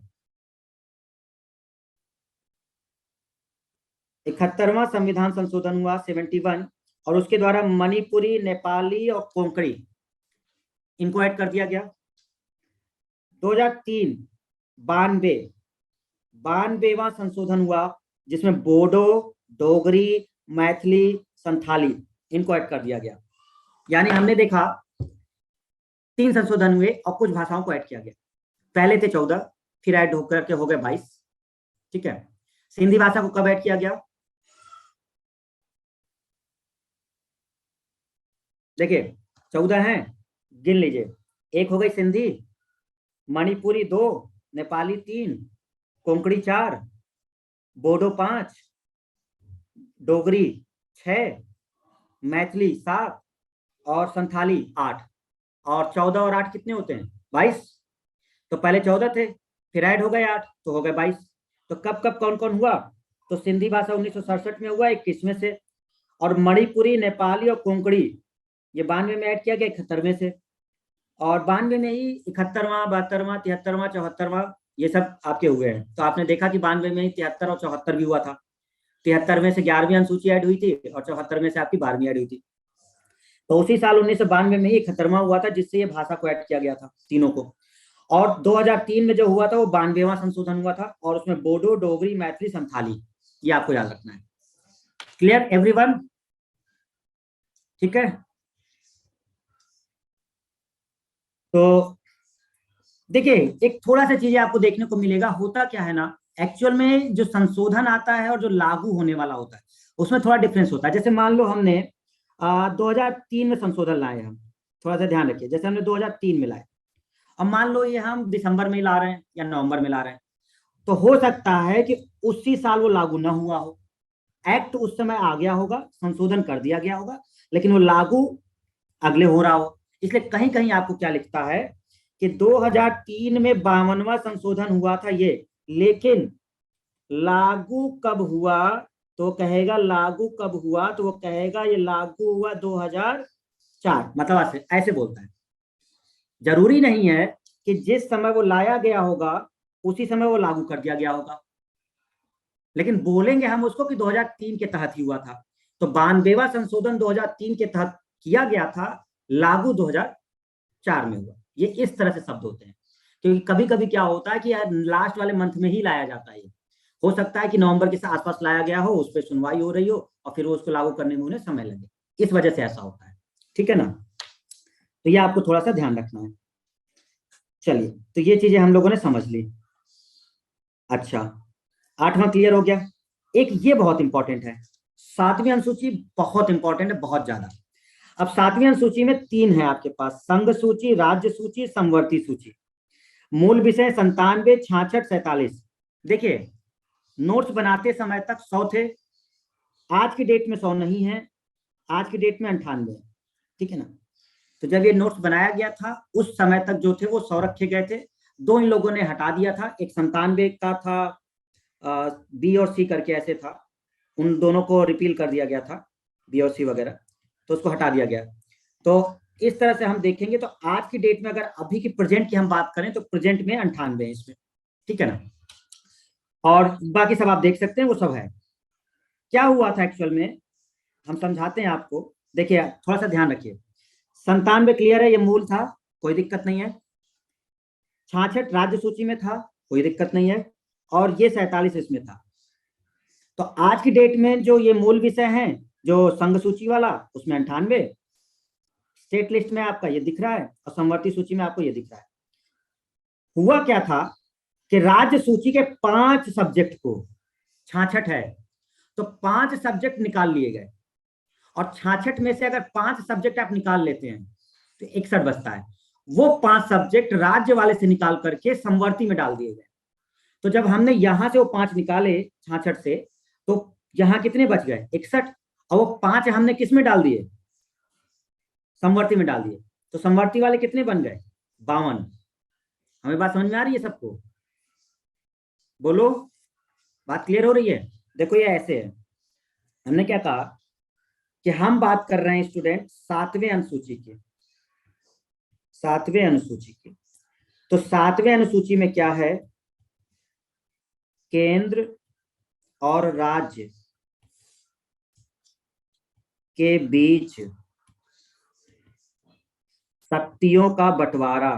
71वां संविधान संशोधन हुआ, 71। और उसके द्वारा मणिपुरी, नेपाली और कोंकणी, इनको ऐड कर दिया गया। 2003 92वां संशोधन हुआ, जिसमें बोडो, डोगरी, मैथिली, संथाली, इनको ऐड कर दिया गया। यानी हमने देखा 3 संशोधन हुए और कुछ भाषाओं को ऐड किया गया। पहले थे 14, फिर ऐड होकर के हो गए 22। ठीक है, सिंधी भाषा को कब ऐड किया गया? देखिए 14 हैं, गिन लीजिए। एक हो गई सिंधी, मणिपुरी 2, नेपाली 3, कोंकणी 4, बोडो 5, डोगरी 6, मैथिली 7 और संथाली 8। और 14 और 8 कितने होते हैं? 22। तो पहले 14 थे, फिर ऐड हो गए 8, तो हो गए 22। तो कब कब कौन कौन हुआ? तो सिंधी भाषा 1967 में हुआ 21वें से, और मणिपुरी, नेपाली और कोंकणी ये 92 में ऐड किया गया 71वें से, और 92 में ही 71वां, 72वां, 73वां, 74वां ये सब आपके हुए हैं। तो आपने देखा कि 92 में ही 73 और 74 भी हुआ था। 73वें से 11वीं अनुसूची ऐड हुई थी और 74वें से आपकी 12वीं ऐड हुई थी। तो उसी साल 1992 में ही 71वां हुआ था, जिससे ये भाषा को ऐड किया गया था तीनों को। और 2003 में जो हुआ था वो 92वां संशोधन हुआ था, और उसमें बोडो, डोगरी, मैथिली, संथाली ये आपको याद रखना है। Clear everyone? ठीक है, तो देखिए एक थोड़ा सा चीजें आपको देखने को मिलेगा। होता क्या है ना, एक्चुअल में जो संशोधन आता है और जो लागू होने वाला होता है उसमें थोड़ा डिफरेंस होता है। जैसे मान लो हमने 2003 में संशोधन लाए, हम थोड़ा सा ध्यान रखिए, जैसे हमने 2003 में लाए, अब मान लो ये हम दिसंबर में ला रहे हैं या नवंबर में ला रहे हैं, तो हो सकता है कि उसी साल वो लागू ना हुआ हो। एक्ट उस समय आ गया होगा, संशोधन कर दिया गया होगा, लेकिन वो लागू अगले हो रहा हो। इसलिए कहीं कहीं आपको क्या लिखता है कि 2003 में 52वां संशोधन हुआ था ये, लेकिन लागू कब हुआ? तो कहेगा लागू कब हुआ, तो वो कहेगा ये लागू हुआ 2004, मतलब ऐसे ऐसे बोलता है। जरूरी नहीं है कि जिस समय वो लाया गया होगा उसी समय वो लागू कर दिया गया होगा, लेकिन बोलेंगे हम उसको कि 2003 के तहत ही हुआ था। तो 92वां संशोधन 2003 के तहत किया गया था, लागू 2004 में हुआ। ये इस तरह से शब्द होते हैं, क्योंकि कभी कभी क्या होता है कि यार लास्ट वाले मंथ में ही लाया जाता है। हो सकता है कि नवंबर के आसपास लाया गया हो, उस पर सुनवाई हो रही हो और फिर वो उसको लागू करने में उन्हें समय लगे, इस वजह से ऐसा होता है। ठीक है ना, तो ये आपको थोड़ा सा ध्यान रखना है। चलिए, तो ये चीजें हम लोगों ने समझ ली। अच्छा, 8वां क्लियर हो गया। एक ये बहुत इंपॉर्टेंट है, 7वीं अनुसूची बहुत इंपॉर्टेंट है, बहुत ज्यादा। अब 7वीं अनुसूची में 3 है आपके पास, संघ सूची, राज्य सूची, समवर्ती सूची। मूल विषय 97, 66, 47। देखिए नोट्स बनाते समय तक 100 थे, आज की डेट में 100 नहीं है, आज की डेट में 98 है। ठीक है ना, तो जब ये नोट्स बनाया गया था उस समय तक जो थे वो 100 रखे गए थे। 2 इन लोगों ने हटा दिया था, एक 97 का था, बी और सी करके ऐसे था, उन दोनों को रिपील कर दिया गया था, बी और सी वगैरह, तो उसको हटा दिया गया। तो इस तरह से हम देखेंगे तो आज की डेट में अगर अभी की प्रेजेंट की हम बात करें तो प्रेजेंट में 98 है इसमें। ठीक है ना, और बाकी सब आप देख सकते हैं वो सब है। क्या हुआ था एक्चुअल में, हम समझाते हैं आपको। देखिए थोड़ा सा ध्यान रखिए, 97 क्लियर है, ये मूल था, कोई दिक्कत नहीं है। 66 राज्य सूची में था, कोई दिक्कत नहीं है, और ये 47 इसमें था। तो आज की डेट में जो ये मूल विषय है, जो संघ सूची वाला, उसमें 98, स्टेट लिस्ट में आपका ये दिख रहा है, और समवर्ती सूची में आपको ये दिख रहा है। हुआ क्या था कि राज्य सूची के 5 सब्जेक्ट को, 66 है तो 5 सब्जेक्ट निकाल लिए गए, और 66 में से अगर 5 सब्जेक्ट आप निकाल लेते हैं तो 61 बचता है। वो 5 सब्जेक्ट राज्य वाले से निकाल करके समवर्ती में डाल दिए गए। तो जब हमने यहां से वो 5 निकाले 66 से, तो यहां कितने बच गए? 61, और वो 5 हमने किस में डाल दिए? समवर्ती में डाल दिए। तो समवर्ती वाले कितने बन गए? 52। हमें बात समझ में आ रही है सबको? बोलो, बात क्लियर हो रही है? देखो ये ऐसे है, हमने क्या कहा कि हम बात कर रहे हैं स्टूडेंट 7वें अनुसूची की, 7वें अनुसूची की। तो 7वें अनुसूची में क्या है, केंद्र और राज्य के बीच शक्तियों का बंटवारा।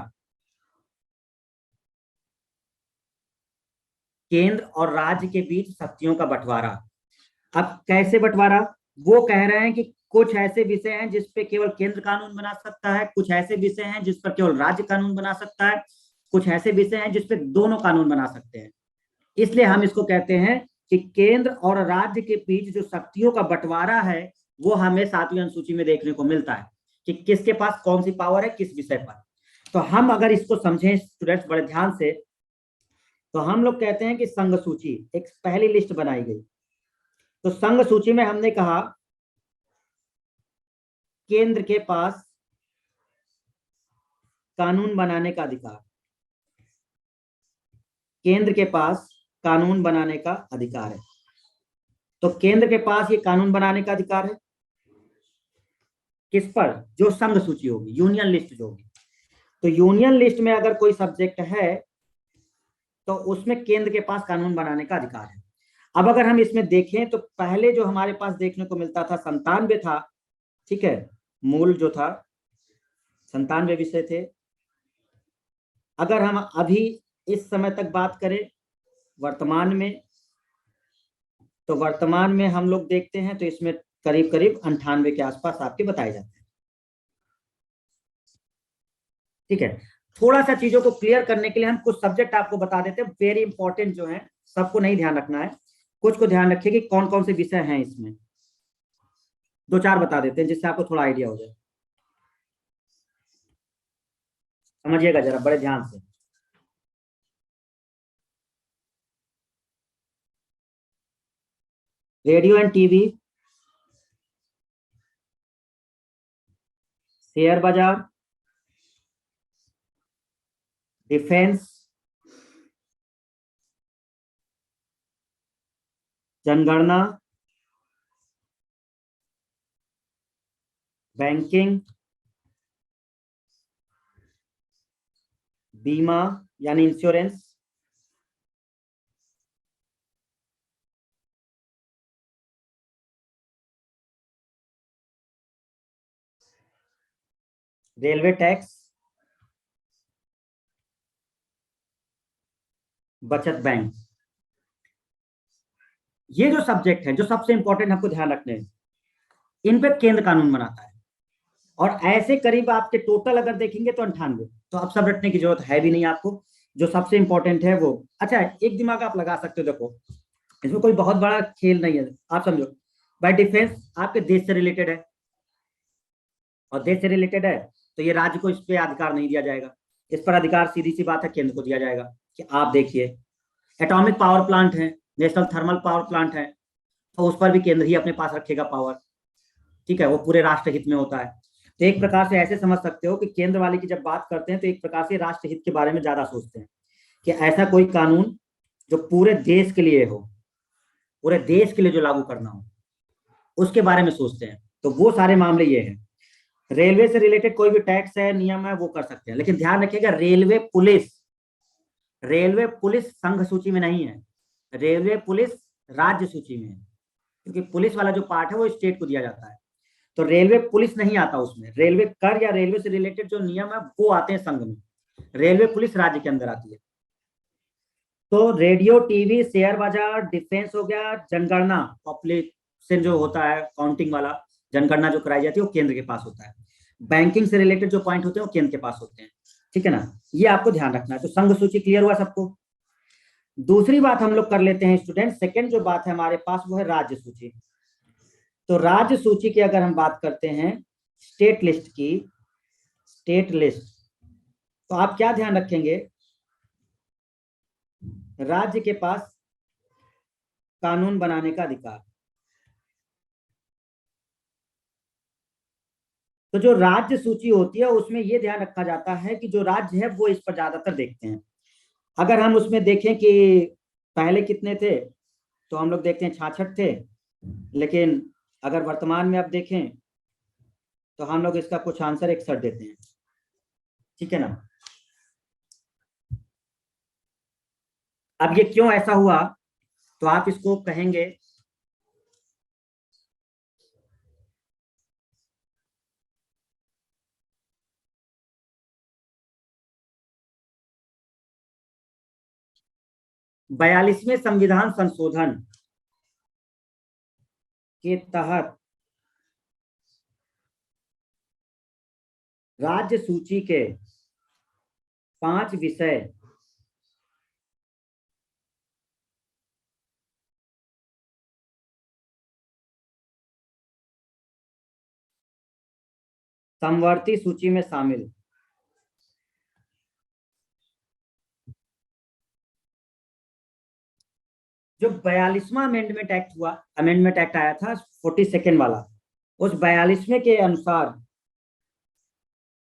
केंद्र और राज्य के बीच शक्तियों का बंटवारा। अब कैसे बंटवारा? वो कह रहे हैं कि कुछ ऐसे विषय हैं जिस पे केवल केंद्र कानून बना सकता है, कुछ ऐसे विषय हैं जिस पर केवल राज्य कानून बना सकता है, कुछ ऐसे विषय हैं जिस पे दोनों कानून बना सकते हैं। इसलिए हम इसको कहते हैं कि केंद्र और राज्य के बीच जो शक्तियों का बंटवारा है वो हमें 7वीं अनुसूची में देखने को मिलता है कि किसके पास कौन सी पावर है किस विषय पर। तो हम अगर इसको समझें स्टूडेंट्स बड़े ध्यान से, तो हम लोग कहते हैं कि संघ सूची एक पहली लिस्ट बनाई गई। तो संघ सूची में हमने कहा केंद्र के पास कानून बनाने का अधिकार, केंद्र के पास कानून बनाने का अधिकार है। तो केंद्र के पास ये कानून बनाने का अधिकार है किस पर? जो संघ सूची होगी, यूनियन लिस्ट जो होगी। तो यूनियन लिस्ट में अगर कोई सब्जेक्ट है तो उसमें केंद्र के पास कानून बनाने का अधिकार है। अब अगर हम इसमें देखें तो पहले जो हमारे पास देखने को मिलता था 97 था, ठीक है, मूल जो था 97 विषय थे। अगर हम अभी इस समय तक बात करें वर्तमान में, तो वर्तमान में हम लोग देखते हैं तो इसमें करीब करीब 98 के आसपास आपके बताए जाते हैं। ठीक है, थोड़ा सा चीजों को क्लियर करने के लिए हम कुछ सब्जेक्ट आपको बता देते हैं, वेरी इंपॉर्टेंट जो है, सबको नहीं ध्यान रखना है, कुछ को ध्यान रखिए कि कौन कौन से विषय हैं इसमें। दो चार बता देते हैं जिससे आपको थोड़ा आइडिया हो जाए। समझिएगा जरा बड़े ध्यान से। रेडियो एंड टीवी, शेयर बाजार, डिफेंस, जनगणना, बैंकिंग, बीमा यानी इंश्योरेंस, रेलवे टैक्स, बचत बैंक। ये जो सब्जेक्ट है जो सबसे इंपॉर्टेंट आपको ध्यान रखने हैं, इन पे केंद्र कानून बनाता है। और ऐसे करीब आपके टोटल अगर देखेंगे तो 98, तो अब सब रटने की जरूरत है भी नहीं आपको। जो सबसे इंपॉर्टेंट है वो, अच्छा एक दिमाग आप लगा सकते हो, देखो इसमें कोई बहुत बड़ा खेल नहीं है, आप समझो। भाई डिफेंस आपके देश से रिलेटेड है, और देश से रिलेटेड है तो ये राज्य को इस पे अधिकार नहीं दिया जाएगा, इस पर अधिकार सीधी सी बात है केंद्र को दिया जाएगा। कि आप देखिए एटॉमिक पावर प्लांट है, नेशनल थर्मल पावर प्लांट है, तो उस पर भी केंद्र ही अपने पास रखेगा पावर। ठीक है, वो पूरे राष्ट्रहित में होता है। तो एक प्रकार से ऐसे समझ सकते हो कि केंद्र वाले की जब बात करते हैं तो एक प्रकार से राष्ट्रहित के बारे में ज्यादा सोचते हैं कि ऐसा कोई कानून जो पूरे देश के लिए हो, पूरे देश के लिए जो लागू करना हो, उसके बारे में सोचते हैं। तो वो सारे मामले ये हैं। रेलवे से रिलेटेड कोई भी टैक्स है, नियम है, वो कर सकते हैं, लेकिन ध्यान रखिएगा रेलवे पुलिस, रेलवे पुलिस संघ सूची में नहीं है, रेलवे पुलिस राज्य सूची में है, क्योंकि पुलिस वाला जो पार्ट है वो स्टेट को दिया जाता है। तो रेलवे पुलिस नहीं आता उसमें, रेलवे कर या रेलवे से रिलेटेड जो नियम है वो आते हैं संघ में, रेलवे पुलिस राज्य के अंदर आती है। तो रेडियो टीवी शेयर बाजार डिफेंस हो गया, जनगणना पॉपुलेशन जो होता है काउंटिंग वाला, जनगणना जो कराई जाती है वो केंद्र के पास होता है। बैंकिंग से रिलेटेड जो पॉइंट होते हैं वो केंद्र के पास होते हैं। ठीक है ना, ये आपको ध्यान रखना है। तो संघ सूची क्लियर हुआ सबको। दूसरी बात हम लोग कर लेते हैं स्टूडेंट, सेकंड जो बात है हमारे पास वो है राज्य सूची। तो राज्य सूची की अगर हम बात करते हैं स्टेट लिस्ट की, स्टेट लिस्ट, तो आप क्या ध्यान रखेंगे, राज्य के पास कानून बनाने का अधिकार। तो जो राज्य सूची होती है उसमें यह ध्यान रखा जाता है कि जो राज्य है वो इस पर ज्यादातर देखते हैं। अगर हम उसमें देखें कि पहले कितने थे, तो हम लोग देखते हैं 66 थे, लेकिन अगर वर्तमान में अब देखें तो हम लोग इसका कुछ आंसर 61 देते हैं। ठीक है ना, अब ये क्यों ऐसा हुआ, तो आप इसको कहेंगे बयालीसवें संविधान संशोधन के तहत राज्य सूची के 5 विषय समवर्ती सूची में शामिल। जो 42वां अमेंडमेंट एक्ट आया था 42nd वाला, उस 42वें के अनुसार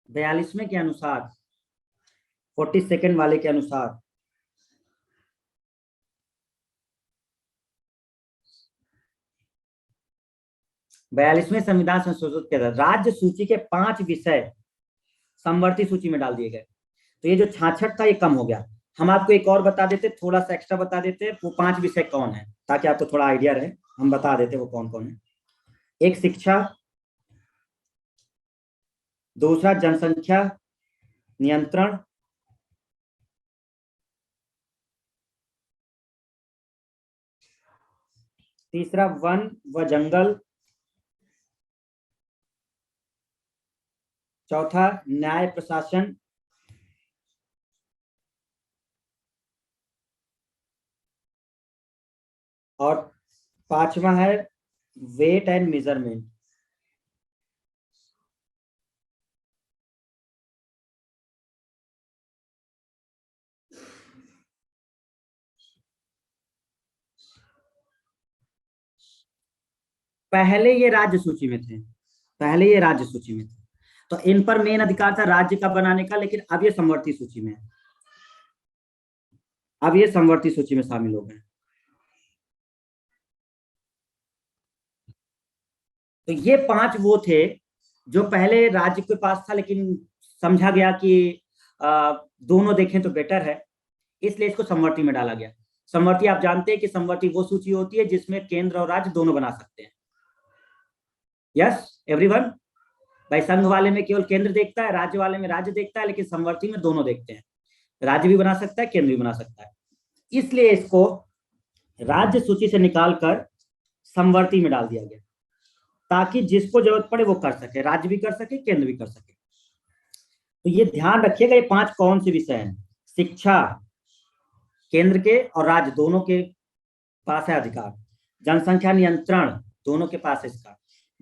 42वें वाले के अनुसार 42वें संविधान संशोधित किया था, राज्य सूची के 5 विषय समवर्ती सूची में डाल दिए गए। तो ये जो 66 था ये कम हो गया। हम आपको एक और बता देते, थोड़ा सा एक्स्ट्रा बता देते, वो 5 विषय कौन है, ताकि आपको थोड़ा आइडिया रहे। हम बता देते वो कौन कौन है। एक शिक्षा, दूसरा जनसंख्या नियंत्रण, तीसरा वन व जंगल, चौथा न्याय प्रशासन, और 5वां है वेट एंड मेजरमेंट। पहले ये राज्य सूची में थे, तो इन पर मेन अधिकार था राज्य का बनाने का, लेकिन अब ये समवर्ती सूची में है, अब ये समवर्ती सूची में शामिल हो गए। तो ये 5 वो थे जो पहले राज्य के पास था, लेकिन समझा गया कि दोनों देखें तो बेटर है, इसलिए इसको समवर्ती में डाला गया। समवर्ती आप जानते हैं कि समवर्ती वो सूची होती है जिसमें केंद्र और राज्य दोनों बना सकते हैं। यस एवरीवन, भाई संघ वाले में केवल केंद्र देखता है, राज्य वाले में राज्य देखता है, लेकिन समवर्ती में दोनों देखते हैं, राज्य भी बना सकता है, केंद्र भी बना सकता है। इसलिए इसको राज्य सूची से निकालकर समवर्ती में डाल दिया गया, ताकि जिसको जरूरत पड़े वो कर सके, राज्य भी कर सके, केंद्र भी कर सके। तो ये ध्यान रखिएगा, ये 5 कौन से विषय हैं। शिक्षा केंद्र के और राज्य दोनों के पास है अधिकार, जनसंख्या नियंत्रण दोनों के पास है इसका,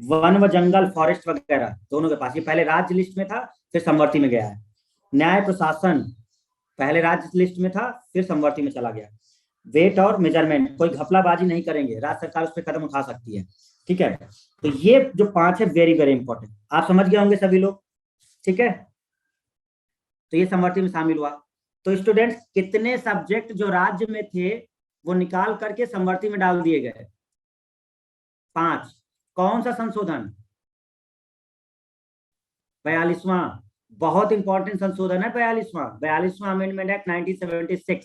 वन व जंगल फॉरेस्ट वगैरह दोनों के पास, ये पहले राज्य लिस्ट में था फिर समवर्ती में गया है। न्याय प्रशासन पहले राज्य लिस्ट में था फिर समवर्ती में चला गया। वेट और मेजरमेंट, कोई घपलाबाजी नहीं करेंगे, राज्य सरकार उस पर कदम उठा सकती है, ठीक है। तो ये जो 5 है वेरी वेरी इंपॉर्टेंट, आप समझ गए होंगे सभी लोग, ठीक है। तो ये समवर्ती में शामिल हुआ। तो स्टूडेंट्स कितने सब्जेक्ट जो राज्य में थे वो निकाल करके समवर्ती में डाल दिए गए? 5। कौन सा संशोधन? 42वां, बहुत इंपॉर्टेंट संशोधन है 42वां अमेंडमेंट एक्ट 1976।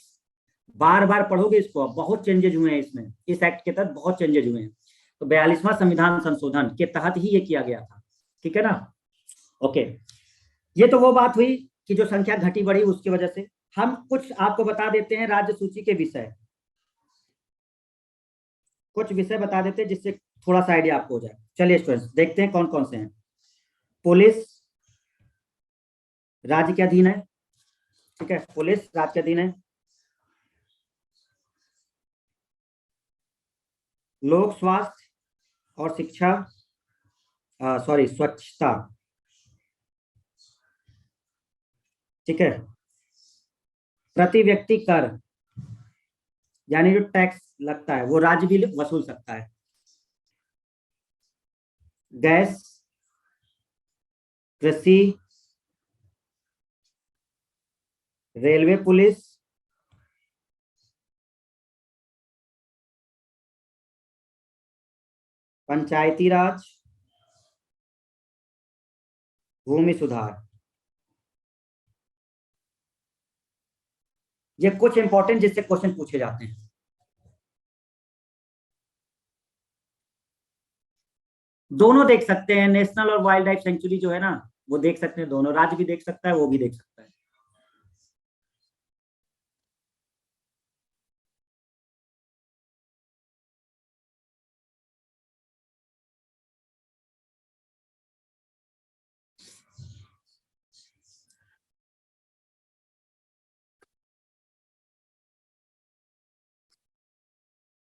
बार बार पढ़ोगे इसको, बहुत चेंजेज हुए हैं इसमें, इस एक्ट के तहत बहुत चेंजेज हुए हैं। तो 42वां संविधान संशोधन के तहत ही ये किया गया था, ठीक है ना। ओके, ये तो वो बात हुई कि जो संख्या घटी बढ़ी उसकी वजह से। हम कुछ आपको बता देते हैं राज्य सूची के विषय, कुछ विषय बता देते हैं जिससे थोड़ा सा आइडिया आपको हो जाए। चलिए स्टूडेंट्स देखते हैं कौन कौन से हैं। पुलिस राज्य के अधीन है, ठीक है, पुलिस राज्य के अधीन है। लोक स्वास्थ्य और शिक्षा, सॉरी स्वच्छता, ठीक है। प्रति व्यक्ति कर, यानी जो टैक्स लगता है वो राज्य भी वसूल सकता है। गैस, कृषि, रेलवे पुलिस, पंचायती राज, भूमि सुधार। ये कुछ इंपॉर्टेंट जिससे क्वेश्चन पूछे जाते हैं। दोनों देख सकते हैं, नेशनल और वाइल्ड लाइफ सेंचुरी जो है ना वो देख सकते हैं, दोनों राज्य भी देख सकता है, वो भी देख सकता है।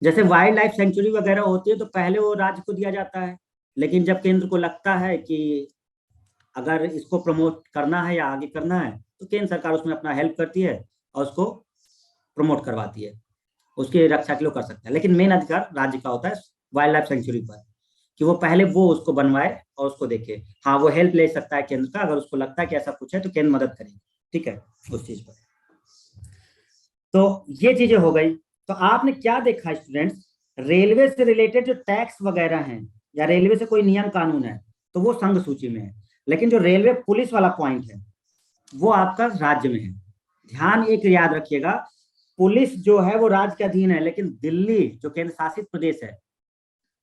जैसे वाइल्ड लाइफ सेंचुरी वगैरह होती है तो पहले वो राज्य को दिया जाता है, लेकिन जब केंद्र को लगता है कि अगर इसको प्रमोट करना है या आगे करना है तो केंद्र सरकार उसमें अपना हेल्प करती है और उसको प्रमोट करवाती है, उसकी रक्षा के लिए कर सकता है। लेकिन मेन अधिकार राज्य का होता है वाइल्ड लाइफ सेंचुरी पर, कि वो पहले वो उसको बनवाए और उसको देखे। हाँ, वो हेल्प ले सकता है केंद्र का, अगर उसको लगता है कि ऐसा कुछ है तो केंद्र मदद करेगी, ठीक है, उस चीज पर। तो ये चीजें हो गई। तो आपने क्या देखा स्टूडेंट्स, रेलवे से रिलेटेड जो टैक्स वगैरह हैं या रेलवे से कोई नियम कानून है तो वो संघ सूची में है, लेकिन जो रेलवे पुलिस वाला पॉइंट है वो आपका राज्य में है। ध्यान एक याद रखिएगा, पुलिस जो है वो राज्य के अधीन है, लेकिन दिल्ली जो केंद्र शासित प्रदेश है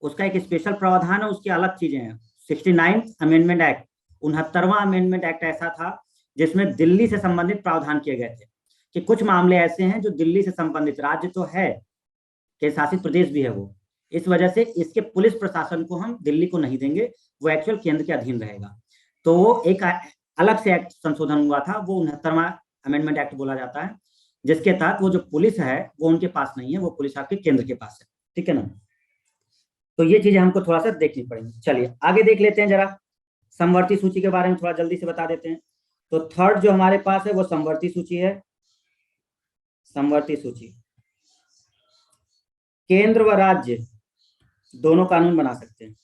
उसका एक स्पेशल प्रावधान है, उसकी अलग चीजें हैं। 69 अमेंडमेंट एक्ट, 69वां अमेंडमेंट एक्ट ऐसा था जिसमें दिल्ली से संबंधित प्रावधान किए गए थे कि कुछ मामले ऐसे हैं जो दिल्ली से संबंधित, राज्य तो है, केंद्र शासित प्रदेश भी है वो, इस वजह से इसके पुलिस प्रशासन को हम दिल्ली को नहीं देंगे, वो एक्चुअल केंद्र के अधीन रहेगा। तो वो एक अलग से एक्ट संशोधन हुआ था, वो 69वां अमेंडमेंट एक्ट बोला जाता है, जिसके तहत वो जो पुलिस है वो उनके पास नहीं है, वो पुलिस आपके केंद्र के पास है, ठीक है ना। तो ये चीजें हमको थोड़ा सा देखनी पड़ेंगी। चलिए आगे देख लेते हैं जरा, समवर्ती सूची के बारे में थोड़ा जल्दी से बता देते हैं। तो थर्ड जो हमारे पास है वो समवर्ती सूची है। समवर्ती सूची, केंद्र व राज्य दोनों कानून बना सकते हैं,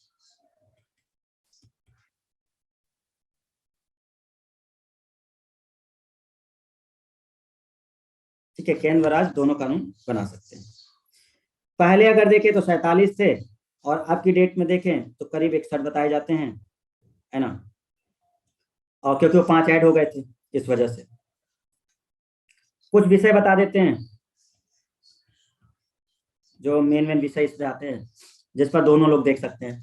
ठीक है, केंद्र व राज्य दोनों कानून बना सकते हैं। पहले अगर देखें तो 47 थे, और अब की डेट में देखें तो करीब 61 बताए जाते हैं, है ना। और क्योंकि वो 5 ऐड हो गए थे इस वजह से। कुछ विषय बता देते हैं जो मेन मेन विषय इसमें आते हैं, जिस पर दोनों लोग देख सकते हैं।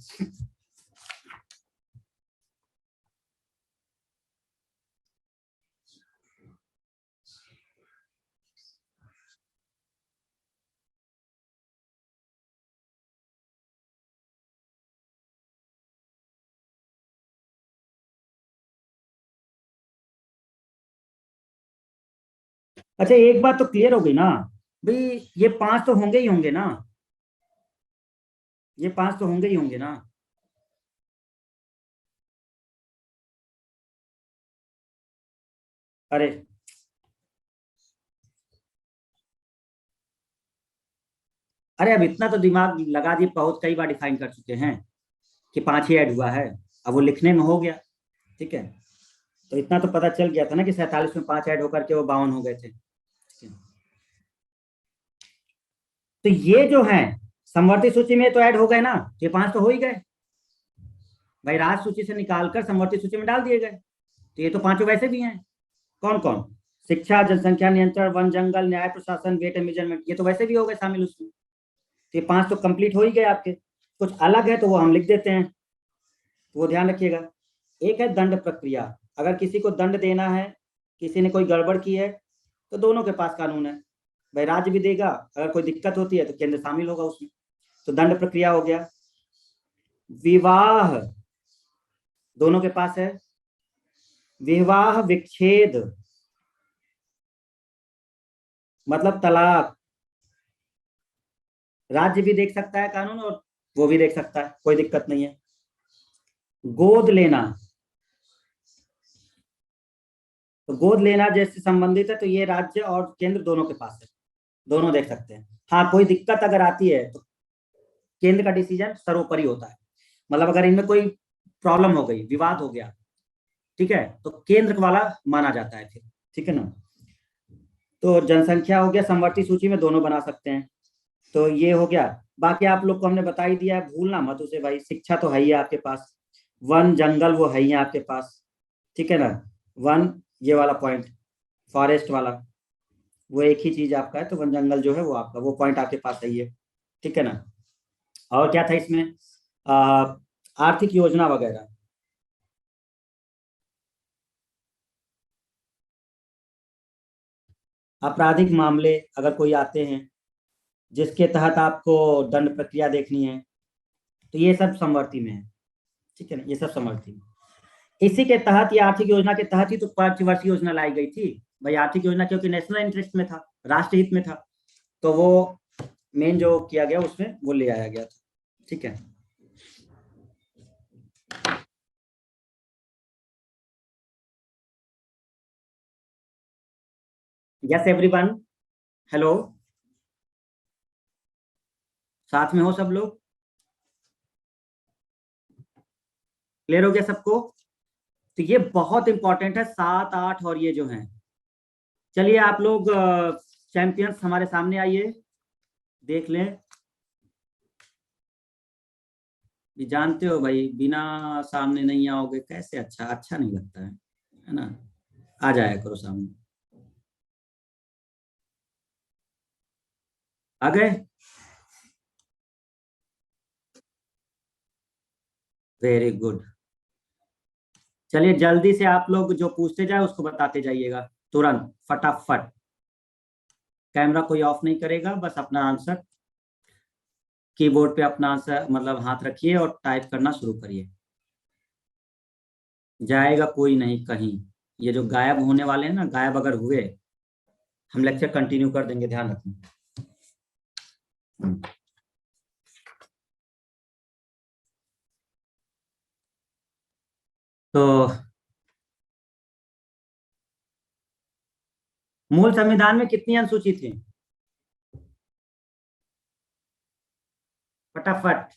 अच्छा, एक बात तो क्लियर हो गई ना भाई, ये 5 तो होंगे ही होंगे ना, ये 5 तो होंगे ही होंगे ना। अरे अरे, अब इतना तो दिमाग लगा दिए, बहुत कई बार डिफाइन कर चुके हैं कि 5 ही ऐड हुआ है, अब वो लिखने में हो गया, ठीक है। तो इतना तो पता चल गया था ना कि 47 में 5 ऐड होकर के वो 52 हो गए थे। तो ये जो है समवर्ती सूची में तो ऐड हो गए ना, ये 5 तो हो ही गए भाई, राज सूची से निकालकर समवर्ती सूची में डाल दिए गए। तो ये तो 5 वैसे भी हैं। कौन कौन? शिक्षा, जनसंख्या नियंत्रण, वन जंगल, न्याय प्रशासन, वेट एंड मेजरमेंट, ये तो वैसे भी हो गए शामिल उसमें। तो ये 5 तो कंप्लीट हो ही गए आपके। कुछ अलग है तो वो हम लिख देते हैं, तो वो ध्यान रखिएगा। एक है दंड प्रक्रिया, अगर किसी को दंड देना है, किसी ने कोई गड़बड़ की है, तो दोनों के पास कानून है भाई, राज्य भी देगा, अगर कोई दिक्कत होती है तो केंद्र शामिल होगा उसमें। तो दंड प्रक्रिया हो गया। विवाह दोनों के पास है। विवाह विच्छेद मतलब तलाक, राज्य भी देख सकता है कानून और वो भी देख सकता है, कोई दिक्कत नहीं है। गोद लेना, तो गोद लेना जैसे संबंधित है तो ये राज्य और केंद्र दोनों के पास है, दोनों देख सकते हैं। हाँ, कोई दिक्कत अगर आती है तो केंद्र का डिसीजन सर्वोपरि होता है, मतलब अगर इनमें कोई प्रॉब्लम हो गई, विवाद हो गया, ठीक है, तो केंद्र वाला माना जाता है फिर, ठीक है ना। तो जनसंख्या हो गया, समवर्ती सूची में दोनों बना सकते हैं, तो ये हो गया। बाकी आप लोग को हमने बता ही दिया है, भूलना मत उसे भाई। शिक्षा तो है ही आपके पास, वन जंगल वो है ही आपके पास, ठीक है ना। वन ये वाला पॉइंट, फॉरेस्ट वाला, वो एक ही चीज आपका है, तो वन जंगल जो है वो आपका, वो पॉइंट आपके पास सही है, ठीक है ना। और क्या था इसमें, आर्थिक योजना वगैरह, आपराधिक मामले अगर कोई आते हैं जिसके तहत आपको दंड प्रक्रिया देखनी है, तो ये सब समवर्ती में है, ठीक है ना, ये सब समवर्ती में। इसी के तहत, ये आर्थिक योजना के तहत ही तो पंचवर्षीय योजना लाई गई थी भाई। आर्थिक योजना क्योंकि नेशनल इंटरेस्ट में था, राष्ट्रहित में था, तो वो मेन जो किया गया उसमें वो ले आया गया था। ठीक है, यस एवरीवन, हेलो, साथ में हो सब लोग? क्लियर हो गया सबको? तो ये बहुत इंपॉर्टेंट है, 7 8 और ये जो हैं। चलिए आप लोग चैंपियंस हमारे सामने आइए, देख लें। ये जानते हो भाई, बिना सामने नहीं आओगे कैसे, अच्छा अच्छा नहीं लगता है ना? आ जाया करो सामने। आ गए? Very good. चलिए जल्दी से आप लोग जो पूछते जाए उसको बताते जाइएगा, तुरंत फटाफट। कैमरा कोई ऑफ नहीं करेगा, बस अपना आंसर कीबोर्ड पे अपना आंसर मतलब हाथ रखिए और टाइप करना शुरू करिए। जाएगा कोई नहीं कहीं। ये जो गायब होने वाले हैं ना, गायब अगर हुए, हम लेक्चर कंटिन्यू कर देंगे, ध्यान रखना। तो मूल संविधान में कितनी अनुसूची थी? फटाफट।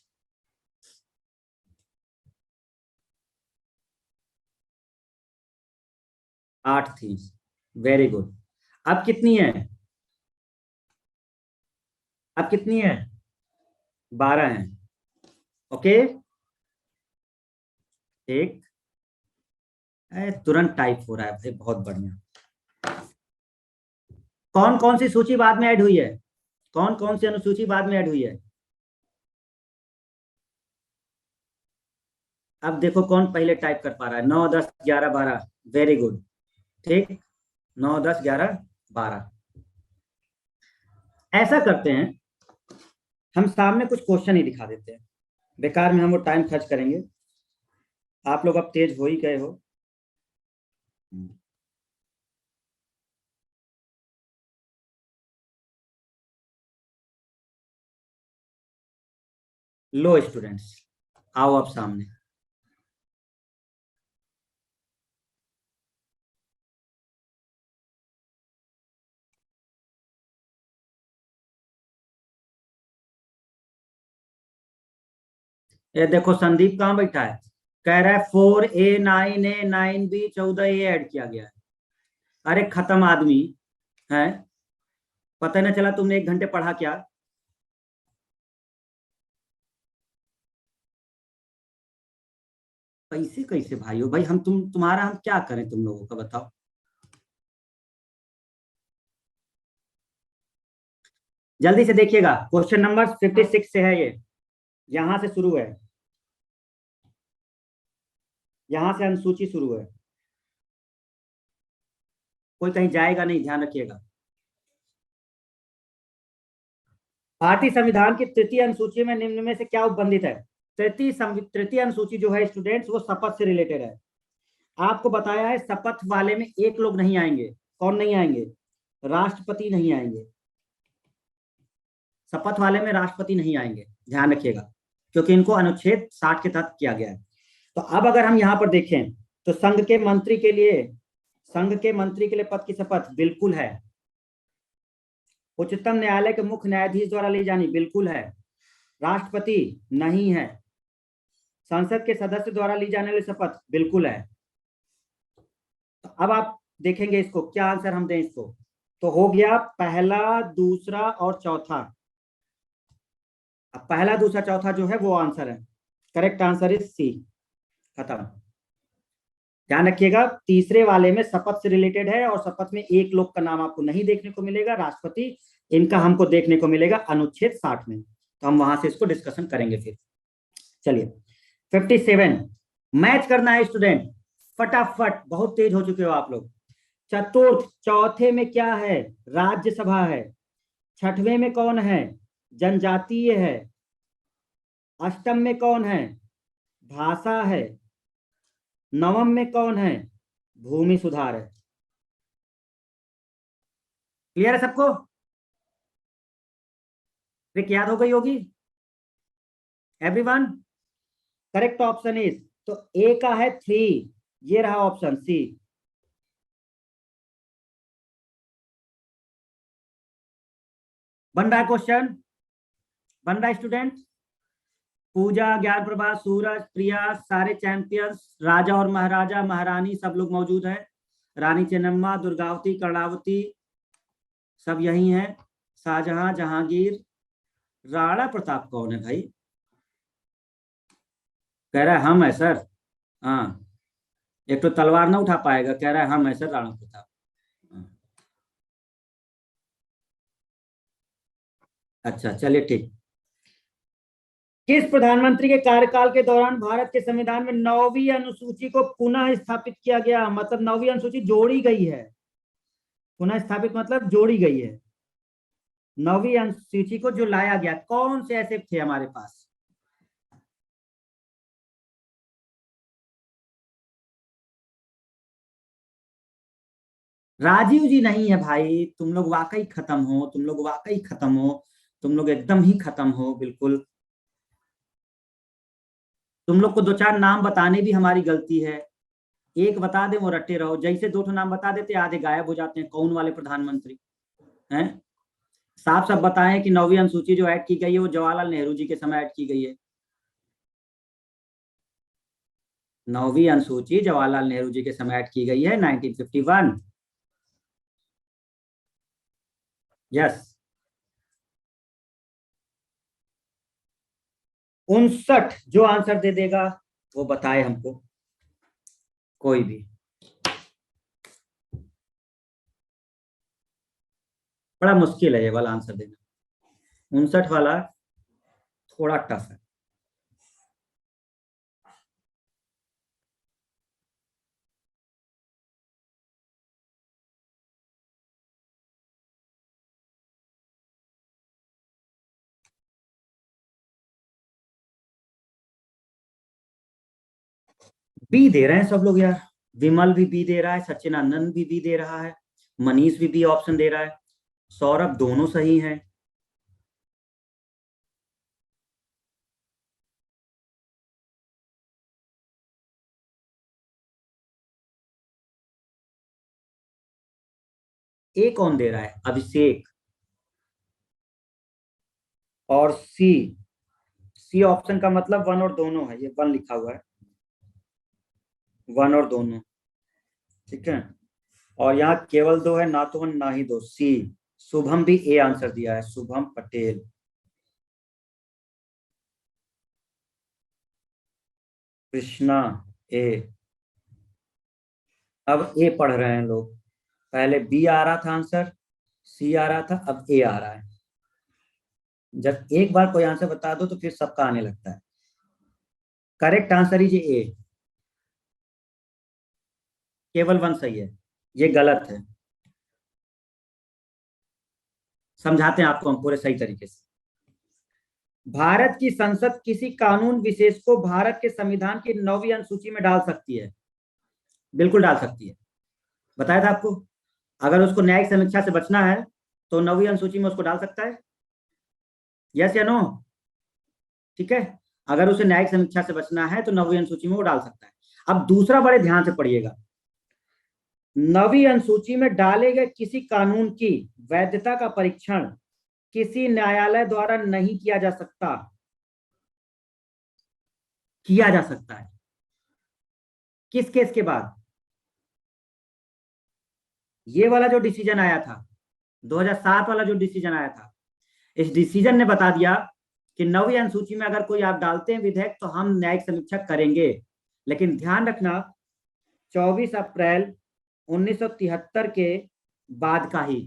8 थी। Very good. अब कितनी है? अब कितनी है? 12 है। ओके, ठीक। तुरंत टाइप हो रहा है भाई, बहुत बढ़िया। कौन कौन सी सूची बाद में ऐड हुई है? कौन कौन सी अनुसूची बाद में ऐड हुई है? अब देखो कौन पहले टाइप कर पा रहा है। 9 10 11 12। Very good. ठीक, 9 10 11 12। ऐसा करते हैं, हम सामने कुछ क्वेश्चन ही दिखा देते हैं, बेकार में हम वो टाइम खर्च करेंगे। आप लोग अब तेज हो ही गए हो। लो स्टूडेंट्स, आओ अब सामने। ये देखो संदीप कहाँ बैठा है, कह रहा है 4A 9A 9B 14A add किया गया है। अरे खत्म आदमी है, पता न चला तुमने 1 घंटे पढ़ा क्या? कैसे कैसे भाई हो भाई, तुम्हारा हम क्या करें तुम लोगों का, बताओ। जल्दी से देखिएगा, क्वेश्चन नंबर 56 से है ये। यहां से शुरू है, यहां से अनुसूची शुरू है। कोई कहीं जाएगा नहीं, ध्यान रखिएगा। भारतीय संविधान की तृतीय अनुसूची में निम्न में से क्या उपबंधित है? तृतीय अनुसूची जो है स्टूडेंट्स, वो शपथ से रिलेटेड है। आपको बताया है शपथ वाले में एक लोग नहीं आएंगे। कौन नहीं आएंगे? राष्ट्रपति नहीं आएंगे। शपथ वाले में राष्ट्रपति नहीं आएंगे, ध्यान रखिएगा, क्योंकि इनको अनुच्छेद 60 के तहत किया गया है। तो अब अगर हम यहाँ पर देखें तो संघ के मंत्री के लिए पद की शपथ बिल्कुल है। उच्चतम न्यायालय के मुख्य न्यायाधीश द्वारा ली जानी बिल्कुल है। राष्ट्रपति नहीं है। संसद के सदस्य द्वारा ली जाने वाली शपथ बिल्कुल है। तो अब आप देखेंगे इसको, क्या आंसर हम दें इसको। तो हो गया पहला, दूसरा और चौथा। अब पहला दूसरा चौथा जो है वो आंसर है। Correct answer is C. खत्म। ध्यान रखिएगा, तीसरे वाले में शपथ से रिलेटेड है और शपथ में एक लोग का नाम आपको नहीं देखने को मिलेगा, राष्ट्रपति। इनका हमको देखने को मिलेगा अनुच्छेद 60 में। तो हम वहां से इसको डिस्कशन करेंगे फिर। चलिए 57, मैच करना है स्टूडेंट, फटाफट, बहुत तेज हो चुके हो आप लोग। चतुर्थ, चौथे में क्या है? राज्यसभा है। छठवें में कौन है? जनजातीय है। अष्टम में कौन है? भाषा है। नवम में कौन है? भूमि सुधार है। क्लियर है सबको? ट्रिक याद हो गई होगी एवरीवन? करेक्ट ऑप्शन इज, तो ए का है 3, ये रहा ऑप्शन सी। बन रहा है क्वेश्चन? बन रहा है स्टूडेंट? पूजा, ज्ञान प्रभा, सूरज, प्रिया, सारे चैंपियंस, राजा और महाराजा, महारानी सब लोग मौजूद हैं। रानी चेन्नम्मा, दुर्गावती, कर्णावती सब यही हैं। शाहजहां, जहांगीर। राणा प्रताप कौन है भाई? कह रहा है हम है सर। हाँ, एक तो तलवार ना उठा पाएगा, कह रहा है हम है सर राणा प्रताप। हाँ। अच्छा चलिए ठीक। किस प्रधानमंत्री के कार्यकाल के दौरान भारत के संविधान में 9वीं अनुसूची को पुनः स्थापित किया गया? मतलब 9वीं अनुसूची जोड़ी गई है। पुनः स्थापित मतलब जोड़ी गई है। 9वीं अनुसूची को जो लाया गया, कौन से ऐसे थे हमारे पास? राजीव जी नहीं है भाई, तुम लोग वाकई खत्म हो, तुम लोग वाकई खत्म हो, तुम लोग एकदम ही खत्म हो बिल्कुल। तुम लोग को दो चार नाम बताने भी हमारी गलती है। एक बता दे वो रटे रहो, जैसे दो ठो नाम बता देते आधे गायब हो जाते हैं, कौन वाले प्रधानमंत्री हैं? साफ साफ बताएं कि 9वीं अनुसूची जो ऐड की गई है वो जवाहरलाल नेहरू जी के समय ऐड की गई है। 9वीं अनुसूची जवाहरलाल नेहरू जी के समय ऐड की गई है 1951। यस। 59 जो आंसर दे देगा वो बताए हमको, कोई भी। बड़ा मुश्किल है ये वाला आंसर देना, 59 वाला थोड़ा टफ है। बी दे रहे हैं सब लोग यार। विमल भी बी दे रहा है, सचिन आनंद भी बी दे रहा है, मनीष भी बी ऑप्शन दे रहा है, सौरभ दोनों सही हैं। ए कौन दे रहा है? अभिषेक। और सी, सी ऑप्शन का मतलब वन और दोनों है, ये वन लिखा हुआ है, वन और दोनों। ठीक है, और यहाँ केवल दो है, ना तो वन ना ही दो, सी। शुभम भी ए आंसर दिया है, शुभम पटेल। कृष्णा ए। अब ए पढ़ रहे हैं लोग, पहले बी आ रहा था आंसर, सी आ रहा था, अब ए आ रहा है। जब एक बार कोई आंसर बता दो तो फिर सबका आने लगता है। करेक्ट आंसर ही ए, केवल वन सही है, ये गलत है। समझाते हैं आपको हम पूरे सही तरीके से। भारत की संसद किसी कानून विशेष को भारत के संविधान की 9वीं अनुसूची में डाल सकती है? बिल्कुल डाल सकती है, बताया था आपको। अगर उसको न्यायिक समीक्षा से बचना है तो 9वीं अनुसूची में उसको डाल सकता है, यस या नो? ठीक है, अगर उसे न्यायिक समीक्षा से बचना है तो 9वीं अनुसूची में वो डाल सकता है। अब दूसरा बड़े ध्यान से पढ़िएगा, 9वीं अनुसूची में डाले गए किसी कानून की वैधता का परीक्षण किसी न्यायालय द्वारा नहीं किया जा सकता। किया जा सकता है किस केस के बाद? ये वाला जो डिसीजन आया था, 2007 वाला जो डिसीजन आया था, इस डिसीजन ने बता दिया कि 9वीं अनुसूची में अगर कोई आप डालते हैं विधेयक तो हम न्यायिक समीक्षा करेंगे। लेकिन ध्यान रखना, 24 अप्रैल 1973 के बाद का ही।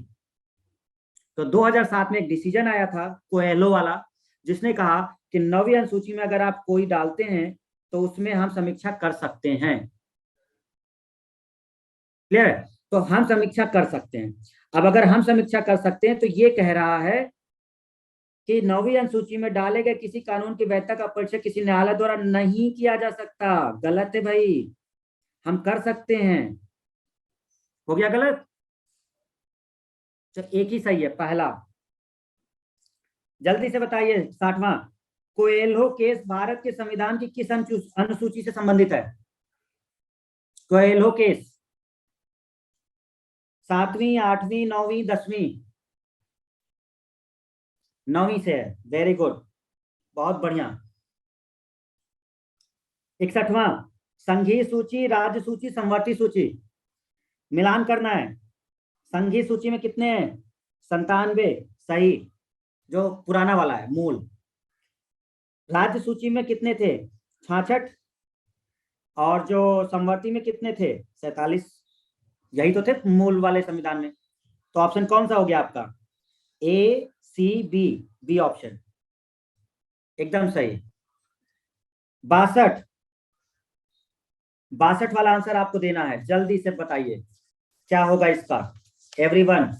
तो 2007 में एक डिसीजन आया था कोएलो वाला, जिसने कहा कि 9वीं अनुसूची में अगर आप कोई डालते हैं तो उसमें हम समीक्षा कर सकते हैं। क्लियर है? तो हम समीक्षा कर सकते हैं। अब अगर हम समीक्षा कर सकते हैं तो ये कह रहा है कि 9वीं अनुसूची में डाले गए किसी कानून की वैधता का परीक्षण किसी न्यायालय द्वारा नहीं किया जा सकता। गलत है भाई, हम कर सकते हैं। हो गया गलत? तो एक ही सही है, पहला। जल्दी से बताइए। 60वां, कोएल्हो केस भारत के संविधान की किस अनुसूची से संबंधित है? कोएल्हो केस 7वीं, 8वीं, 9वीं, 10वीं? 9वीं से है। वेरी गुड, बहुत बढ़िया। 61वां, संघीय सूची, राज्य सूची, संवर्ती सूची, मिलान करना है। संघीय सूची में कितने हैं? 97, सही, जो पुराना वाला है मूल। राज्य सूची में कितने थे? 66। और जो संवर्ती में कितने थे? 47। यही तो थे मूल वाले संविधान में। तो ऑप्शन कौन सा हो गया आपका? ए, सी, बी? बी ऑप्शन एकदम सही। 62, 62 वाला आंसर आपको देना है, जल्दी से बताइए क्या होगा इसका। एवरीवन,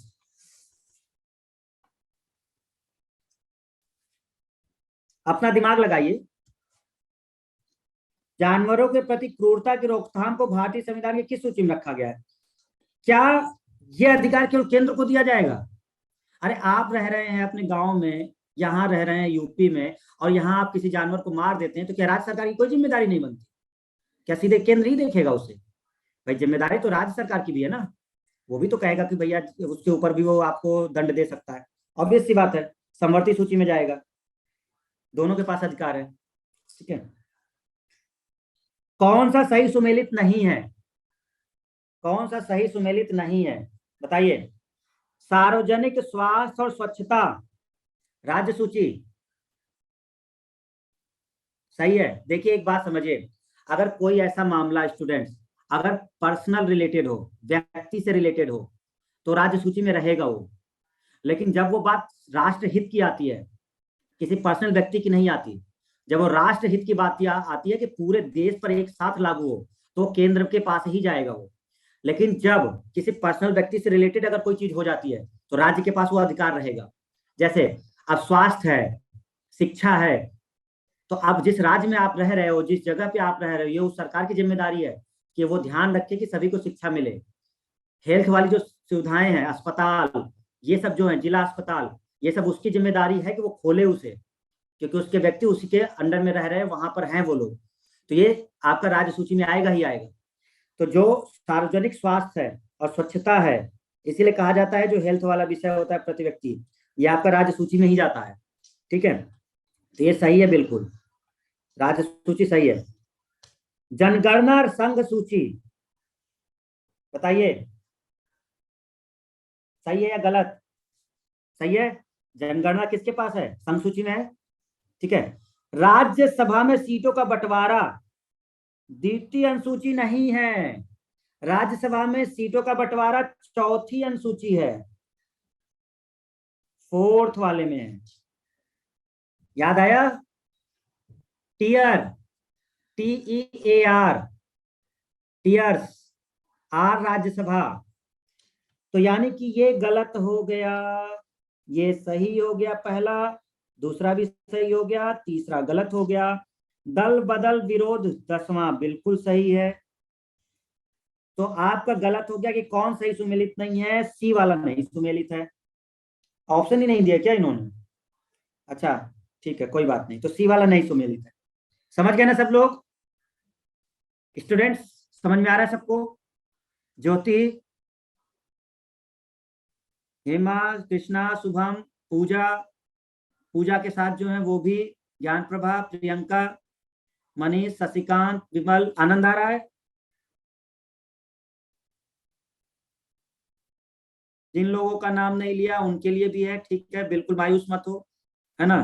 अपना दिमाग लगाइए। जानवरों के प्रति क्रूरता की रोकथाम को भारतीय संविधान की किस सूची में रखा गया है? क्या यह अधिकार केवल केंद्र को दिया जाएगा? अरे आप रह रहे हैं अपने गांव में, यहाँ रह रहे हैं यूपी में, और यहाँ आप किसी जानवर को मार देते हैं, तो क्या राज्य सरकार की कोई जिम्मेदारी नहीं बनती? क्या सीधे केंद्र ही देखेगा उसे? भाई जिम्मेदारी तो राज्य सरकार की भी है ना। वो भी तो कहेगा कि भैया उसके ऊपर भी वो आपको दंड दे सकता है। ऑब्वियस सी बात है, समवर्ती सूची में जाएगा। दोनों के पास अधिकार है। ठीक है। कौन सा सही सुमेलित नहीं है? कौन सा सही सुमेलित नहीं है बताइए। सार्वजनिक स्वास्थ्य और स्वच्छता, राज्य सूची, सही है। देखिए एक बात समझिए, अगर कोई ऐसा मामला स्टूडेंट्स, अगर पर्सनल रिलेटेड हो, व्यक्ति से रिलेटेड हो, तो राज्य सूची में रहेगा वो। लेकिन जब वो बात राष्ट्र हित की आती है, किसी पर्सनल व्यक्ति की नहीं आती, जब वो राष्ट्र हित की बात आती है कि पूरे देश पर एक साथ लागू हो, तो केंद्र के पास ही जाएगा वो। लेकिन जब किसी पर्सनल व्यक्ति से रिलेटेड अगर कोई चीज हो जाती है, तो राज्य के पास वो अधिकार रहेगा। जैसे अब स्वास्थ्य है, शिक्षा है, तो अब जिस राज्य में आप रह रहे हो, जिस जगह पे आप रह रहे हो, ये उस सरकार की जिम्मेदारी है कि वो ध्यान रखे कि सभी को शिक्षा मिले। हेल्थ वाली जो सुविधाएं हैं, अस्पताल, ये सब जो है, जिला अस्पताल, ये सब उसकी जिम्मेदारी है कि वो खोले उसे, क्योंकि उसके व्यक्ति उसी के अंडर में रह रहे हैं, वहां पर हैं वो लोग। तो ये आपका राज्य सूची में आएगा ही आएगा। तो जो सार्वजनिक स्वास्थ्य है और स्वच्छता है, इसीलिए कहा जाता है जो हेल्थ वाला विषय होता है प्रति व्यक्ति, ये आपका राज्य सूची में ही जाता है। ठीक है, तो ये सही है, बिल्कुल राज्य सूची सही है। जनगणना संघ सूची, बताइए सही है या गलत? सही है। जनगणना किसके पास है? संघ सूची में है। ठीक है। राज्यसभा में सीटों का बंटवारा द्वितीय अनुसूची नहीं है। राज्यसभा में सीटों का बंटवारा चौथी अनुसूची है, फोर्थ वाले में है। याद आया? टीयर, TEAR, टीयर्स, आर राज्यसभा। तो यानी कि ये गलत हो गया, ये सही हो गया पहला, दूसरा भी सही हो गया, तीसरा गलत हो गया। दल बदल विरोध 10वां बिल्कुल सही है। तो आपका गलत हो गया कि कौन सही सुमेलित नहीं है? सी वाला नहीं सुमेलित है। ऑप्शन ही नहीं दिया क्या इन्होंने? अच्छा, ठीक है, कोई बात नहीं, तो सी वाला नहीं सुमेलित है। समझ गए ना सब लोग? स्टूडेंट्स समझ में आ रहा है सबको? ज्योति, हेमा, कृष्णा, शुभम, पूजा, पूजा के साथ जो है वो भी, ज्ञान प्रभा, प्रियंका, मनीष, शशिकांत, विमल, आनंद आ रहा है? जिन लोगों का नाम नहीं लिया उनके लिए भी है, ठीक है, बिल्कुल मायूस मत हो, है ना।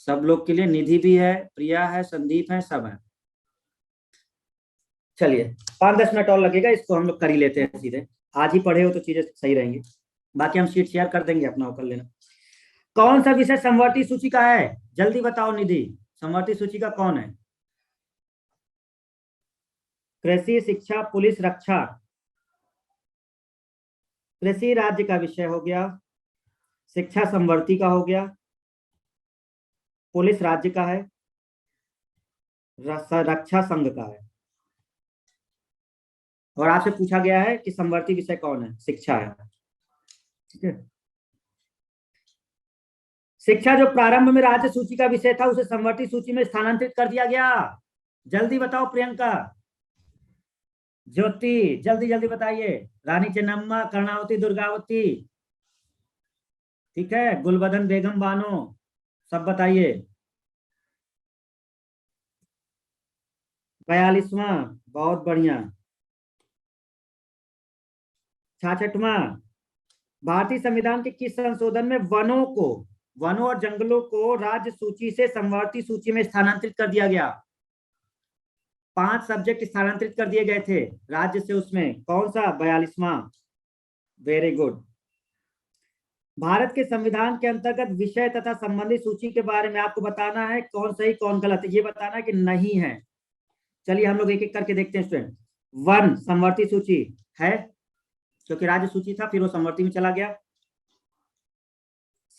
सब लोग के लिए, निधि भी है, प्रिया है, संदीप है, सब है। चलिए 5-10 मिनट और लगेगा, इसको हम लोग कर ही लेते हैं सीधे। आज ही पढ़े हो तो चीजें सही रहेंगी, बाकी हम शीट शेयर कर देंगे, अपना वो कर लेना। कौन सा विषय समवर्ती सूची का है? जल्दी बताओ निधि, समवर्ती सूची का कौन है? कृषि, शिक्षा, पुलिस, रक्षा। कृषि राज्य का विषय हो गया, शिक्षा समवर्ती का हो गया, पुलिस राज्य का है, रक्षा संघ का है। और आपसे पूछा गया है कि समवर्ती विषय कौन है? शिक्षा है। ठीक है, शिक्षा जो प्रारंभ में राज्य सूची का विषय था उसे समवर्ती सूची में स्थानांतरित कर दिया गया। जल्दी बताओ प्रियंका, ज्योति, जल्दी जल्दी बताइए। रानी चेन्नम्मा, कर्णावती, दुर्गावती, ठीक है, गुलबदन बेगम बानो, सब बताइए। 42वां, बहुत बढ़िया। 66वां, भारतीय संविधान के किस संशोधन में वनों और जंगलों को राज्य सूची से समवर्ती सूची में स्थानांतरित कर दिया गया? 5 सब्जेक्ट स्थानांतरित कर दिए गए थे राज्य से, उसमें कौन सा? 42वां, वेरी गुड। भारत के संविधान के अंतर्गत विषय तथा संबंधित सूची के बारे में आपको बताना है कौन सही कौन गलत है, ये बताना है कि नहीं है। चलिए हम लोग एक एक करके देखते हैं स्टूडेंट। वन समवर्ती सूची है, क्योंकि राज्य सूची था, फिर वो समवर्ती में चला गया।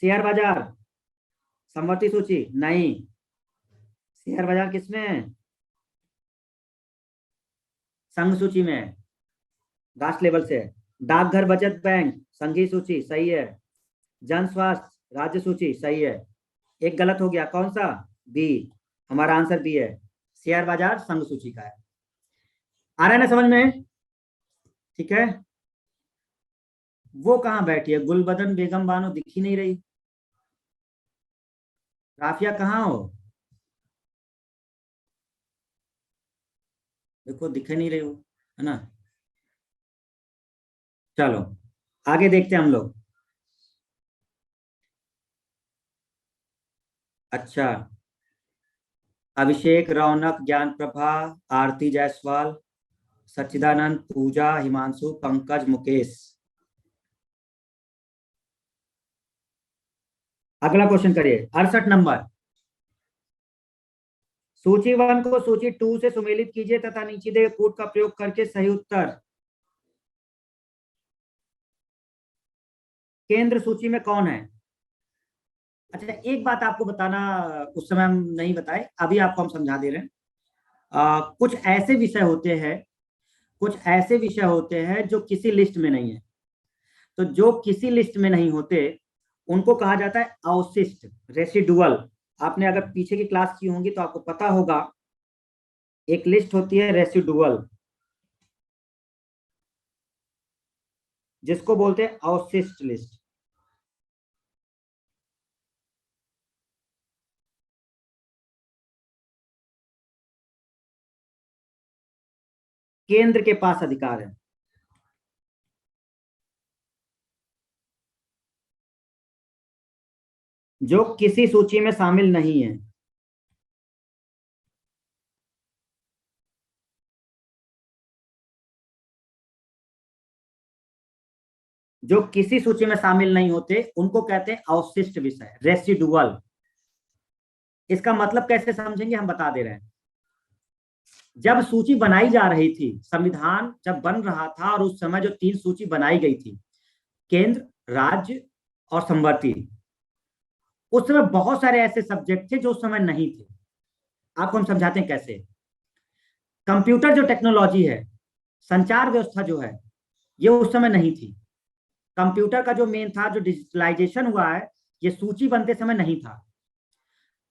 शेयर बाजार समवर्ती सूची नहीं, शेयर बाजार किसमें है? संघ सूची में, राष्ट्र लेवल से। डाकघर बचत बैंक संघीय सूची, सही है। जन स्वास्थ्य राज्य सूची, सही है। एक गलत हो गया, कौन सा? बी, हमारा आंसर बी है, शेयर बाजार संघ सूची का है। आ रहा है ना समझ में? ठीक है। वो कहां बैठी है? गुलबदन बेगम बानो दिख ही नहीं रही। राफिया कहाँ हो? देखो दिख नहीं रही हो, है ना। चलो आगे देखते हैं हम लोग। अच्छा, अभिषेक, रौनक, ज्ञान प्रभा, आरती जायसवाल, सच्चिदानंद, पूजा, हिमांशु, पंकज, मुकेश। अगला क्वेश्चन करिए, 68 नंबर। सूची 1 को सूची 2 से सुमेलित कीजिए तथा नीचे दिए कोड का प्रयोग करके सही उत्तर। केंद्र सूची में कौन है? अच्छा एक बात आपको बताना, उस समय हम नहीं बताए, अभी आपको हम समझा दे रहे हैं। कुछ ऐसे विषय होते हैं, कुछ ऐसे विषय होते हैं जो किसी लिस्ट में नहीं है। तो जो किसी लिस्ट में नहीं होते उनको कहा जाता है अवशिष्ट, रेसिडुअल। आपने अगर पीछे की क्लास की होंगी तो आपको पता होगा, एक लिस्ट होती है रेसिडुअल, जिसको बोलते हैं अवशिष्ट लिस्ट। केंद्र के पास अधिकार है। जो किसी सूची में शामिल नहीं है, जो किसी सूची में शामिल नहीं होते उनको कहते हैं अवशिष्ट विषय, रेसिडुअल। इसका मतलब कैसे समझेंगे, हम बता दे रहे हैं। जब सूची बनाई जा रही थी, संविधान जब बन रहा था, और उस समय जो 3 सूची बनाई गई थी, केंद्र, राज्य और समवर्ती, उस समय बहुत सारे ऐसे सब्जेक्ट थे जो उस समय नहीं थे। आपको हम समझाते हैं कैसे। कंप्यूटर जो टेक्नोलॉजी है, संचार व्यवस्था जो है, ये उस समय नहीं थी। कंप्यूटर का जो मेन था, जो डिजिटलाइजेशन हुआ है, ये सूची बनते समय नहीं था।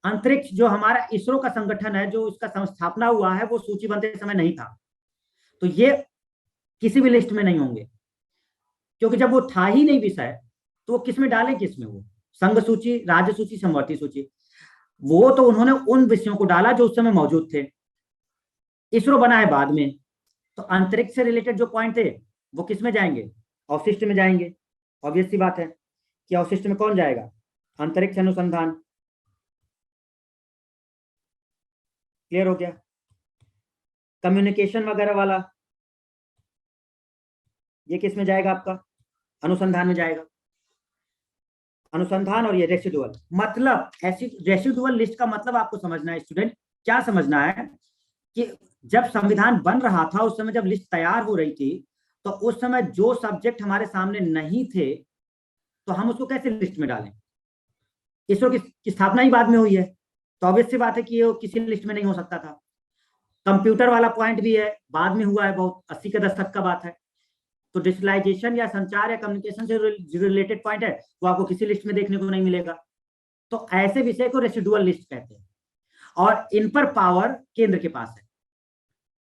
अंतरिक्ष जो हमारा इसरो का संगठन है, जो इसका संस्थापना हुआ है, वो सूची बनते समय नहीं था। तो ये किसी भी लिस्ट में नहीं होंगे, क्योंकि जब वो था ही नहीं विषय, तो वो किस में डालें? किस में? वो संघ सूची, राज्य सूची, समवर्ती सूची। वो तो उन्होंने उन विषयों को डाला जो उस समय मौजूद थे। इसरो बना है बाद में, तो अंतरिक्ष से रिलेटेड जो पॉइंट थे वो किस में जाएंगे? अवशिष्ट में जाएंगे। ऑब्वियस सी बात है कि अवशिष्ट में कौन जाएगा? अंतरिक्ष अनुसंधान। क्लियर हो गया? कम्युनिकेशन वगैरह वाला, ये किस में जाएगा? आपका अनुसंधान में जाएगा। अनुसंधान और ये रेसिडुअल, मतलब ऐसी रेसिडुअल लिस्ट का मतलब आपको समझना है स्टूडेंट, क्या समझना है कि जब संविधान बन रहा था, उस समय जब लिस्ट तैयार हो रही थी, तो उस समय जो सब्जेक्ट हमारे सामने नहीं थे, तो हम उसको कैसे लिस्ट में डालें? इसरो की स्थापना ही बाद में हुई है, तो ऑब्वियस सी बात है कि ये किसी लिस्ट में नहीं हो सकता था। कंप्यूटर वाला पॉइंट भी है, बाद में हुआ है, बहुत 80 के दशक का बात है। तो डिजिटलाइजेशन या संचार या कम्युनिकेशन से रिलेटेड पॉइंट है, वो आपको किसी लिस्ट में देखने को नहीं मिलेगा। तो ऐसे विषय को रेसिडुअल लिस्ट कहते हैं, और इन पर पावर केंद्र के पास है।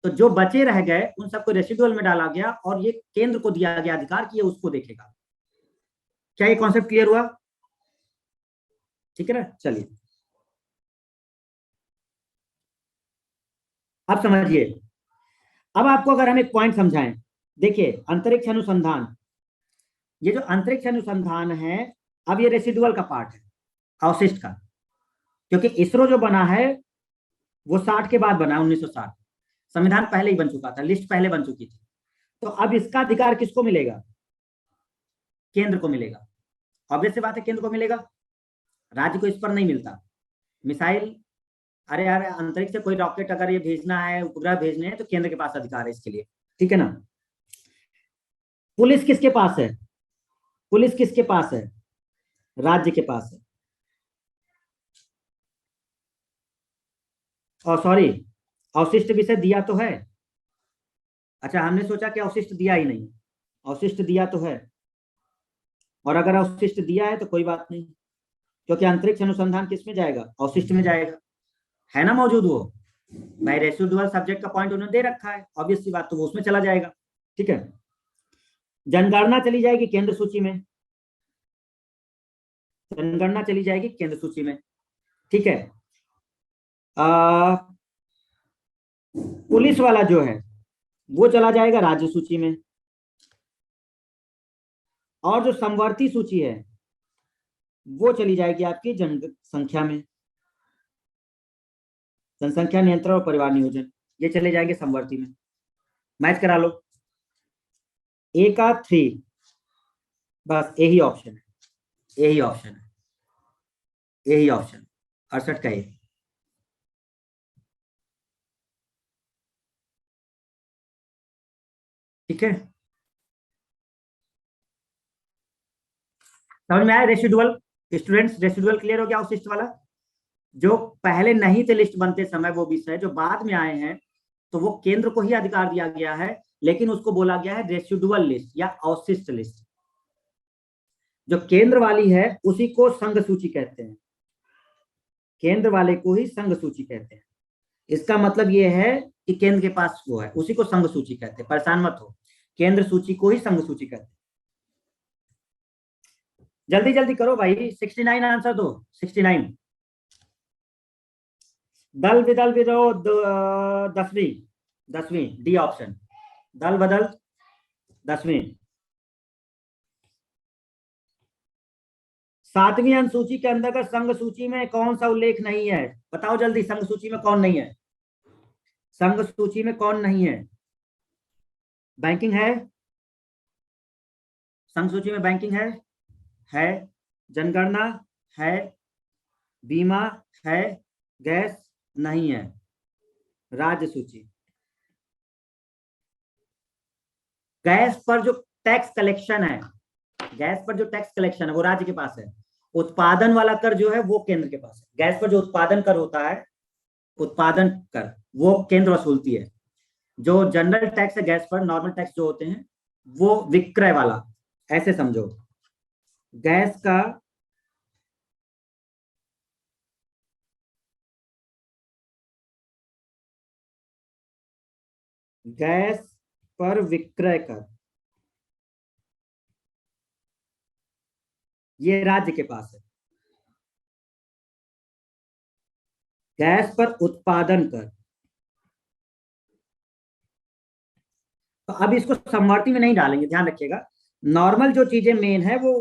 तो जो बचे रह गए उन सबको रेसिडुअल में डाला गया और ये केंद्र को दिया गया अधिकार कि ये उसको देखेगा। क्या ये कॉन्सेप्ट क्लियर हुआ? ठीक है ना, चलिए अब समझिए। अब आपको अगर हम एक पॉइंट समझाएं, देखिए अंतरिक्ष अनुसंधान, ये जो अंतरिक्ष अनुसंधान है, अब ये रेसिडुअल का पार्ट है, अवशिष्ट का, क्योंकि इसरो जो बना है वो 60 के बाद बना, 1960। संविधान पहले ही बन चुका था, लिस्ट पहले बन चुकी थी। तो अब इसका अधिकार किसको मिलेगा? केंद्र को मिलेगा। ऑब्वियस सी बात है, केंद्र को मिलेगा, राज्य को इस पर नहीं मिलता। मिसाइल, अरे यार अंतरिक्ष से कोई रॉकेट अगर ये भेजना है, उपग्रह भेजने हैं, तो केंद्र के पास अधिकार है इसके लिए, ठीक है ना। पुलिस किसके पास है? पुलिस किसके पास है? राज्य के पास है। और सॉरी, अवशिष्ट विषय दिया तो है। अच्छा, हमने सोचा कि अवशिष्ट दिया ही नहीं, अवशिष्ट दिया तो है। और अगर अवशिष्ट दिया है तो कोई बात नहीं, क्योंकि अंतरिक्ष अनुसंधान किस में जाएगा? अवशिष्ट में जाएगा, है ना मौजूद वो। भाई रेसिडुअल सब्जेक्ट का पॉइंट उन्होंने दे रखा है, ऑब्वियस सी बात, तो वो उसमें चला जाएगा, ठीक है। जनगणना चली जाएगी केंद्र सूची में, जनगणना चली जाएगी केंद्र सूची में, ठीक है। पुलिस वाला जो है वो चला जाएगा राज्य सूची में, और जो समवर्ती सूची है वो चली जाएगी आपकी जनसंख्या में, जनसंख्या नियंत्रण और परिवार नियोजन, ये चले जाएंगे समवर्ती में। मैच करा लो, ए का 3, बस यही ऑप्शन है, यही ऑप्शन है, यही ऑप्शन 68 का ए। ठीक है, समझ में आया? रेसिडुअल स्टूडेंट्स, रेसिडुअल क्लियर हो गया? अवशिष्ट वाला जो पहले नहीं थे लिस्ट बनते समय, वो विषय जो बाद में आए हैं, तो वो केंद्र को ही अधिकार दिया गया है, लेकिन उसको बोला गया है रेसिडुअल लिस्ट या अवशिष्ट लिस्ट। जो केंद्र वाली है उसी को संघ सूची कहते हैं, केंद्र वाले को ही संघ सूची कहते हैं। इसका मतलब ये है कि केंद्र के पास वो है, उसी को संघ सूची कहते हैं, परेशान मत हो, केंद्र सूची को ही संघ सूची कहते हैं। जल्दी जल्दी करो भाई, 69 आंसर दो, 69। दल विदल विरोध 10वीं, 10वीं डी ऑप्शन, दल बदल 10वीं। 7वीं अनुसूची के अंतर्गत संघ सूची में कौन सा उल्लेख नहीं है? बताओ जल्दी, संघ सूची में कौन नहीं है? संघ सूची में कौन नहीं है? बैंकिंग है, संघ सूची में बैंकिंग है, जनगणना है, बीमा है, गैस नहीं है, राज्य सूची। गैस पर जो टैक्स कलेक्शन है, गैस पर जो टैक्स कलेक्शन है वो राज्य के पास है। उत्पादन वाला कर जो है वो केंद्र के पास है। गैस पर जो उत्पादन कर होता है, उत्पादन कर, वो केंद्र वसूलती है। जो जनरल टैक्स है गैस पर, नॉर्मल टैक्स जो होते हैं वो विक्रय वाला, ऐसे समझो। गैस का गैस पर विक्रय कर ये राज्य के पास है। गैस पर उत्पादन कर, तो अब इसको समवर्ती में नहीं डालेंगे, ध्यान रखिएगा। नॉर्मल जो चीजें मेन है वो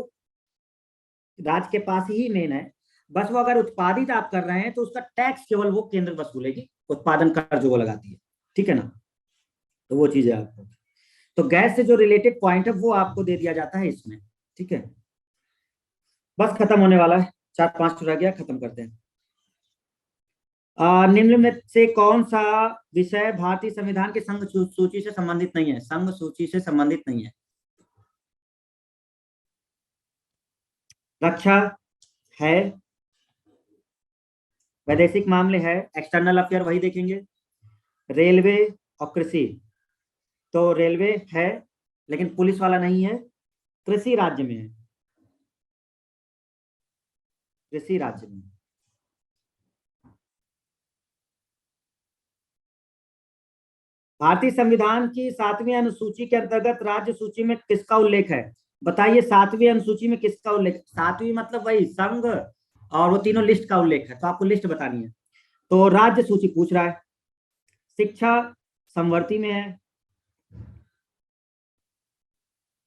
राज्य के पास ही मेन है, बस वो अगर उत्पादित आप कर रहे हैं तो उसका टैक्स केवल वो केंद्र वसूलेगी, उत्पादन कर जो वो लगाती है, ठीक है ना। तो वो चीज है आपको, तो गैस से जो रिलेटेड पॉइंट है वो आपको दे दिया जाता है इसमें, ठीक है। बस खत्म होने वाला है, 4-5 रह गया, खत्म करते हैं। निम्न में से कौन सा विषय भारतीय संविधान के संघ सूची से संबंधित नहीं है? संघ सूची से संबंधित नहीं है। रक्षा है, वैदेशिक मामले है, एक्सटर्नल अफेयर वही देखेंगे, रेलवे और कृषि। तो रेलवे है लेकिन पुलिस वाला नहीं है, कृषि राज्य में है। कृषि राज्य में। भारतीय संविधान की 7वीं अनुसूची के अंतर्गत राज्य सूची में किसका उल्लेख है? बताइए 7वीं अनुसूची में किसका उल्लेख? 7वीं मतलब वही संघ और वो तीनों लिस्ट का उल्लेख है, तो आपको लिस्ट बतानी है। तो राज्य सूची पूछ रहा है। शिक्षा समवर्ती में है,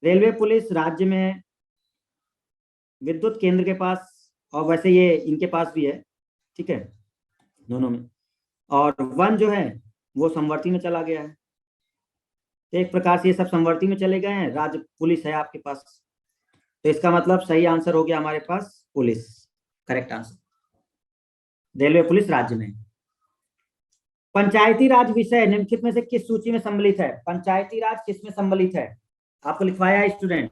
रेलवे पुलिस राज्य में है, विद्युत केंद्र के पास, और वैसे ये इनके पास भी है, ठीक है, दोनों में, और वन जो है वो समवर्ती में चला गया है। तो एक प्रकार से ये सब समवर्ती में चले गए हैं, राज्य पुलिस है आपके पास, तो इसका मतलब सही आंसर हो गया हमारे पास police, correct answer. Railway police राज्य में। पंचायती राज विषय निम्नलिखित में से किस सूची में सम्मिलित है? पंचायती राज किस में सम्मिलित है? आपको लिखवाया है स्टूडेंट,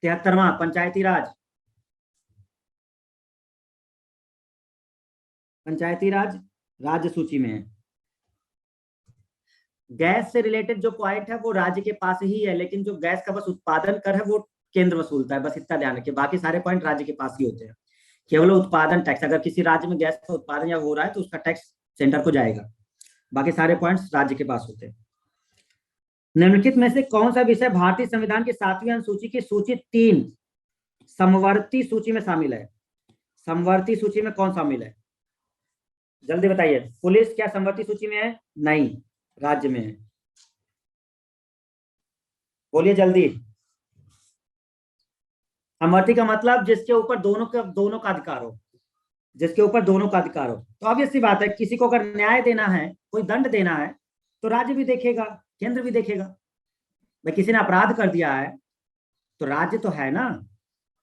73वां पंचायती राज। पंचायती राज राज्य सूची में है। गैस से रिलेटेड जो पॉइंट है वो राज्य के पास ही है, लेकिन जो गैस का बस उत्पादन कर है वो केंद्र वसूलता है, बस इतना ध्यान रखिए, बाकी सारे पॉइंट राज्य के पास ही होते हैं। केवल उत्पादन टैक्स, अगर किसी राज्य में गैस का उत्पादन या हो रहा है तो उसका टैक्स सेंटर को जाएगा, बाकी सारे पॉइंट्स राज्य के पास होते हैं। निम्नलिखित में से कौन सा विषय भारतीय संविधान की 7वीं अनुसूची की सूची 3 समवर्ती सूची में शामिल है? समवर्ती सूची में कौन शामिल है? जल्दी बताइए। पुलिस क्या समवर्ती सूची में है? नहीं, राज्य में है। बोलिए जल्दी। समवर्ती का मतलब जिसके ऊपर दोनों का अधिकार हो, जिसके ऊपर दोनों का अधिकार हो। तो ऑब्वियस सी बात है, किसी को अगर न्याय देना है, कोई दंड देना है, तो राज्य भी देखेगा, केंद्र भी देखेगा। भाई किसी ने अपराध कर दिया है तो राज्य तो है ना,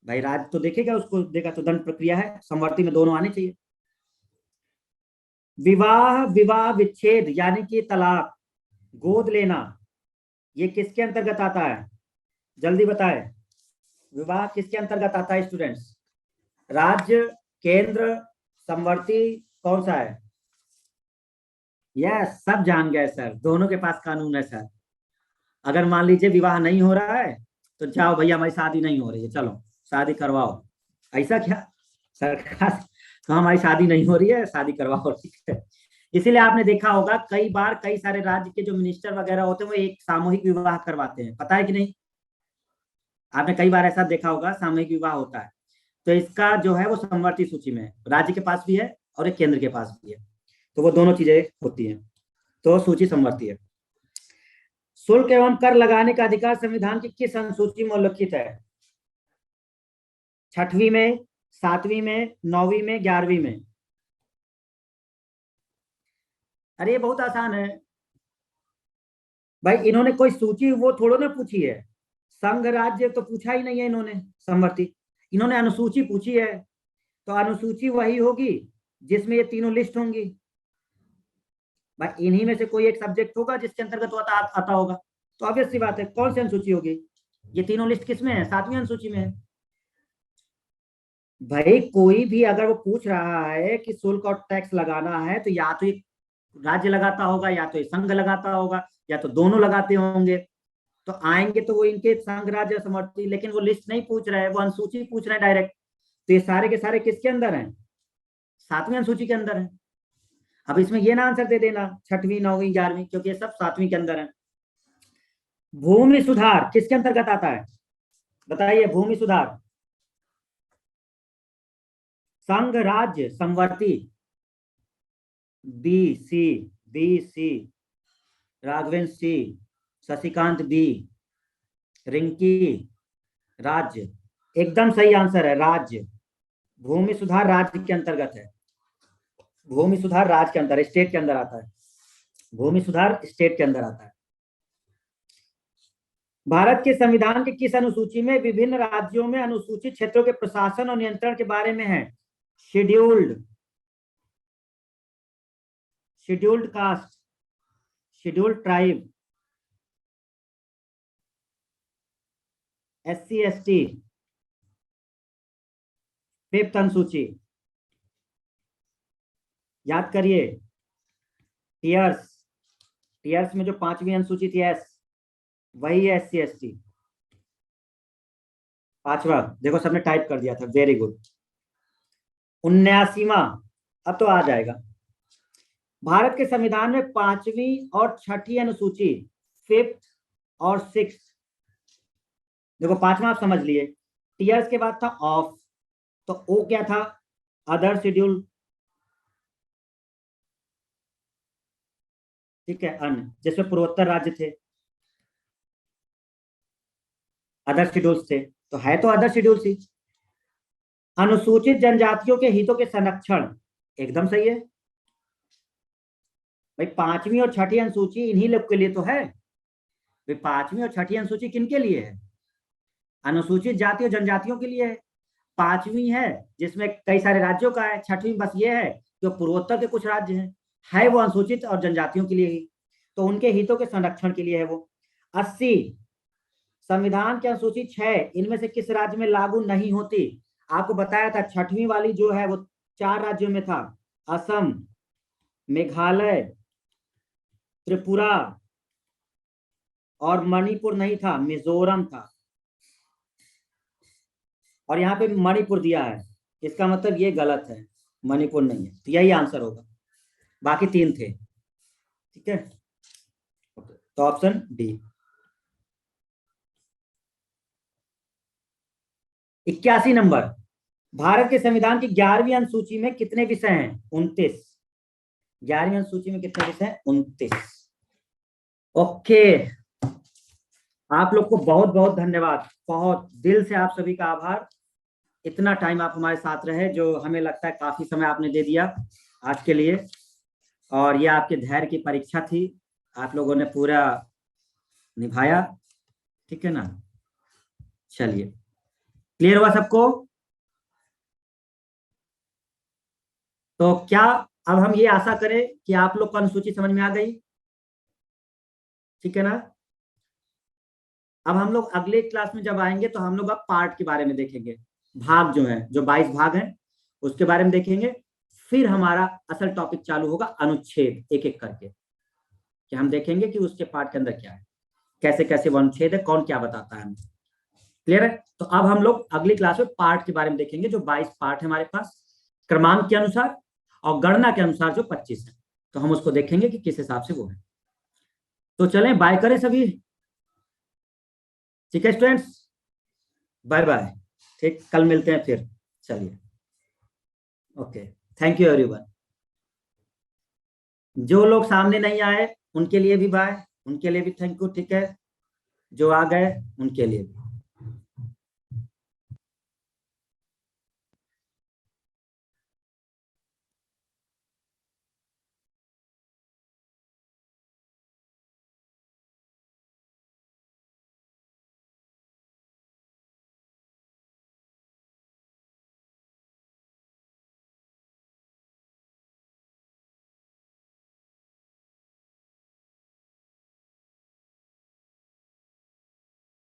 भाई राज्य तो देखेगा, उसको देगा, तो दंड प्रक्रिया है, समवर्ती में दोनों आने चाहिए। विवाह विवाह विच्छेद यानी कि तलाक, गोद लेना, ये किसके अंतर्गत आता है? जल्दी बताए। विवाह किसके अंतर्गत आता है स्टूडेंट्स? राज्य, केंद्र, समवर्ती, कौन सा है? यस, सब जान गए सर, दोनों के पास कानून है सर। अगर मान लीजिए विवाह नहीं हो रहा है तो जाओ भैया हमारी शादी नहीं हो रही है, चलो शादी करवाओ। ऐसा क्या सरकार, तो हमारी शादी नहीं हो रही है, शादी करवाओ, ठीक है। इसीलिए आपने देखा होगा कई बार कई सारे राज्य के जो मिनिस्टर वगैरह होते हैं वो एक सामूहिक विवाह करवाते हैं, पता है कि नहीं? आपने कई बार ऐसा देखा होगा, सामूहिक विवाह होता है। तो इसका जो है वो समवर्ती सूची में है, राज्य के पास भी है और एक केंद्र के पास भी है, तो वो दोनों चीजें होती हैं, तो सूची समवर्ती है। शुल्क एवं कर लगाने का अधिकार संविधान की किस अनुसूची में उल्लिखित है? 6वीं में, 7वीं में, 9वीं में, 11वीं में? अरे ये बहुत आसान है भाई, इन्होंने कोई सूची वो थोड़ो ना पूछी है, संघ राज्य तो पूछा ही नहीं है इन्होंने समवर्ती, इन्होंने अनुसूची पूछी है, तो अनुसूची वही होगी जिसमें ये तीनों लिस्ट होंगी। भाई इन्हीं में से कोई एक सब्जेक्ट होगा जिसके अंतर्गत वो आता होगा, तो ऑब्वियस सी बात है कौन सी अनुसूची होगी? ये तीनों लिस्ट किसमें है? 7वीं अनुसूची में है। भाई कोई भी अगर वो पूछ रहा है कि शुल्क और टैक्स लगाना है तो या तो ये राज्य लगाता होगा या तो ये संघ लगाता होगा या तो दोनों लगाते होंगे, तो आएंगे तो वो इनके संघ राज्य समवर्ती, लेकिन वो लिस्ट नहीं पूछ रहे हैं, वो अनुसूची पूछ रहे हैं डायरेक्ट। तो ये सारे के सारे किसके अंदर हैं? 7वीं अनुसूची के अंदर है। अब इसमें ये ना आंसर दे देना 6वीं, 9वीं, 11वीं, क्योंकि ये सब 7वीं के अंदर है। भूमि सुधार किसके अंतर्गत आता है? बताइए। भूमि सुधार संघ राज्य समवर्ती, B C, B C, Raghavendra C, Shashikant B, Rinki राज्य, एकदम सही आंसर है राज्य। भूमि सुधार राज्य के अंतर्गत है, भूमि सुधार राज्य के अंदर, स्टेट के अंदर आता है, भूमि सुधार स्टेट के अंदर आता है। भारत के संविधान के किस अनुसूची में विभिन्न राज्यों में अनुसूचित क्षेत्रों के प्रशासन और नियंत्रण के बारे में है? Scheduled, scheduled caste, scheduled tribe, SC ST, 5th अनुसूची, याद करिए। टीयर्स, टीयर्स में जो 5वीं अनुसूची थी एस, वही है SC ST। 5वां देखो सबने टाइप कर दिया था, वेरी गुड। 79वां, अब तो आ जाएगा। भारत के संविधान में 5वीं और 6ठी अनुसूची, 5th और 6th, देखो 5वां आप समझ लिए, टीयर्स के बाद था ऑफ, तो ओ क्या था, अदर शेड्यूल, ठीक है, अन्य, जिसमें पूर्वोत्तर राज्य थे, अदर शेड्यूल्स थे, तो है तो अदर शेड्यूल ही। अनुसूचित जनजातियों के हितों के संरक्षण, एकदम सही है भाई। 5वीं और 6ठी अनुसूची इन्हीं लोग के लिए तो है भाई। 5वीं और 6ठी अनुसूची किन के लिए है, अनुसूचित जाति और जनजातियों के लिए है। 5वीं है जिसमें कई सारे राज्यों का है, 6वीं बस ये है जो पूर्वोत्तर के कुछ राज्य हैं, है वो अनुसूचित और जनजातियों के लिए ही, तो उनके हितों के संरक्षण के लिए है वो। 80, संविधान की अनुसूची 6 इनमें से किस राज्य में लागू नहीं होती, आपको बताया था 6वीं वाली जो है वो 4 राज्यों में था, असम, मेघालय, त्रिपुरा और मणिपुर नहीं था, मिजोरम था। और यहाँ पे मणिपुर दिया है, इसका मतलब ये गलत है, मणिपुर नहीं है, तो यही आंसर होगा, बाकी 3 थे, ठीक है। तो ऑप्शन डी। 81 नंबर, भारत के संविधान की 11वीं अनुसूची में कितने विषय हैं, 29। 11वीं अनुसूची में कितने विषय हैं, 29। ओके, आप लोग को बहुत बहुत धन्यवाद, बहुत दिल से आप सभी का आभार। इतना टाइम आप हमारे साथ रहे, जो हमें लगता है काफी समय आपने दे दिया आज के लिए, और ये आपके धैर्य की परीक्षा थी, आप लोगों ने पूरा निभाया, ठीक है ना। चलिए, क्लियर हुआ सबको। तो क्या अब हम ये आशा करें कि आप लोग को अनुसूची समझ में आ गई, ठीक है ना। अब हम लोग अगले क्लास में जब आएंगे तो हम लोग अब पार्ट के बारे में देखेंगे, भाग जो है, जो 22 भाग हैं उसके बारे में देखेंगे। फिर हमारा असल टॉपिक चालू होगा, अनुच्छेद एक एक करके, कि हम देखेंगे कि उसके पार्ट के अंदर क्या है, कैसे कैसे वो अनुच्छेद है, कौन क्या बताता है। क्लियर है। तो अब हम लोग अगली क्लास में पार्ट के बारे में देखेंगे, जो 22 पार्ट है हमारे पास क्रमांक के अनुसार और गणना के अनुसार जो 25 है, तो हम उसको देखेंगे कि किस हिसाब से वो है। तो चलें, बाय करें सभी, ठीक है स्टूडेंट्स, बाय बाय, ठीक, कल मिलते हैं फिर। चलिए, ओके, थैंक यू एवरीवन। जो लोग सामने नहीं आए उनके लिए भी बाय, उनके लिए भी थैंक यू, ठीक है, जो आ गए उनके लिए भी।